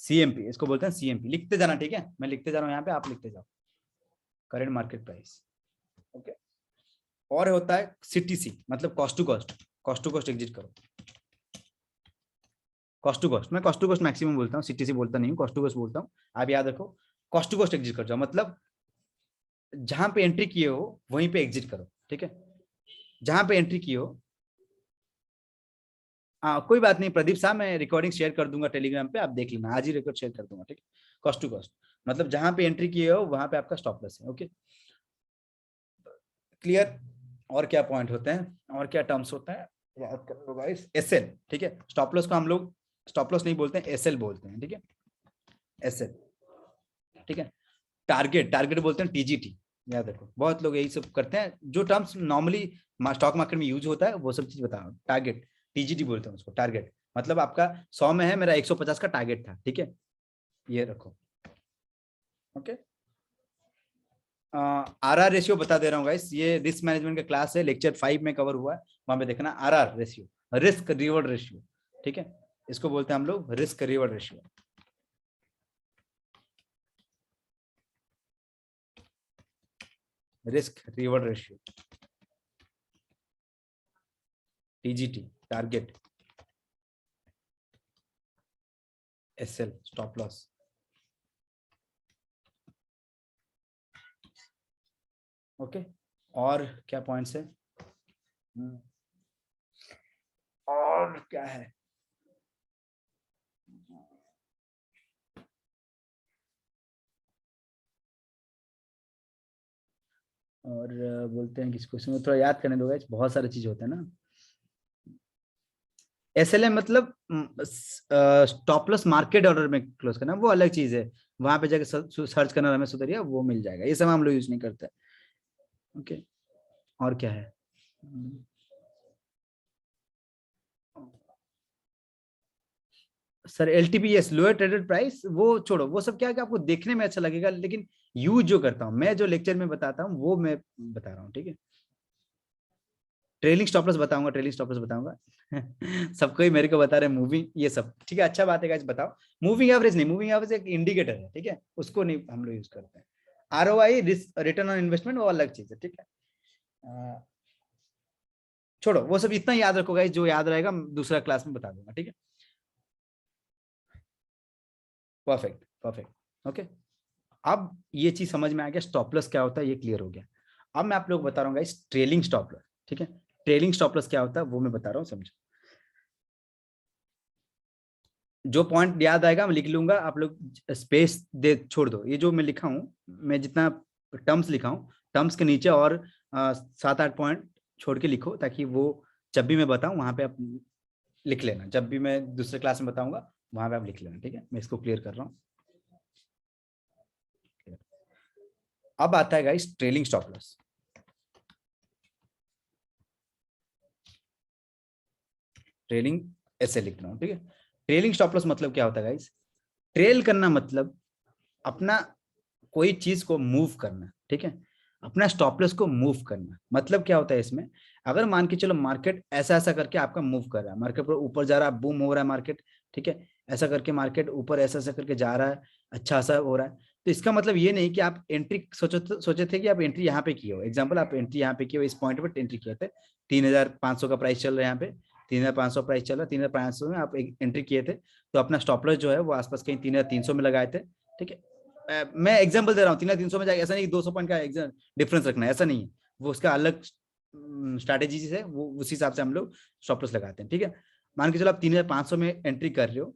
CMP इसको बोलते हैं, सीएमपी लिखते जाना, ठीक है, मैं लिखते जा रहा हूँ यहाँ पे, आप लिखते जाओ, करंट मार्केट प्राइस, ओके। और होता है सीटीसी मतलब cost to cost, cost to cost exit करो, कॉस्ट टू कॉस्ट, मैं कॉस्ट टू कॉस्ट मैक्सिमम बोलता हूँ, सीटीसी बोलता नहीं हूँ, कॉस्ट टू कॉस्ट बोलता हूँ। आप याद रखो, कॉस्ट टू कॉस्ट एग्जिट कर जाओ, मतलब जहां पे एंट्री किए हो वहीं पे एग्जिट करो, ठीक है। जहां पे एंट्री किए हो, हाँ कोई बात नहीं प्रदीप साहब, मैं रिकॉर्डिंग शेयर कर दूंगा टेलीग्राम पे, आप देख लेना, आज ही रिकॉर्ड शेयर कर दूंगा, ठीक है। कॉस्ट टू कॉस्ट मतलब जहां पे एंट्री किए हो वहां पे आपका स्टॉप लॉस है, ओके क्लियर। और क्या पॉइंट होते हैं, और क्या टर्म्स होते हैं, याद कर लो गाइस। एसएल, ठीक है, स्टॉप लॉस को हम लोग स्टॉप लॉस नहीं बोलते हैं, एसएल बोलते हैं, ठीक है, एसएल, ठीक है। टारगेट, टारगेट बोलते हैं टीजीटी, याद रखो, बहुत लोग यही सब करते हैं, जो टर्म्स नॉर्मली स्टॉक मार्केट में यूज होता है वो सब चीज बता रहा हूँ। टारगेट, टीजीटी बोलते हैं उसको, टारगेट मतलब आपका 100 में है, मेरा 150 का टारगेट था, ठीक है, ये रखो, ओके। आरआर रेशियो बता दे रहा हूँ गाइस, ये रिस्क मैनेजमेंट का क्लास है, लेक्चर 5 में कवर हुआ है, वहां पे देखना RR ratio, risk reward ratio, ठीक है, इसको बोलते हैं हम लोग risk reward ratio, risk reward ratio, TGT target, SL stop loss, okay. और क्या पॉइंट्स है, और क्या है, और बोलते हैं किस क्वेश्चन में, थोड़ा याद करने दो गाइस, बहुत सारे चीज होते हैं ना। एसएलएम मतलब स्टॉप लॉस मार्केट ऑर्डर में क्लोज करना, वो अलग चीज है, वहां पे जाकर सर्च करना रमेश सुतरिया, वो मिल जाएगा, ये सब हम लोग यूज नहीं करते, ओके। और क्या है, सर एलटीपीएस लोअर ट्रेडेड प्राइस, वो छोड़ो, वो सब क्या है कि आपको देखने में अच्छा लगेगा, लेकिन यूज जो करता हूँ मैं, जो लेक्चर में बताता हूँ वो मैं बता रहा हूँ, ठीक है। ट्रेलिंग स्टॉप लॉस बताऊंगा, ट्रेलिंग स्टॉप लॉस बताऊंगा सबको ही मेरे को बता रहे मूविंग, ये सब ठीक है, अच्छा बात है गाइस, बताओ। मूविंग एवरेज नहीं, मूविंग एवरेज एक इंडिकेटर है, ठीक है, उसको नहीं हम लोग यूज करते हैं। आरओआई रिटर्न ऑन इन्वेस्टमेंट वो अलग चीज है, ठीक है। छोड़ो वो सब, इतना याद रखो गाइस, जो याद रहेगा दूसरा क्लास में बता दूंगा, ठीक है। Perfect perfect, okay. अब ये चीज समझ में आ गया, स्टॉप लॉस क्या होता है ये क्लियर हो गया। अब मैं आप लोग बता रहा हूँ गाइस ट्रेलिंग स्टॉप लॉस, ठीक है। ट्रेलिंग स्टॉप लॉस क्या होता है वो मैं बता रहा हूँ, समझो। जो पॉइंट याद आएगा मैं लिख लूंगा, आप लोग स्पेस दे छोड़ दो, ये जो मैं लिखा हूँ, मैं जितना टर्म्स लिखा हूँ, टर्म्स के नीचे और 7-8 पॉइंट छोड़ के लिखो, ताकि वो जब भी मैं बताऊं वहां पे आप लिख लेना, जब भी मैं दूसरे क्लास में बताऊंगा वहां पे आप लिख लेना, ठीक है। मैं इसको क्लियर कर रहा हूँ। अब आता है guys trailing stop loss. Trailing ऐसे लिख रहा हूँ, ठीक है। ट्रेलिंग स्टॉप लॉस मतलब क्या होता है गाइस, ट्रेल करना मतलब अपना कोई चीज को मूव करना, ठीक है, अपना स्टॉप लॉस को मूव करना, मतलब क्या होता है इसमें, अगर मान के चलो मार्केट ऐसा ऐसा करके आपका मूव कर रहा है, मार्केट पर ऊपर जा रहा है, बूम हो रहा है मार्केट, ठीक है, ऐसा करके मार्केट ऊपर ऐसा ऐसा करके जा रहा है, अच्छा सा हो रहा है, तो इसका मतलब ये नहीं कि आप एंट्री सोचे थे कि आप एंट्री यहाँ पे किए हो, एग्जाम्पल आप एंट्री यहाँ पे किए हो, इस पॉइंट पर एंट्री किए थे, 3,500 का प्राइस चल रहा है यहाँ पे, 3,500 प्राइस चल रहा है, 3,500 में आप एंट्री किए थे, तो अपना स्टॉप लॉस जो है वो आसपास कहीं 3,300 में लगाए थे, ठीक है। मैं एग्जांपल दे रहा हूँ, 3,300 में जाएगा, ऐसा नहीं 200 पॉइंट का डिफरेंस रखना है, ऐसा नहीं है, वो उसका अलग स्ट्रैटेजी है, वो उस हिसाब से हम लोग स्टॉप लॉस लगाते हैं, ठीक है। मान के चलो आप 3,500 में एंट्री कर रहे हो,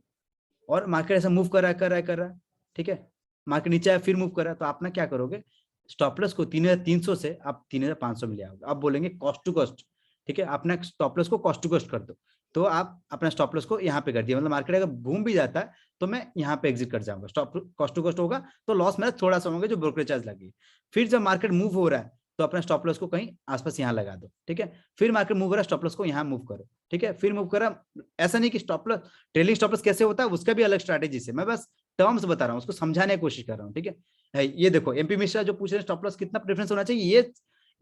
और मार्केट ऐसा मूव कर रहा है कर रहा है कर रहा है, ठीक है, मार्केट नीचे आया फिर मूव कर रहा है, तो आप ना क्या करोगे, स्टॉप लॉस को 3,300 से आप 3,500 में ले आओगे, आप बोलेंगे कॉस्ट टू कॉस्ट, ठीक है, अपना स्टॉप लॉस को कॉस्ट टू कॉस्ट कर दो, तो आप अपना स्टॉप लॉस को यहाँ पे कर दिया, मतलब मार्केट अगर घूम भी जाता है तो मैं यहाँ पे एग्जिट कर जाऊंगा, स्टॉप कॉस्ट टू कॉस्ट होगा तो लॉस मेरा थोड़ा सा होगा जो ब्रोकरेज चार्ज लगी, फिर जब मार्केट मूव हो रहा है तो अपना स्टॉप लॉस को कहीं आसपास यहाँ लगा दो, ठीक है। फिर मार्केट मूव करा, स्टॉप लॉस को यहाँ मूव करो, ठीक है। फिर मूव करा, ऐसा नहीं कि stop loss, trailing stop loss कैसे होता है उसका भी अलग स्ट्रैटेजी से, मैं बस टर्म्स बता रहा हूँ, उसको समझाने की कोशिश कर रहा हूँ, ठीक है। ये देखो एमपी मिश्रा जो पूछ रहे हैं स्टॉप लॉस कितना प्रेफरेंस होना चाहिए, ये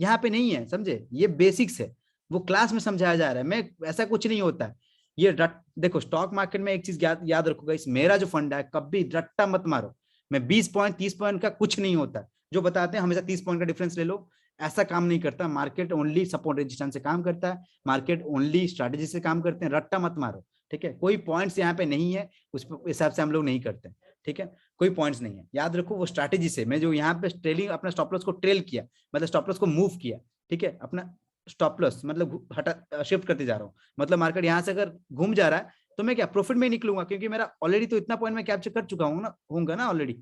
यहाँ पे नहीं है, समझे, ये बेसिक्स है, वो क्लास में समझाया जा रहा है, मैं ऐसा कुछ नहीं होता है। ये देखो स्टॉक मार्केट में एक चीज याद रखोगा, इस मेरा जो फंड है कभी रट्टा मत मारो, मैं 20 पॉइंट 30 पॉइंट का कुछ नहीं होता, जो बताते हैं हमेशा 30 पॉइंट का डिफरेंस ले लो, ऐसा काम नहीं करता। मार्केट ओनली सपोर्ट रेजिस्टेंस से काम करता है, मार्केट ओनली स्ट्रैटेजी से काम करते हैं, रट्टा मत मारो, ठीक है। कोई पॉइंट्स यहाँ पे नहीं है, उस हिसाब से हम लोग नहीं करते, ठीक है। कोई पॉइंट्स नहीं है, याद रखो वो स्ट्रैटेजी से। मैं जो यहाँ पे ट्रेलिंग अपना स्टॉप लॉस को ट्रेल किया, मतलब स्टॉप लॉस को मूव किया, ठीक है, अपना स्टॉप लॉस मतलब हटा शिफ्ट करते जा रहा हूँ, मतलब मार्केट यहाँ से अगर घूम जा रहा है तो मैं क्या प्रॉफिट में निकलूंगा, क्योंकि मेरा ऑलरेडी तो इतना पॉइंट मैं कैप्चर कर चुका हूँ ना, होगा ना ऑलरेडी,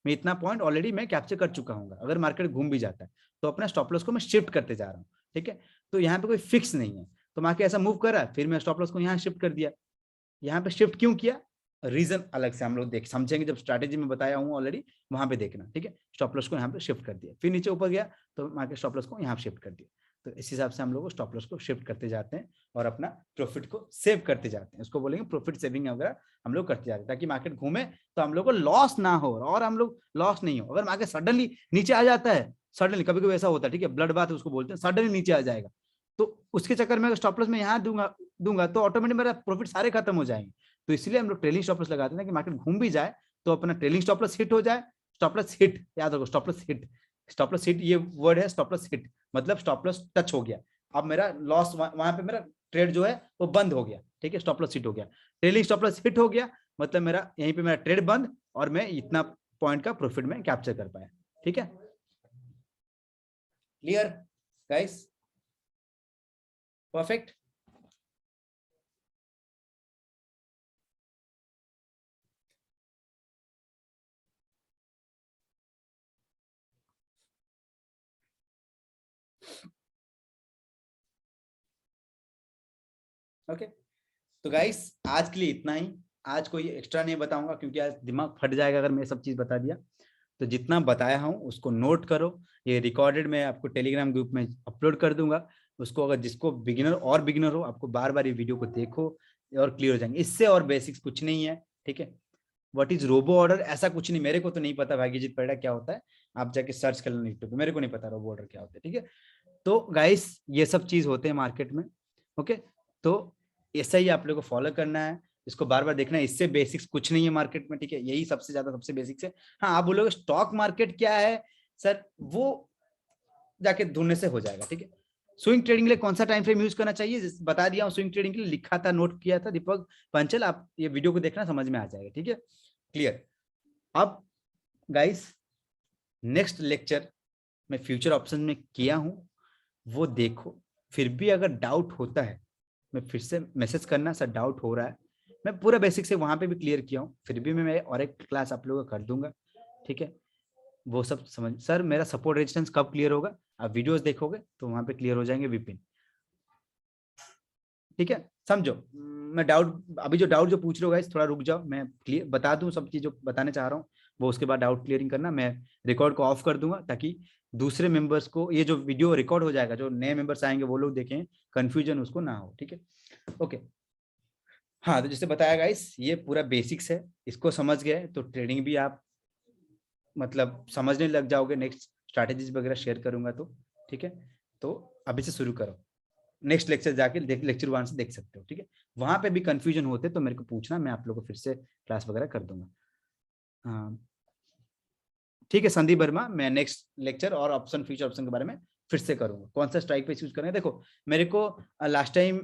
मैं इतना पॉइंट ऑलरेडी मैं कैप्चर कर चुका हूँ। अगर मार्केट घूम भी जाता है तो अपना स्टॉप लॉस को मैं शिफ्ट करते जा रहा हूँ, ठीक है। तो यहाँ पे कोई फिक्स नहीं है, तो मार्केट ऐसा मूव कर रहा है, फिर मैं स्टॉप लॉस को यहाँ शिफ्ट कर दिया। यहाँ पे शिफ्ट क्यों किया, रीजन अलग से हम लोग देख समझेंगे, जब स्ट्रैटेजी में बताया हूँ ऑलरेडी, वहां पे देखना, ठीक है। स्टॉप लॉस को यहाँ पे शिफ्ट कर दिया, फिर नीचे ऊपर गया तो मार्केट स्टॉप लॉस को यहाँ शिफ्ट कर दिया। तो इस हिसाब से हम लोग स्टॉप लॉस को शिफ्ट करते जाते हैं और अपना प्रॉफिट को सेव करते जाते हैं, उसको बोलेंगे प्रॉफिट सेविंग वगैरह हम लोग करते जाते हैं, ताकि मार्केट घूमे तो हम लोग को लॉस ना हो और हम लोग लॉस नहीं हो। अगर मार्केट सडनली नीचे आ जाता है, सडनली कभी कभी ऐसा होता है, ठीक है, ब्लड बात उसको बोलते हैं, सडनली नीचे आ जाएगा, तो उसके चक्कर में स्टॉप लॉस में यहाँ दूंगा तो ऑटोमेटिक मेरा प्रॉफिट सारे खत्म हो जाएंगे। तो इसलिए हम लोग ट्रेलिंग स्टॉप लॉस लगाते हैं कि मार्केट घूम भी जाए तो अपना ट्रेलिंग स्टॉप लॉस हिट हो जाए। स्टॉप लॉस हिट याद रखो, stop loss hit, stop loss hit ये वर्ड है, स्टॉप लॉस हिट मतलब स्टॉप लॉस टच हो गया, अब मेरा लॉस वहां पे मेरा ट्रेड जो है वो बंद हो गया, ठीक है, स्टॉप लॉस हिट हो गया। ट्रेलिंग स्टॉप लॉस हिट हो गया मतलब मेरा यहीं पे मेरा ट्रेड बंद और मैं इतना पॉइंट का प्रॉफिट में कैप्चर कर पाया, ठीक है। Clear guys, perfect. ओके, तो गाइस आज के लिए इतना ही, आज कोई एक्स्ट्रा नहीं बताऊंगा क्योंकि आज दिमाग फट जाएगा अगर मैं सब चीज बता दिया। तो जितना बताया हूँ उसको नोट करो, ये रिकॉर्डेड मैं आपको टेलीग्राम ग्रुप में अपलोड कर दूंगा, उसको अगर जिसको बिगिनर हो आपको बार बार ये वीडियो को देखो और क्लियर हो जाएंगे, इससे और बेसिक्स कुछ नहीं है, ठीक है। व्हाट इज रोबो ऑर्डर, ऐसा कुछ नहीं, मेरे को तो नहीं पता भाग्यजीत परिड़ा क्या होता है, आप जाके सर्च कर लेना यूट्यूब पे, मेरे को नहीं पता रोबो ऑर्डर क्या होता है, ठीक है। तो गाइस ये सब चीज होते हैं मार्केट में, ओके। तो ऐसा ही आप लोगों को फॉलो करना है, इसको बार बार देखना है, इससे बेसिक्स कुछ नहीं है मार्केट में, ठीक है, यही सबसे ज्यादा सबसे बेसिक्स है। हाँ आप बोलोगे स्टॉक मार्केट क्या है सर, वो जाके ढूंढने से हो जाएगा, ठीक है। स्विंग ट्रेडिंग के लिए कौन सा टाइम फ्रेम यूज करना चाहिए बता दिया हूँ, स्विंग ट्रेडिंग के लिए लिखा था, नोट किया था दीपक पंचल, आप ये वीडियो को देखना समझ में आ जाएगा, ठीक है, क्लियर। अब गाइस नेक्स्ट लेक्चर मैं फ्यूचर ऑप्शन में किया हूं वो देखो, फिर भी अगर डाउट होता है मैं फिर से मैसेज करना, सर डाउट हो रहा है, मैं पूरा बेसिक से वहां पे भी क्लियर किया हूँ, फिर भी मैं और एक क्लास आप लोगों को कर दूंगा, ठीक है। वो सब समझ, सर मेरा सपोर्ट रेजिस्टेंस कब क्लियर होगा, आप वीडियोस देखोगे तो वहां पे क्लियर हो जाएंगे विपिन, ठीक है, समझो। मैं डाउट अभी जो डाउट जो पूछ रहे हो गाइस थोड़ा रुक जाओ, मैं क्लियर बता दूं सब चीज जो बताने चाह रहा हूँ, वो उसके बाद डाउट क्लियरिंग करना, मैं रिकॉर्ड को ऑफ कर दूंगा ताकि दूसरे मेंबर्स को ये जो वीडियो रिकॉर्ड हो जाएगा, जो नए मेंबर्स आएंगे वो लोग देखें, कंफ्यूजन उसको ना हो, ठीक है, ओके। हाँ तो जैसे बताया गाइस ये पूरा बेसिक्स है, इसको समझ गए तो ट्रेडिंग भी आप मतलब समझने लग जाओगे, नेक्स्ट स्ट्रैटेजीज वगैरह शेयर करूंगा तो, ठीक है। तो अभी से शुरू करो, नेक्स्ट लेक्चर जाके लेक्चर 1 से देख सकते हो, ठीक है। वहां पे भी कंफ्यूजन होते तो मेरे को पूछना, मैं आप लोगों को फिर से क्लास वगैरह कर दूंगा। हाँ ठीक है संदीप वर्मा, मैं नेक्स्ट लेक्चर और ऑप्शन फ्यूचर ऑप्शन के बारे में फिर से करूंगा, कौन सा स्ट्राइक पे यूज करेंगे। देखो मेरे को लास्ट टाइम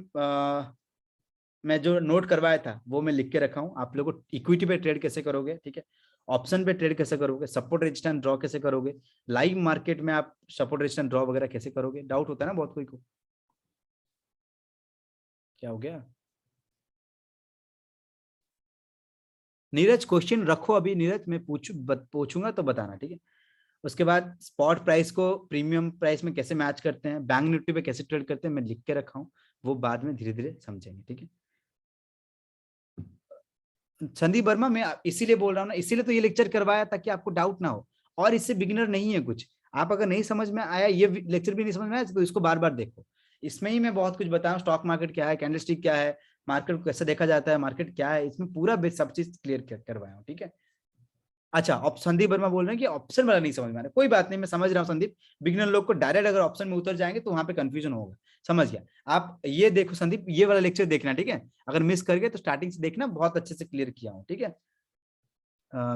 मैं जो नोट करवाया था वो मैं लिख के रखा हूँ, आप लोगों को इक्विटी पे ट्रेड कैसे करोगे, ठीक है, ऑप्शन पे ट्रेड कैसे करोगे, सपोर्ट रेजिस्टेंस ड्रॉ कैसे करोगे, लाइव मार्केट में आप सपोर्ट रेजिस्टेंस ड्रॉ वगैरह कैसे करोगे, डाउट होता है ना बहुत कोई को। क्या हो गया नीरज, क्वेश्चन रखो अभी नीरज, मैं पूछूंगा तो बताना, ठीक है। उसके बाद स्पॉट प्राइस को प्रीमियम प्राइस में कैसे मैच करते हैं, बैंक निफ्टी पे कैसे ट्रेड करते हैं मैं लिख के रखा हूँ, वो बाद में धीरे धीरे समझेंगे, ठीक है। संदीप वर्मा मैं इसीलिए बोल रहा हूँ ना, इसीलिए तो ये लेक्चर करवाया ताकि आपको डाउट ना हो, और इससे बिगिनर नहीं है कुछ, आप अगर नहीं समझ में आया, ये लेक्चर भी नहीं समझ में आया, तो इसको बार बार देखो। इसमें ही मैं बहुत कुछ बताया, स्टॉक मार्केट क्या है, कैंडलस्टिक क्या है, मार्केट को कैसे देखा जाता है, मार्केट क्या है, इसमें पूरा सब चीज क्लियर करवाया हूँ, ठीक है। अच्छा, संदीप वर्मा बोल रहे हैं कि ऑप्शन वाला नहीं समझ में आ रहा, कोई बात नहीं, मैं समझ रहा हूँ संदीप। बिगिनर लोग को डायरेक्ट अगर ऑप्शन में उतर जाएंगे तो वहां पे कंफ्यूजन होगा, समझ गया। आप ये देखो संदीप, ये वाला लेक्चर देखना, ठीक है। अगर मिस कर गए तो स्टार्टिंग से देखना, बहुत अच्छे से क्लियर किया हूँ, ठीक है।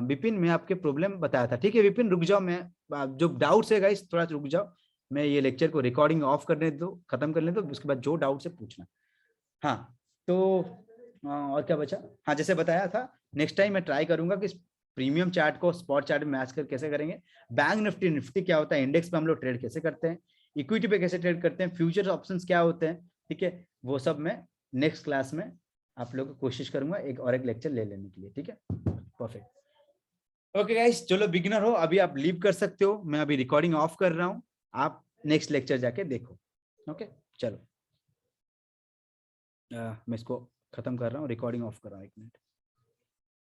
विपिन, मैं आपके प्रॉब्लम बताया था, ठीक है विपिन, रुक जाओ, मैं जो डाउट्स है गाइस थोड़ा रुक जाओ, मैं ये लेक्चर को रिकॉर्डिंग ऑफ करने दो, खत्म करने दो, उसके बाद जो डाउट है पूछना। हाँ, तो और क्या बचा, हाँ जैसे बताया था, नेक्स्ट टाइम मैं ट्राई करूंगा कि प्रीमियम चार्ट को स्पॉट चार्ट में मैच कर कैसे करेंगे, बैंक निफ्टी, निफ्टी क्या होता है, इंडेक्स पे हम लोग ट्रेड कैसे करते हैं, इक्विटी पे कैसे ट्रेड करते हैं, फ्यूचर्स ऑप्शंस क्या होते हैं, ठीक है, वो सब मैं नेक्स्ट क्लास में आप लोग को कोशिश करूंगा एक लेक्चर ले लेने के लिए, ठीक है। परफेक्ट, ओके गाइस, चलो बिगिनर हो, अभी आप लीव कर सकते हो, मैं अभी रिकॉर्डिंग ऑफ कर रहा हूँ, आप नेक्स्ट लेक्चर जाके देखो, ओके। चलो मैं इसको खत्म कर रहा हूँ, रिकॉर्डिंग ऑफ कर रहा हूँ, 1 मिनट।